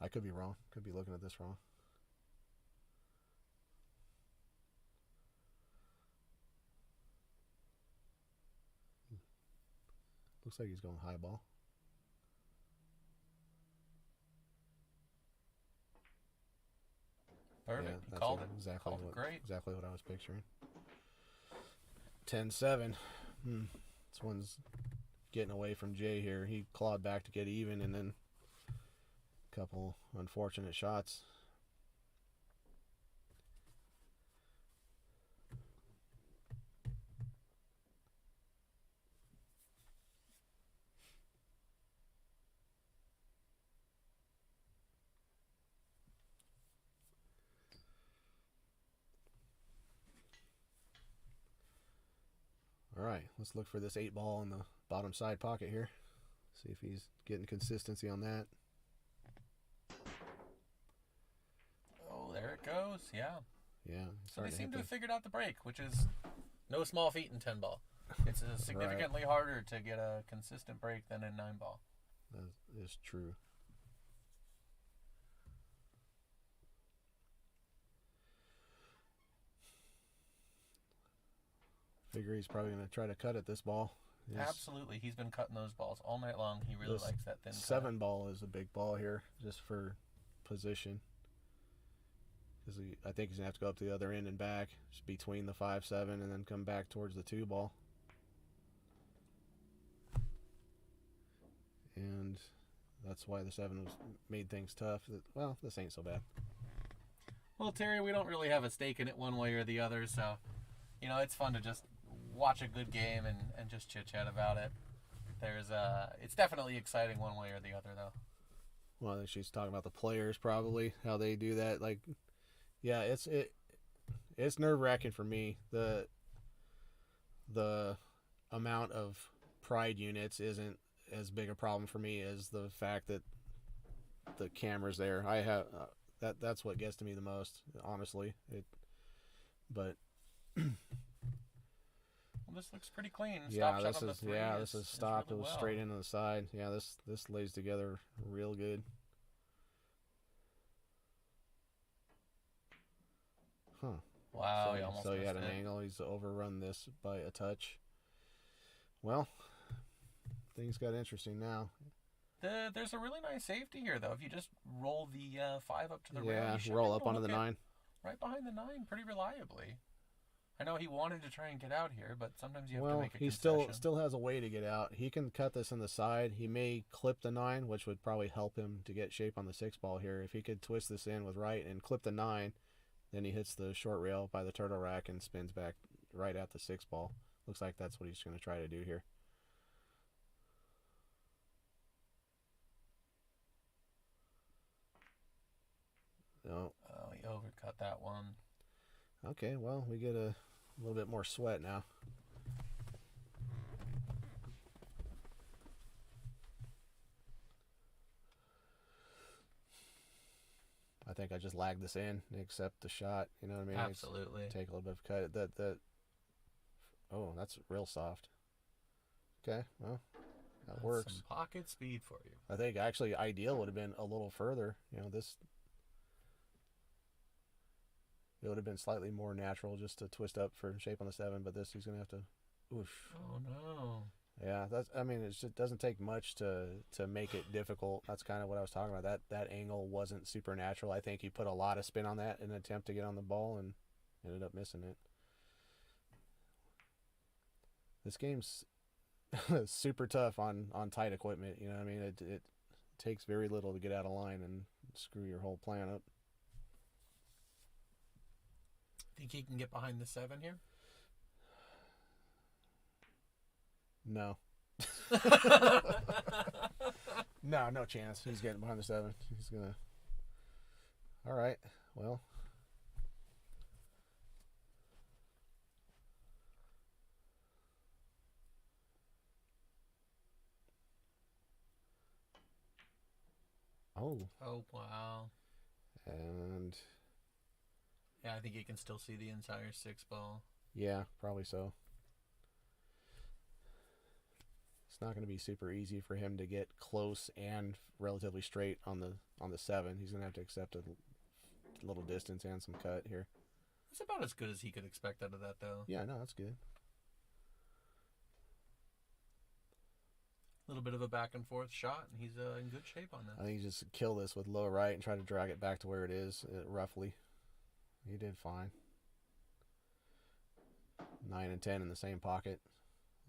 I could be wrong. Could be looking at this wrong. Looks like he's going high ball. Perfect. Yeah, You that's called it. exactly Called it great. exactly what I was picturing. 10-7. This one's getting away from Jay here. He clawed back to get even, and then a couple unfortunate shots. All right, let's look for this 8-ball in the bottom side pocket here. See if he's getting consistency on that. Oh, there it goes. Yeah. Yeah. So they seem to have figured out the break, which is no small feat in 10-ball. It's significantly harder to get a consistent break than in 9-ball. That is true. Figure he's probably going to try to cut at this ball. Absolutely. He's been cutting those balls all night long. He really likes that thin 7-ball is a big ball here, just for position. Because I think he's going to have to go up to the other end and back, just between the 5-7, and then come back towards the 2-ball. And that's why the 7 made things tough. Well, this ain't so bad. Well, Terry, we don't really have a stake in it one way or the other, so, it's fun to just watch a good game and just chit-chat about it. It's definitely exciting one way or the other, though. Well, I think she's talking about the players, probably, how they do that. Like, yeah, it's nerve-wracking for me. The amount of pride units isn't as big a problem for me as the fact that the camera's there. I have that's what gets to me the most, honestly. But well, this looks pretty clean. This is stopped. Really it was straight into the side. Yeah, this lays together real good. Huh. Wow. So he had an angle. He's overrun this by a touch. Well, things got interesting now. There's a really nice safety here, though. If you just roll the 5 up to the rail, you roll up onto the 9. Right behind the 9 pretty reliably. I know he wanted to try and get out here, but sometimes you have to make a concession. He still has a way to get out. He can cut this in the side. He may clip the 9, which would probably help him to get shape on the 6-ball here. If he could twist this in with right and clip the 9, then he hits the short rail by the turtle rack and spins back right at the 6-ball. Looks like that's what he's going to try to do here. No. Oh, he overcut that one. Okay, well, we get a little bit more sweat now. I think I just lagged this in and accept the shot. You know what I mean? Absolutely. Take a little bit of cut. Oh, that's real soft. Okay, well, that works. Some pocket speed for you. I think actually ideal would have been a little further. It would have been slightly more natural just to twist up for shape on the 7, but this he's going to have to, oof. Oh, no. Yeah, it doesn't take much to make it difficult. That's kind of what I was talking about. That angle wasn't super natural. I think he put a lot of spin on that in an attempt to get on the ball and ended up missing it. This game's super tough on tight equipment. You know what I mean? It takes very little to get out of line and screw your whole plan up. Think he can get behind the 7 here? No. No chance. He's getting behind the 7. He's going to... All right. Well. Oh. Oh, wow. And... Yeah, I think you can still see the entire 6-ball. Yeah, probably so. It's not going to be super easy for him to get close and relatively straight on the 7. He's going to have to accept a little distance and some cut here. That's about as good as he could expect out of that, though. Yeah, no, that's good. A little bit of a back and forth shot, and he's in good shape on that. I think he just kill this with low right and try to drag it back to where it is roughly. He did fine. 9 and 10 in the same pocket.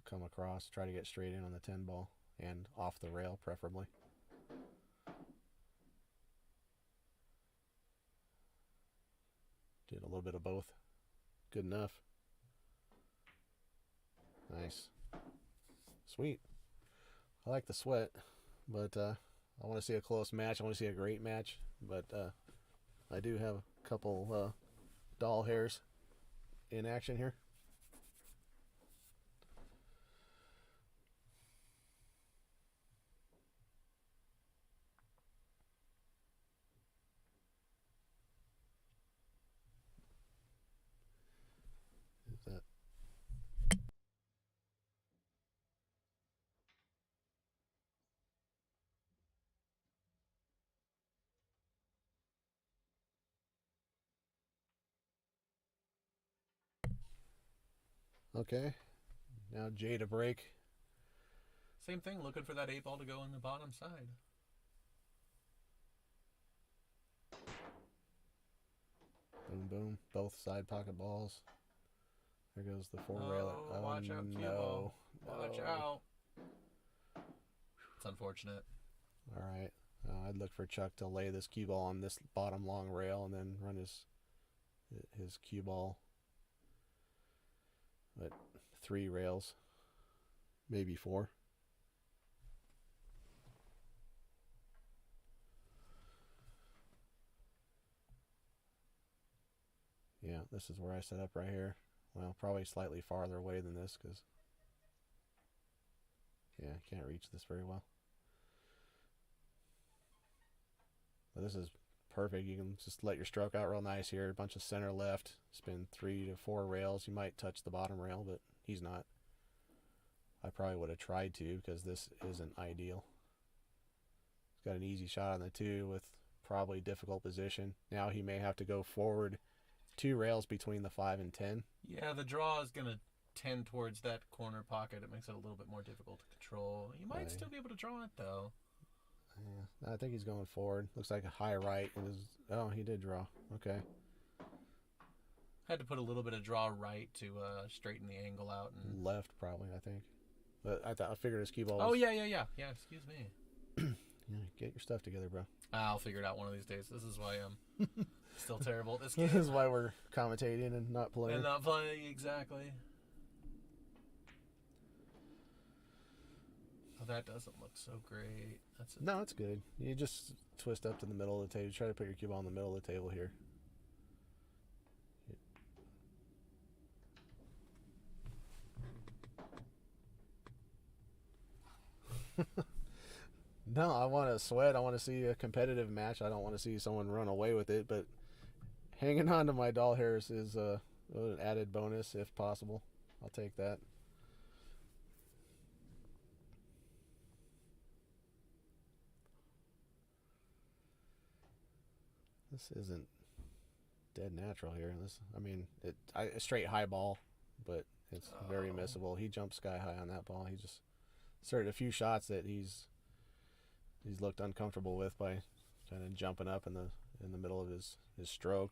Come across, try to get straight in on the 10 ball and off the rail, preferably. Did a little bit of both. Good enough. Nice. Sweet. I like the sweat, but I want to see a close match. I want to see a great match, but I do have a couple doll hairs in action here. Is that okay? Now J to break. Same thing, looking for that 8 ball to go on the bottom side. Boom, boom. Both side pocket balls. There goes the 4-railer. Oh, watch out, cue ball. Watch out. It's unfortunate. All right. I'd look for Chuck to lay this cue ball on this bottom long rail and then run his cue ball. But 3 rails, maybe 4. Yeah, this is where I set up right here. Well, probably slightly farther away than this because, yeah, I can't reach this very well. But this is perfect. You can just let your stroke out real nice here. A bunch of center left. Spin 3 to 4 rails. You might touch the bottom rail, but he's not. I probably would have tried to because this isn't ideal. He's got an easy shot on the 2 with probably difficult position. Now he may have to go forward 2 rails between the 5 and 10. Yeah, the draw is going to tend towards that corner pocket. It makes it a little bit more difficult to control. You might still be able to draw it, though. Yeah, I think he's going forward. Looks like a high right. Oh, he did draw. Okay. Had to put a little bit of draw right to straighten the angle out. And Left, probably, I think. But I figured his cue ball was... Oh, yeah. Yeah, excuse me. Yeah, get your stuff together, bro. I'll figure it out one of these days. This is why I'm still terrible at this game. This is why we're commentating and not playing. And not playing, exactly. Oh, that doesn't look so great. No, it's good. You just twist up to the middle of the table. Try to put your cue ball in the middle of the table here. No, I want to sweat. I want to see a competitive match. I don't want to see someone run away with it, but hanging on to my doll hairs is an added bonus if possible. I'll take that. This isn't dead natural here. A straight high ball, but it's very missable. He jumped sky high on that ball. He just started a few shots that he's looked uncomfortable with by kind of jumping up in the middle of his stroke.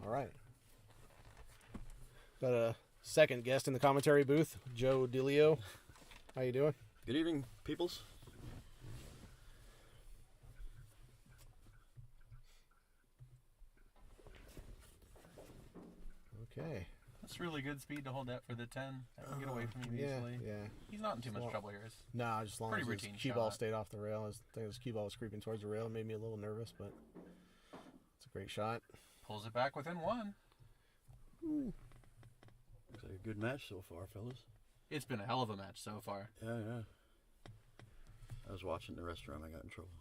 All right. Got a second guest in the commentary booth, Joe DeLeo. How you doing? Good evening, peoples. That's really good speed to hold that for the 10. I can get away from you Yeah, easily. yeah. He's not in too much Well, trouble here. Nah, just as long Pretty as his routine cue ball shot. stayed off the rail. I think his cue ball was creeping towards the rail. It made me a little nervous, but it's a great shot. Pulls it back within 1. Looks like a good match so far, fellas. It's been a hell of a match so far. Yeah, yeah. I was watching the restaurant. I got in trouble.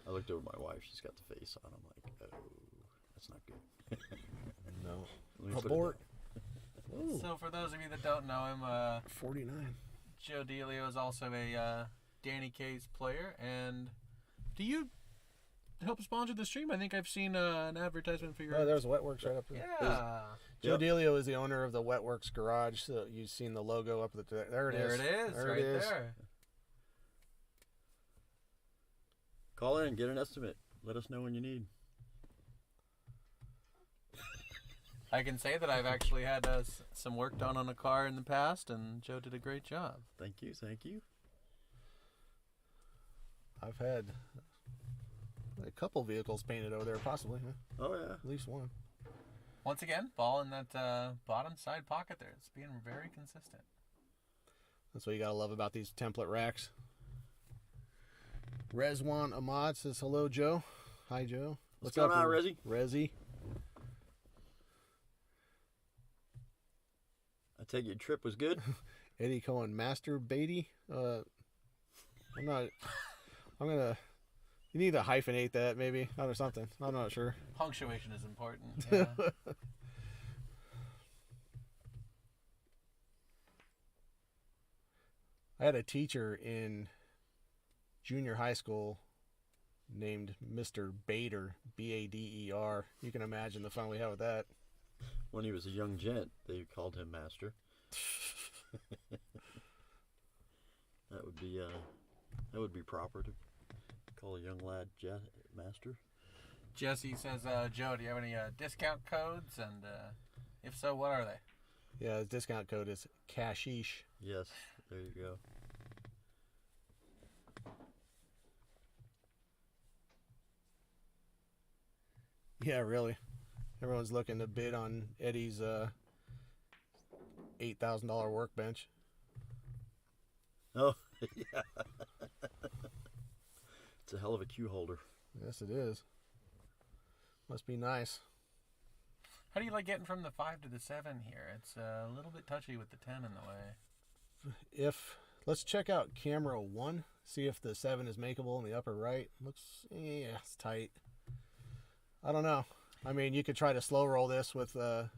I looked over at my wife. She's got the face on. I'm like, oh, that's not good. No. Let me put it Abort. down. Ooh, So for those of you that don't know him, 49. Joe Delio is also a Danny K's player. And do you help sponsor the stream? I think I've seen an advertisement for your... Oh, there's Wetworks right up there. Yeah. Joe Delio is the owner of the Wetworks Garage. So you've seen the logo up at the... There it is. There it is, There right it is. there. Call in, get an estimate. Let us know when you need. I can say that I've actually had some work done on a car in the past, and Joe did a great job. Thank you, thank you. I've had a couple vehicles painted over there, possibly. Huh? Oh, yeah. At least one. Once again, ball in that bottom side pocket there. It's being very consistent. That's what you gotta love about these template racks. Rezwan Ahmad says hello, Joe. Hi, Joe. What's going on, Rezzy? Rezzy. I take your trip was good. Eddie Cohen, Master Beatty. I'm gonna. You need to hyphenate that, maybe, or something. I'm not sure. Punctuation is important. Yeah. I had a teacher in junior high school named Mr. Bader, B-A-D-E-R. You can imagine the fun we had with that. When he was a young gent, they called him Master. That would be proper to call a young lad Master. Jesse says, Joe, do you have any discount codes? And if so, what are they? Yeah, the discount code is Cashish. Yes, there you go. Yeah, really. Everyone's looking to bid on Eddie's $8,000 workbench. Oh, yeah. It's a hell of a cue holder. Yes, it is. Must be nice. How do you like getting from the 5 to the 7 here? It's a little bit touchy with the 10 in the way. Let's check out camera 1, see if the 7 is makeable in the upper right. Yeah, it's tight. I don't know. I mean, you could try to slow roll this with oh,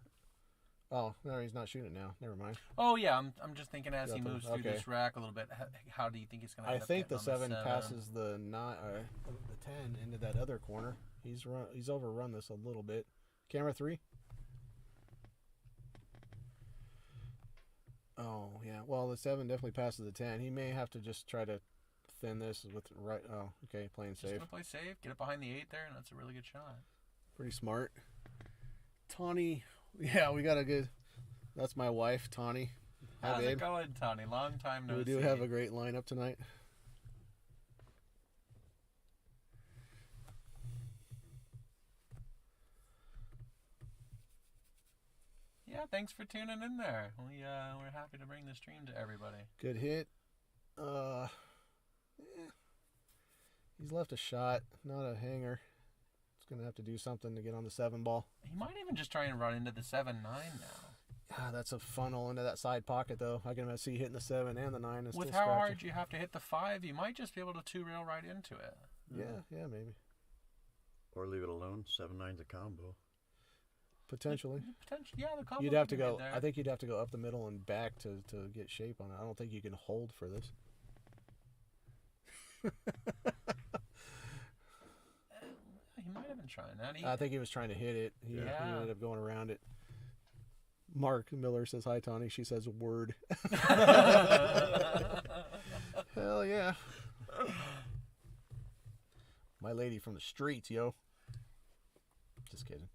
no, he's not shooting it now. Never mind. Oh, yeah, I'm just thinking as he Got the- moves through okay. this rack a little bit, how do you think it's going to I end up think the getting on 7 passes the 10 into that other corner. He's overrun this a little bit. Camera 3. Oh, yeah. Well, the 7 definitely passes the 10. He may have to just try to thin this with right. Oh, okay, playing Just safe. going to play safe, get it behind the 8 there, and that's a really good shot. Pretty smart. Tawny. Yeah, we got a good. That's my wife, Tawny. Hi, How's babe. it going, Tony? Long time no see. We do have a great lineup tonight. Yeah, thanks for tuning in there. We're happy to bring the stream to everybody. Good hit. He's left a shot, not a hanger. He's gonna have to do something to get on the 7 ball. He might even just try and run into the 7-9 now. Ah, that's a funnel into that side pocket though. I can see hitting the 7 and the 9 and With still how scratching. hard you have to hit the 5, you might just be able to 2-rail right into it. Yeah, maybe. Or leave it alone. 7-9's a combo. Potentially. Potentially, yeah, the combo You'd have could to be go. made there. I think you'd have to go up the middle and back to get shape on it. I don't think you can hold for this. He might have been trying that. I think he was trying to hit it. He ended up going around it. Mark Miller says hi, Tawny. She says word. Hell yeah. My lady from the streets, yo. Just kidding.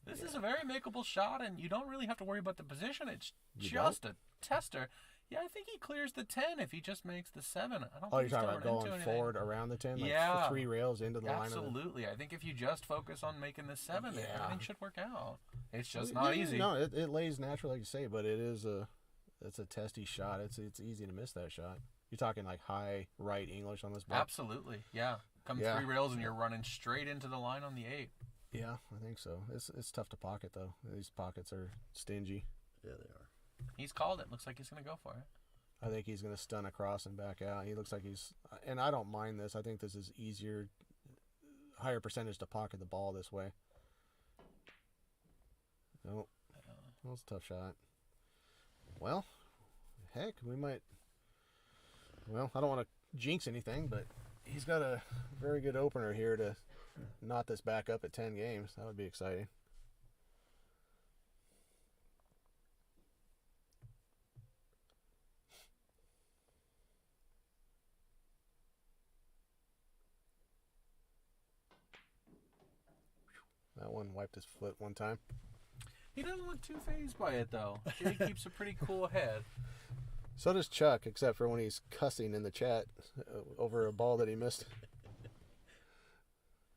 This is a very makeable shot, and you don't really have to worry about the position. It's You just a tester. Yeah, I think he clears the 10 if he just makes the 7. I don't Oh, think you're talking he's about gonna run going into anything. forward around the 10? Like Yeah. 3 rails into the line of the... Absolutely. I think if you just focus on making the 7, Yeah. everything should work out. It's just not easy. No, it lays natural, like you say, but it's a testy shot. It's easy to miss that shot. You're talking like high right English on this ball? Absolutely, yeah. Come 3 rails and you're running straight into the line on the 8. Yeah, I think so. It's tough to pocket, though. These pockets are stingy. Yeah, they are. He's called it. Looks like he's going to go for it. I think he's going to stun across and back out. He looks like he's... And I don't mind this. I think this is easier, higher percentage to pocket the ball this way. No, that was a tough shot. Well, heck, we might... Well, I don't want to jinx anything, but he's got a very good opener here to knot this back up at 10 games. That would be exciting. That one wiped his foot one time. He doesn't look too fazed by it, though. He keeps a pretty cool head. So does Chuck, except for when he's cussing in the chat over a ball that he missed.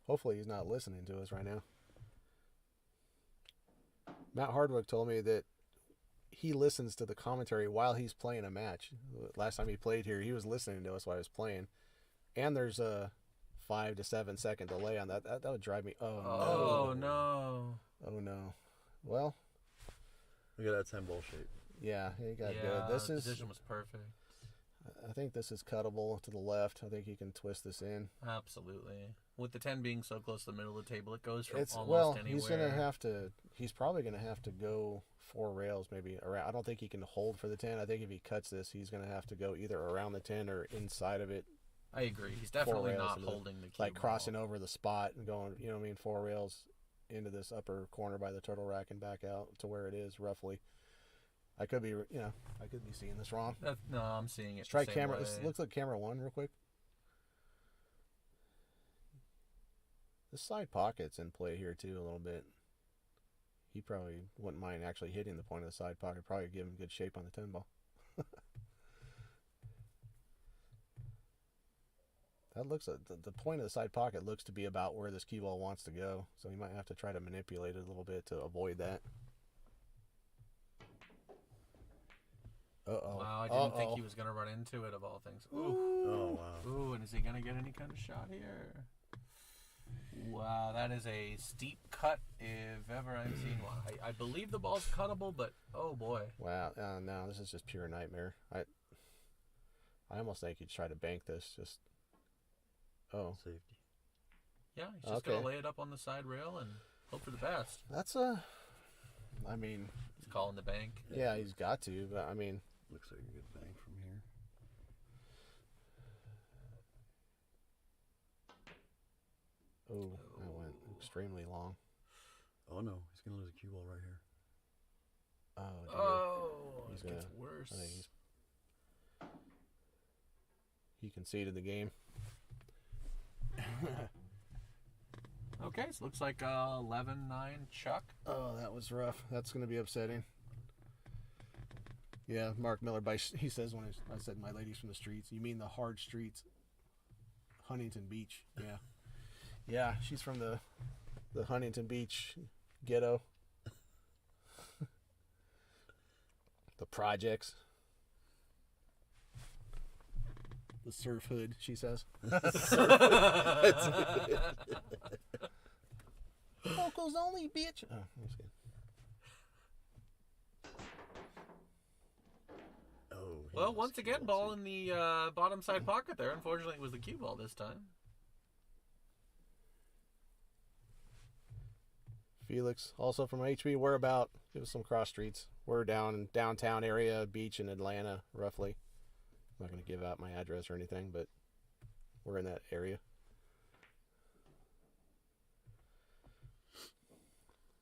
Hopefully he's not listening to us right now. Matt Hardwick told me that he listens to the commentary while he's playing a match. Last time he played here, he was listening to us while he was playing. And there's a 5 to 7 second delay on that. That would drive me... Oh, no. Oh, no. Well... Look at that 10 ball shape. Yeah, he got good. This the is... position was perfect. I think this is cuttable to the left. I think he can twist this in. Absolutely. With the 10 being so close to the middle of the table, it goes from almost anywhere. He's gonna have to. He's probably gonna have to go 4 rails, maybe around. I don't think he can hold for the 10. I think if he cuts this, he's gonna have to go either around the 10 or inside of it. I agree. He's definitely not holding the key like crossing over the spot and going. You know what I mean? 4 rails into this upper corner by the turtle rack and back out to where it is roughly. I could be, I could be seeing this wrong. No, I'm seeing it. Let's try the same camera. way. This looks like camera 1 real quick. This side pocket's in play here too a little bit. He probably wouldn't mind actually hitting the point of the side pocket. Probably give him good shape on the 10 ball. That looks the point of the side pocket looks to be about where this cue ball wants to go. So he might have to try to manipulate it a little bit to avoid that. Uh-oh. Wow, I didn't think he was going to run into it, of all things. Ooh. Oh, wow. Ooh, and is he going to get any kind of shot here? Wow, that is a steep cut if ever I've seen one. I believe the ball's cuttable, but oh boy. Wow, no, this is just pure nightmare. I almost think he'd try to bank this. Just Safety. Yeah, he's just going to lay it up on the side rail and hope for the best. That's I mean... He's calling the bank. Yeah, he's got to, but I mean... Looks like a good bank from here. Oh, that went extremely long. Oh, no. He's going to lose a cue ball right here. Oh, dear. Oh, He's it gets gonna, worse. I think he conceded the game. Okay, so looks like 11-9 Chuck. Oh, that was rough. That's going to be upsetting. Yeah, Mark Miller, he says when I said my ladies from the streets, you mean the hard streets, Huntington Beach. Yeah. Yeah, she's from the Huntington Beach ghetto. The projects. The surf hood, she says. Locals only, bitch. Oh, that's good. Well, once again, ball in the bottom side pocket there. Unfortunately, it was the cue ball this time. Felix, also from HB, we're about, give us some cross streets. We're down in downtown area, beach in Atlanta, roughly. I'm not going to give out my address or anything, but we're in that area.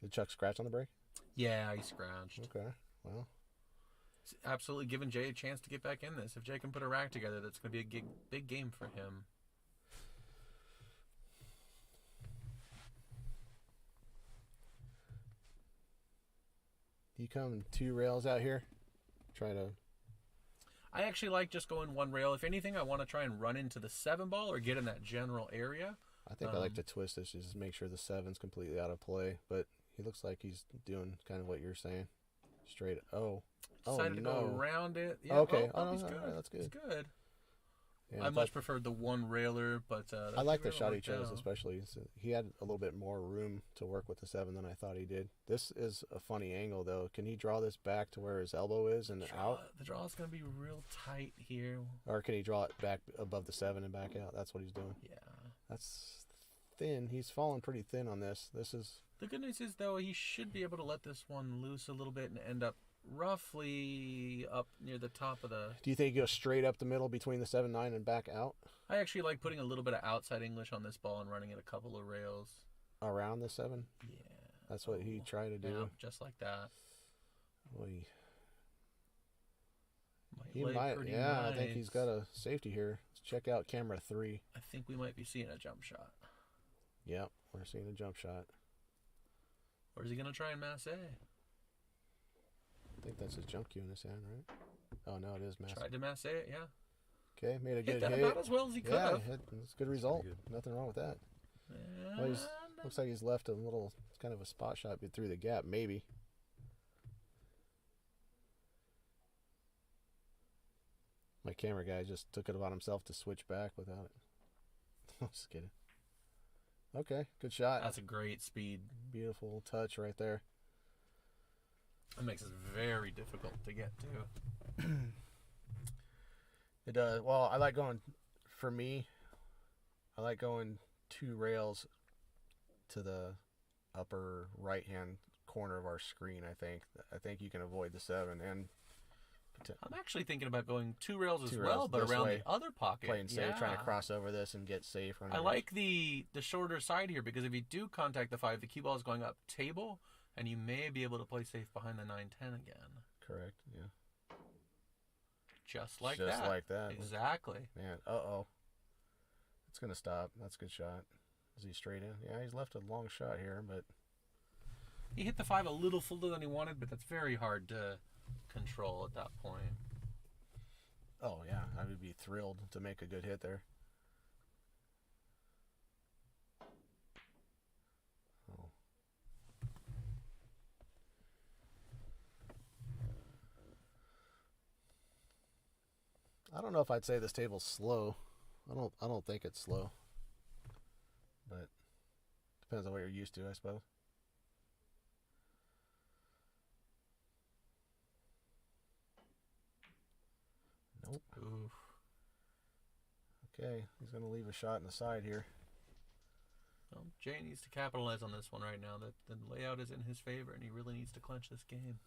Did Chuck scratch on the break? Yeah, he scratched. Okay, well. It's absolutely giving Jay a chance to get back in this. If Jay can put a rack together, that's going to be a big game for him. You come 2 rails out here. Try to I actually like just going one rail. If anything, I want to try and run into the 7 ball or get in that general area. I think I like to twist this, just make sure the 7's completely out of play. But he looks like he's doing kind of what you're saying. Straight. Oh. Decided to no. go around it. Yeah, Okay. he's all good. right, that's good. He's good. Yeah, I much preferred the one railer, but I like the two-railer shot he worked chose, out. especially. He had a little bit more room to work with the 7 than I thought he did. This is a funny angle, though. Can he draw this back to where his elbow is and out? The draw is going to be real tight here. Or can he draw it back above the 7 and back out? That's what he's doing. Yeah. That's thin. He's fallen pretty thin on this. This is... The good news is, though, he should be able to let this one loose a little bit and end up roughly up near the top of the... Do you think he goes straight up the middle between the 7-9 and back out? I actually like putting a little bit of outside English on this ball and running it a couple of rails. Around the 7? Yeah. That's what he tried to do. Yeah, just like that. Oy. He might. Yeah, Nice. I think he's got a safety here. Let's check out camera 3. I think we might be seeing a jump shot. Yep, we're seeing a jump shot. Or is he going to try and masse? I think that's his jump cue in his hand, right? Oh, no, it is mass. Tried to masse it, yeah. Okay, made a Hit good that hit. about as well as he could Yeah, have. it's a good result. Nothing wrong with that. Well, looks like he's left a little, kind of a spot shot through the gap, maybe. My camera guy just took it upon himself to switch back without it. I'm just kidding. Okay, good shot. That's a great speed. Beautiful touch right there. That makes it very difficult to get to. It does. Well, I like going, for me, I like going 2 rails to the upper right-hand corner of our screen, I think you can avoid the 7 and I'm actually thinking about going 2 rails as 2 well, rails but this around way, the other pocket. playing safe, trying to cross over this and get safe. I like the shorter side here because if you do contact the 5, the cue ball is going up table, and you may be able to play safe behind the 9-10 again. Correct, yeah. Just like that. Exactly. Man, uh-oh. It's going to stop. That's a good shot. Is he straight in? Yeah, he's left a long shot here, but... He hit the 5 a little fuller than he wanted, but that's very hard to control at that point. Oh, yeah. I would be thrilled to make a good hit there. Oh. I don't know if I'd say this table's slow. I don't think it's slow. But depends on what you're used to, I suppose. Nope. Oof. Okay, he's going to leave a shot in the side here. Well, Jay needs to capitalize on this one right now. That the layout is in his favor, and he really needs to clinch this game.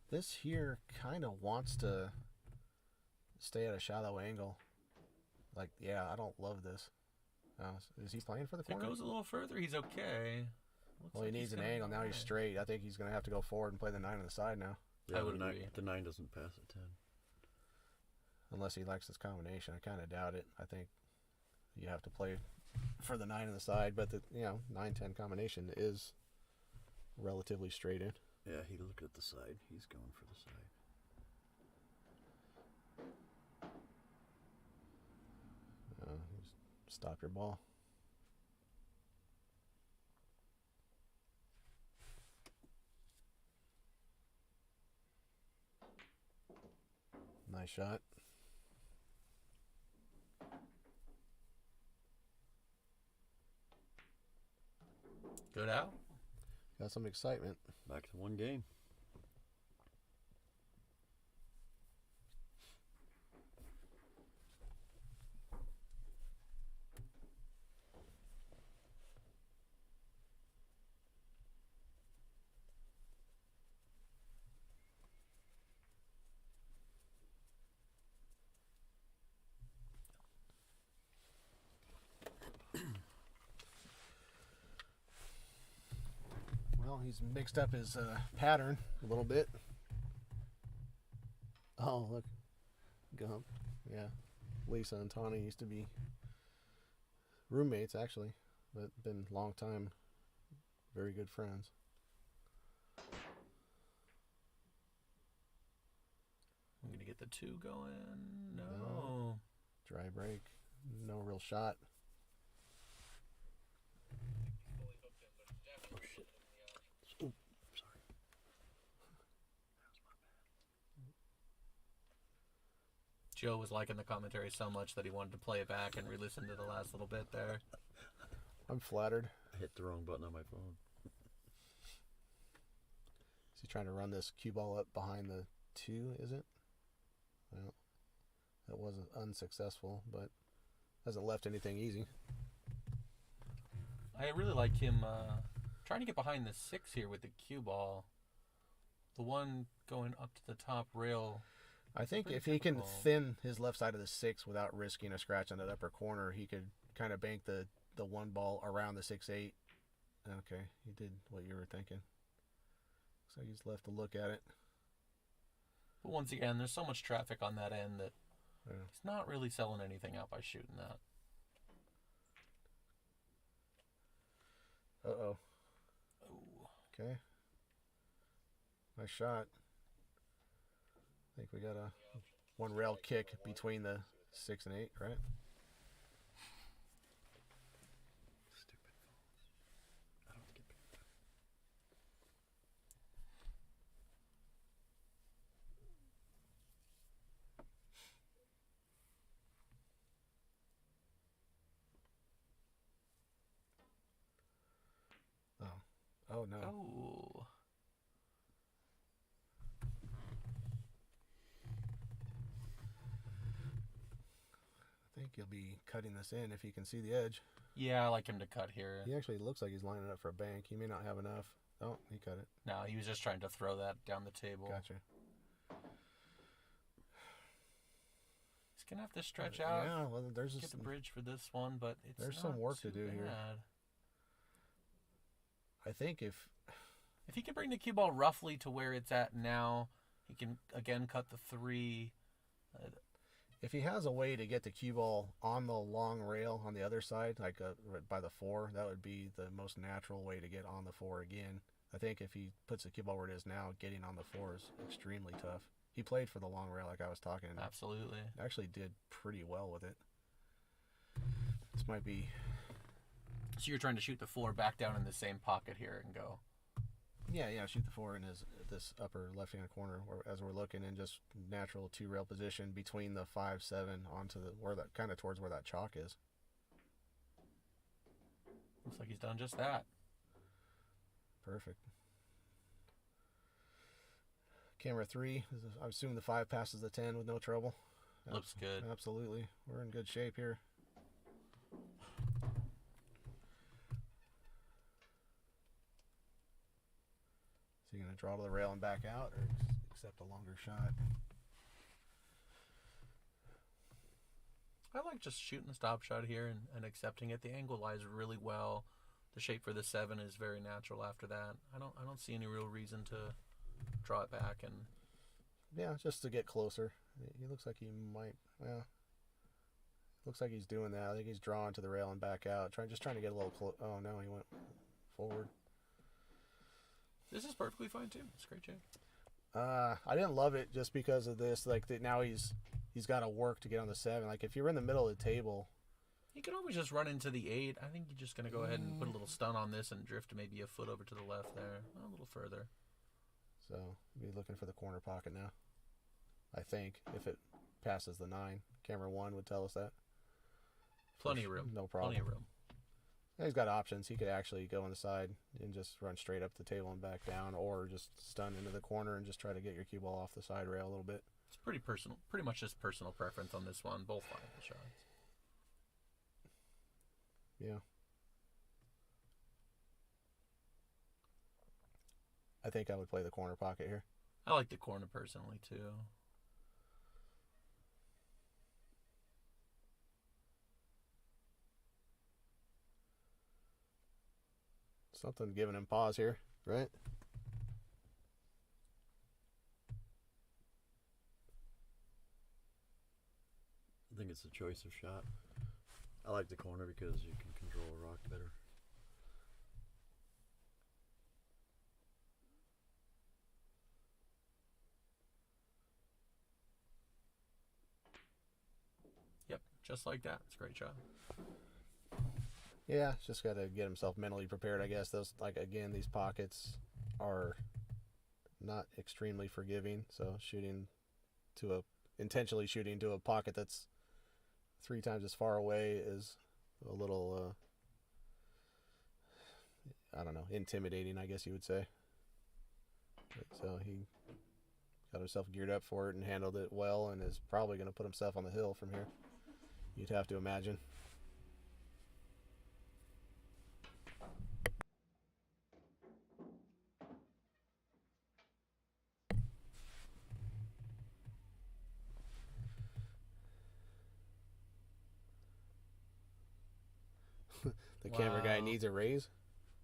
This here kind of wants to stay at a shallow angle. Like, yeah, I don't love this. Is he playing for the If it corner? goes a little further, he's okay. Looks Well, he like needs he's an gonna angle. go Now he's wide. straight. I think he's going to have to go forward and play the 9 on the side now. Yeah, I would the agree. 9 doesn't pass at 10. Unless he likes this combination. I kind of doubt it. I think you have to play for the 9 on the side. But the 9-10 combination is relatively straight in. Yeah, he looked at the side. He's going for the side. Just stop your ball. Nice shot. Good out. Got some excitement. Back to 1 game. Well, he's mixed up his pattern a little bit. Oh, look. Gump. Yeah. Lisa and Tawny used to be roommates, actually. But been a long time very good friends. I'm going to get the 2 going. No. No. Dry break. No real shot. Oh shit. Oh, sorry. Joe was liking the commentary so much that he wanted to play it back and re-listen to the last little bit there. I'm flattered. I hit the wrong button on my phone. Is he trying to run this cue ball up behind the 2, is it? Well, that wasn't unsuccessful, but hasn't left anything easy. I really like him trying to get behind the 6 here with the cue ball. The one going up to the top rail. I think Pretty if he can typical. thin his left side of the 6 without risking a scratch on that upper corner, he could kind of bank the 1 ball around the 6-8. Okay, he did what you were thinking. Looks like he's left to look at it. But once again, there's so much traffic on that end that Yeah. he's not really selling anything out by shooting that. Uh-oh. Oh. Okay. Nice shot. I think we got a 1 rail kick between the 6 and 8, right? Stupid phones. I don't get picked up. Oh, no. Oh. I think he'll be cutting this in if he can see the edge. Yeah, I like him to cut here. He actually looks like he's lining up for a bank. He may not have enough. Oh, he cut it. No, he was just trying to throw that down the table. Gotcha. He's going to have to stretch out. Yeah, well, there's Get the bridge for this one, but it's there's not some work to too do here. bad. I think if If he can bring the cue ball roughly to where it's at now, he can, again, cut the 3. he has a way to get the cue ball on the long rail on the other side, like by the 4, that would be the most natural way to get on the 4 again. I think if he puts the cue ball where it is now, getting on the 4 is extremely tough. He played for the long rail like I was talking. Absolutely. Actually did pretty well with it. This might be... So you're trying to shoot the 4 back down in the same pocket here and go. Yeah, shoot the 4 in this upper left-hand corner as we're looking, in just natural 2 rail position between the 5-7 onto the where that kind of towards where that chalk is. Looks like he's done just that. Perfect. Camera 3. I assume the 5 passes the 10 with no trouble. Looks good. Absolutely. We're in good shape here. So you're going to draw to the rail and back out, or accept a longer shot? I like just shooting the stop shot here and accepting it. The angle lies really well. The shape for the 7 is very natural after that. I don't see any real reason to draw it back and Yeah, just to get closer. He looks like he might. Well, looks like he's doing that. I think he's drawing to the rail and back out. Just trying to get a little close. Oh no, he went forward. this is perfectly fine too. It's great, Jake. I didn't love it just because of this. Like now he's got to work to get on the 7. Like if you're in the middle of the table, You could always just run into the 8. I think you're just going to go ahead and put a little stun on this and drift maybe a foot over to the left there. A little further. so be looking for the corner pocket now. I think if it passes the 9, camera 1 would tell us that. Plenty of room. No problem. Plenty of room. Yeah, he's got options. He could actually go on the side and just run straight up the table and back down, or just stun into the corner and just try to get your cue ball off the side rail a little bit. It's pretty personal. Pretty much just personal preference on this one. Both viable shots. Yeah. I think I would play the corner pocket here. I like the corner personally too. Something giving him pause here, right? I think it's a choice of shot. I like the corner because you can control a rock better. Just like that. It's a great shot. Yeah, just got to get himself mentally prepared, I guess. Those, like, again, these pockets are not extremely forgiving, so intentionally shooting to a pocket that's 3 times as far away is a little, I don't know, intimidating, I guess you would say. So he got himself geared up for it and handled it well, and is probably going to put himself on the hill from here, you'd have to imagine. The camera guy Wow. needs a raise.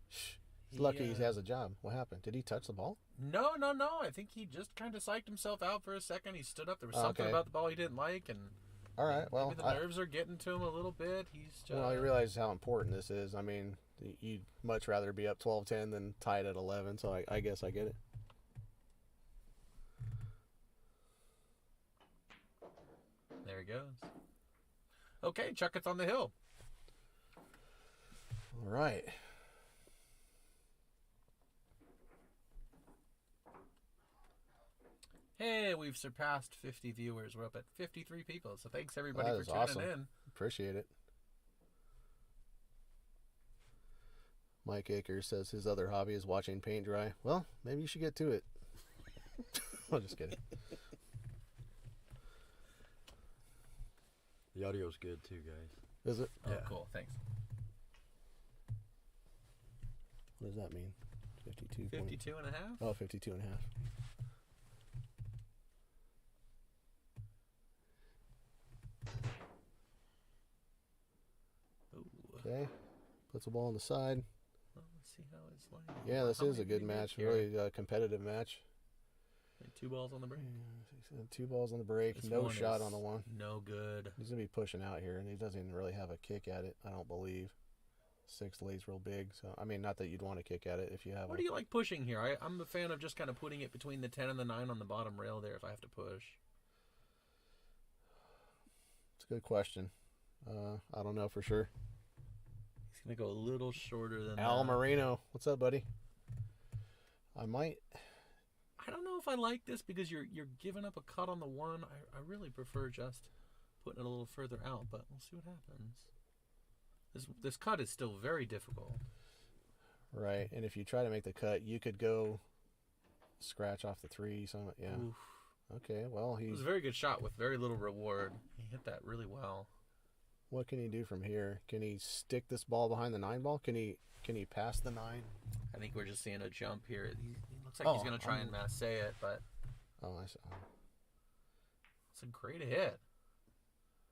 Shh. He's lucky he has a job. What happened? Did he touch the ball? No. I think he just kind of psyched himself out for a second. He stood up. There was something Okay. about the ball he didn't like, and All right. Well, maybe the nerves are getting to him a little bit. He's just. well, he realizes how important this is. I mean, you'd much rather be up 12-10 than tied at 11. So I guess I get it. There he goes. Okay, Chuck, it's on the hill. All right. Hey, we've surpassed 50 viewers. We're up at 53 people. So thanks everybody That for is tuning awesome. in. Appreciate it. Mike Akers says his other hobby is watching paint dry. Well, maybe you should get to it. I'm just kidding. The audio's good too, guys. Is it? Oh, Yeah. cool. Thanks. What does that mean? 52. 52 and a half? Oh, 52 and a half. Ooh. Okay. Puts the ball on the side. Well, let's see how it's like. Yeah, this How is a many good did he make match. here? Really competitive match. Like 2 balls on the break. 2 balls on the break. This No one shot is on the one. No good. He's going to be pushing out here, and he doesn't even really have a kick at it, I don't believe. 6 lays real big. So, I mean, not that you'd want to kick at it if you have What do you like pushing here? I'm a fan of just kind of putting it between the 10 and the 9 on the bottom rail there if I have to push. It's a good question. I don't know for sure. He's going to go a little shorter than Al that. Marino. What's up, buddy? I might... I don't know if I like this because you're giving up a cut on the 1. I really prefer just putting it a little further out, but we'll see what happens. This cut is still very difficult. Right, and if you try to make the cut, you could go scratch off the 3. So, yeah. Oof. Okay, well, It was a very good shot with very little reward. He hit that really well. what can he do from here? Can he stick this ball behind the 9 ball? Can he pass the 9? I think we're just seeing a jump here. He looks like he's going to try and masse it, but Oh, I saw. it's a great hit.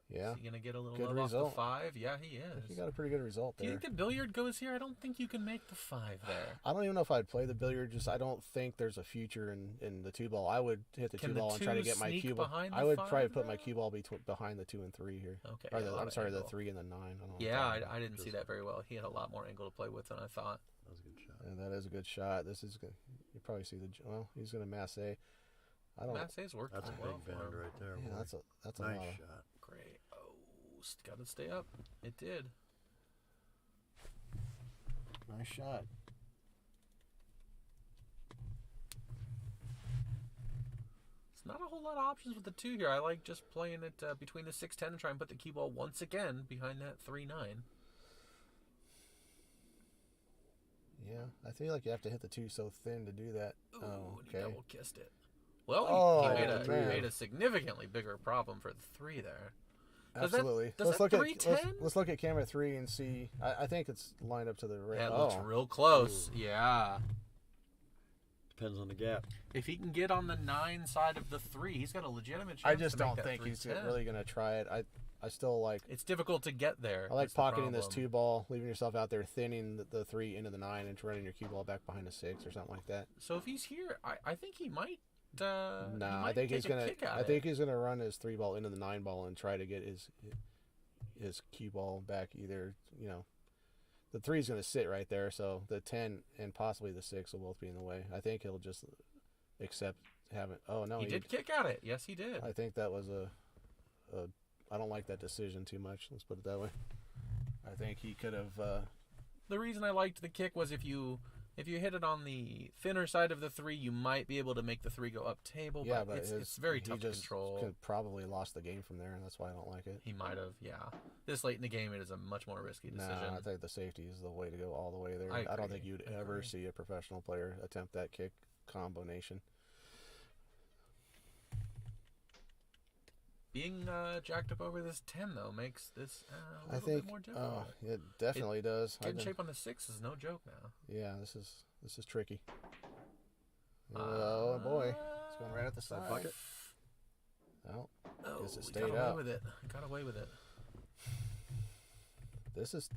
Yeah. Is he going to get a little Good love off result. the 5? Yeah, he He is. got a pretty good result Do you there. think the billiard goes here? I don't think you can make the 5 there. I don't even know if I'd play the billiard. Just I don't think there's a future in the 2 ball. I would hit the Can 2 the ball and try to 2 get my sneak cue ball. behind the I would 5 probably put my though? cue ball behind the 2 and 3 here. Okay. Or a lot I'm of sorry, the angle. 3 and the 9. I don't know what Yeah, I'm talking I didn't see that very well. He had a lot more angle to play with than I thought. That was a good shot. about. And that is a good shot. This is good. You probably see he's going to masse. I don't. Masse's worked That's a well big for bend him. right there. Yeah, boy. that's a nice lot. shot. Great. Oh, got to stay up. It did. Nice shot. It's not a whole lot of options with the 2 here. I like just playing it between the 6-10 and try and put the cue ball once again behind that 3-9. Yeah, I feel like you have to hit the 2 so thin to do that. Ooh, Oh, and he okay. double kissed it. Well, Oh, he man. made a significantly bigger problem for the 3 there. Does that- Absolutely. does let's that look at 310? let's look at camera 3 and see. I think it's lined up to the right. Yeah, it looks real close. Yeah. Depends on the gap. If he can get on the 9 side of the 3, he's got a legitimate chance I just to make don't that think he's 310. really going to try it. I still like. It's difficult to get there. I like That's the pocketing this problem. 2 ball, leaving yourself out there, thinning the 3 into the 9, and running your cue ball back behind the 6 or something like that. So if he's here, I think he might. he Nah, might I think he's take a gonna. kick at I it. think he's gonna run his 3 ball into the 9 ball and try to get his cue ball back. Either the 3 is gonna sit right there, so the 10 and possibly the 6 will both be in the way. I think he'll just accept having. Oh no, he did kick at it. Yes, he did. I think that was don't like that decision too much. Let's put it that way. I think he could have. The reason I liked the kick was if you hit it on the thinner side of the 3, you might be able to make the 3 go up table. Yeah, but it's very tough to control. Could probably lost the game from there, and that's why I don't like it. He might have, yeah. This late in the game, it is a much more risky decision. Nah, I think the safety is the way to go all the way there. I don't think you'd ever see a professional player attempt that kick combination. Being jacked up over this 10, though, makes this a little bit more difficult. It definitely does. Getting shape on the 6 is no joke now. Yeah, this is tricky. Oh boy, it's going right at the side pocket. Well, guess it stayed out. Got away with it. This is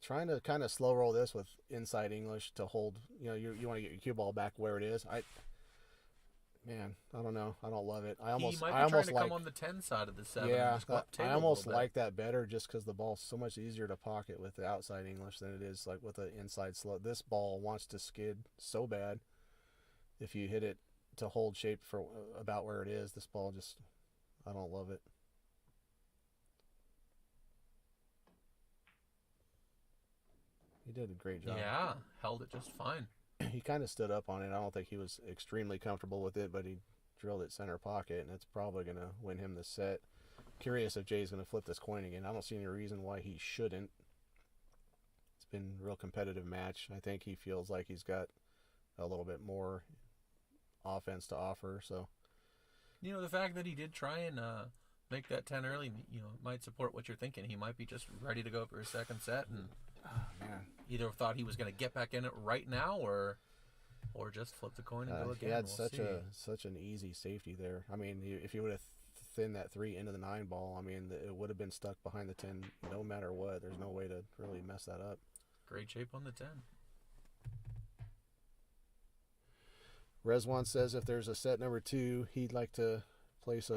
trying to kind of slow roll this with inside English to hold. You want to get your cue ball back where it is. I don't know. I don't love it. He might be trying to come on the 10 side of the 7. Yeah, and just go up table I almost a little like that better just because the ball's so much easier to pocket with the outside English than it is like with the inside slow. This ball wants to skid so bad. If you hit it to hold shape for about where it is, this ball just, I don't love it. He did a great job. Yeah, held it just fine. He kind of stood up on it. I don't think he was extremely comfortable with it, but he drilled it center pocket, and it's probably going to win him the set. Curious if Jay's going to flip this coin again. I don't see any reason why he shouldn't. It's been a real competitive match. I think he feels like he's got a little bit more offense to offer. So, the fact that he did try and make that 10 early, might support what you're thinking. He might be just ready to go for his second set and either thought he was going to get back in it right now or just flip the coin and go again. He had such an easy safety there. I mean, if he would have thinned that 3 into the 9 ball, I mean, it would have been stuck behind the 10 no matter what. There's no way to really mess that up. Great shape on the 10. Rezwan says if there's a set number 2, he'd like to place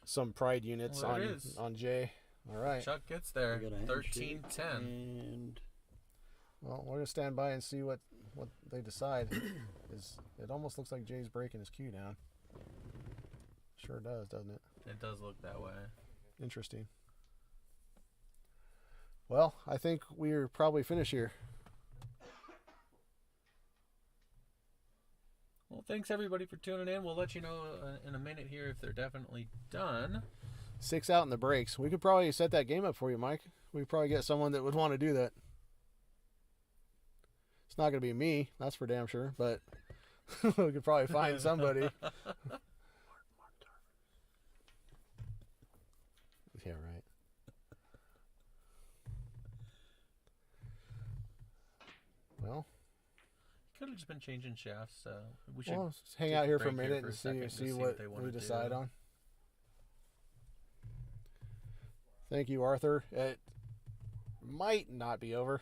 some pride units on Jay. All right. Chuck gets there. 13-10. And Well, we're going to stand by and see what they decide. It almost looks like Jay's breaking his cue down. Sure does, doesn't it? It does look that way. Interesting. Well, I think we're probably finished here. Well, thanks everybody for tuning in. We'll let you know in a minute here if they're definitely done. 6 out in the breaks. We could probably set that game up for you, Mike. We could probably get someone that would want to do that. It's not going to be me, that's for damn sure, but we could probably find somebody. Yeah, right. Well, could have just been changing shafts. We should hang out here for a minute and see what we decide on. Thank you, Arthur. It might not be over.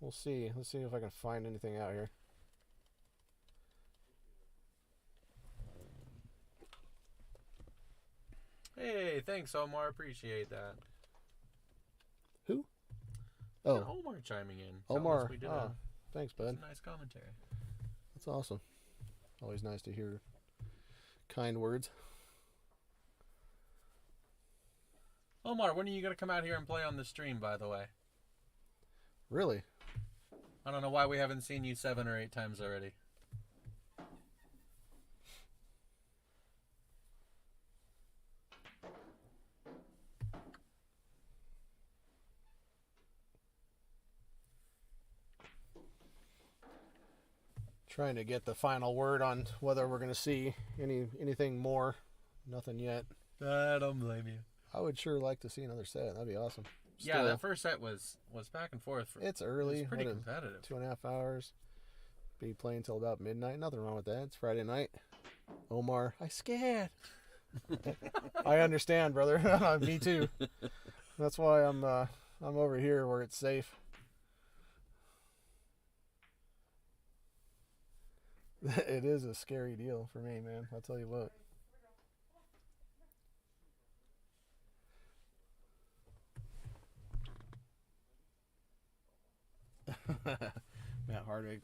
We'll see. Let's see if I can find anything out here. Hey, thanks, Omar. Appreciate that. Who? Oh, Omar chiming in. Omar. Thanks, bud. Nice commentary. That's awesome. Always nice to hear kind words. Omar, when are you going to come out here and play on the stream, by the way? Really? I don't know why we haven't seen you 7 or 8 times already. Trying to get the final word on whether we're going to see anything more. Nothing yet. I don't blame you. I would sure like to see another set. That'd be awesome. Yeah, that first set was back and forth. It's early. It's pretty competitive. 2.5 hours. Be playing till about midnight. Nothing wrong with that. It's Friday night. Omar, I scared. I understand, brother. Me too. That's why I'm over here where it's safe. It is a scary deal for me, man. I'll tell you what. Matt Hardwick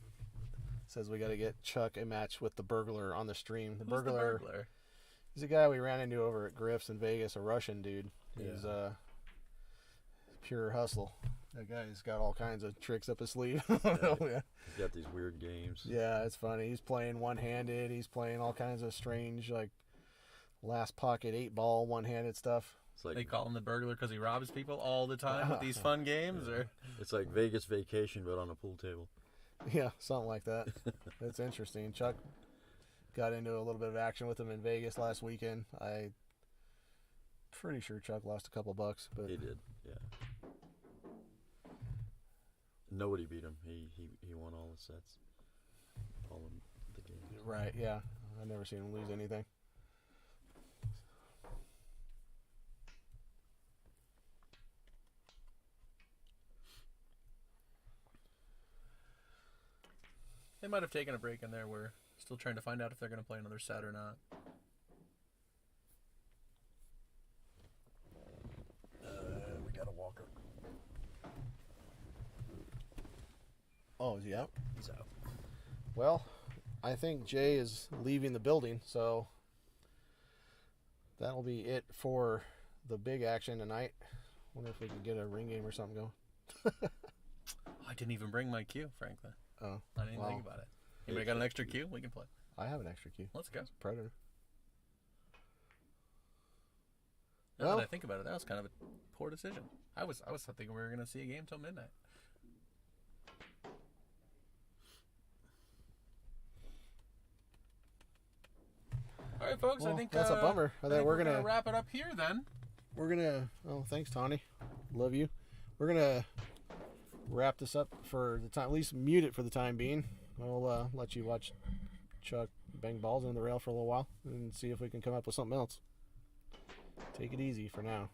says we got to get Chuck a match with the burglar on the stream. The burglar He's a guy we ran into over at Griff's in Vegas, a Russian dude. He's pure hustle. That guy's got all kinds of tricks up his sleeve. He's got these weird games. Yeah, it's funny. He's playing one-handed. He's playing all kinds of strange, like, last pocket 8-ball one-handed stuff. It's like They call him the burglar because he robs people all the time with these fun games, or it's like Vegas Vacation, but on a pool table. Yeah, something like that. It's interesting. Chuck got into a little bit of action with him in Vegas last weekend. I pretty sure Chuck lost a couple bucks, but He did, yeah. Nobody beat him. He won all the sets, all of the games. right, yeah. I've never seen him lose anything. they might have taken a break in there. We're still trying to find out if they're going to play another set or not. We got a walker. Oh, is he out? He's out. Well, I think Jay is leaving the building, so that'll be it for the big action tonight. Wonder if we can get a ring game or something going. I didn't even bring my cue, frankly. Oh, I didn't even Wow. think about it. Anybody got an extra cue? We can play. I have an extra key. Let's go. Predator. Now Well- that I think about it, that was kind of a poor decision. I was thinking we were going to see a game till midnight. All right, folks. I Well, think that's a bummer. I I think think we're we're gonna gonna wrap it up here then. Oh, thanks, Tawny. Love you. We're gonna wrap this up for the time. At least mute it for the time being. We'll let you watch Chuck bang balls into the rail for a little while and see if we can come up with something else. Take it easy for now.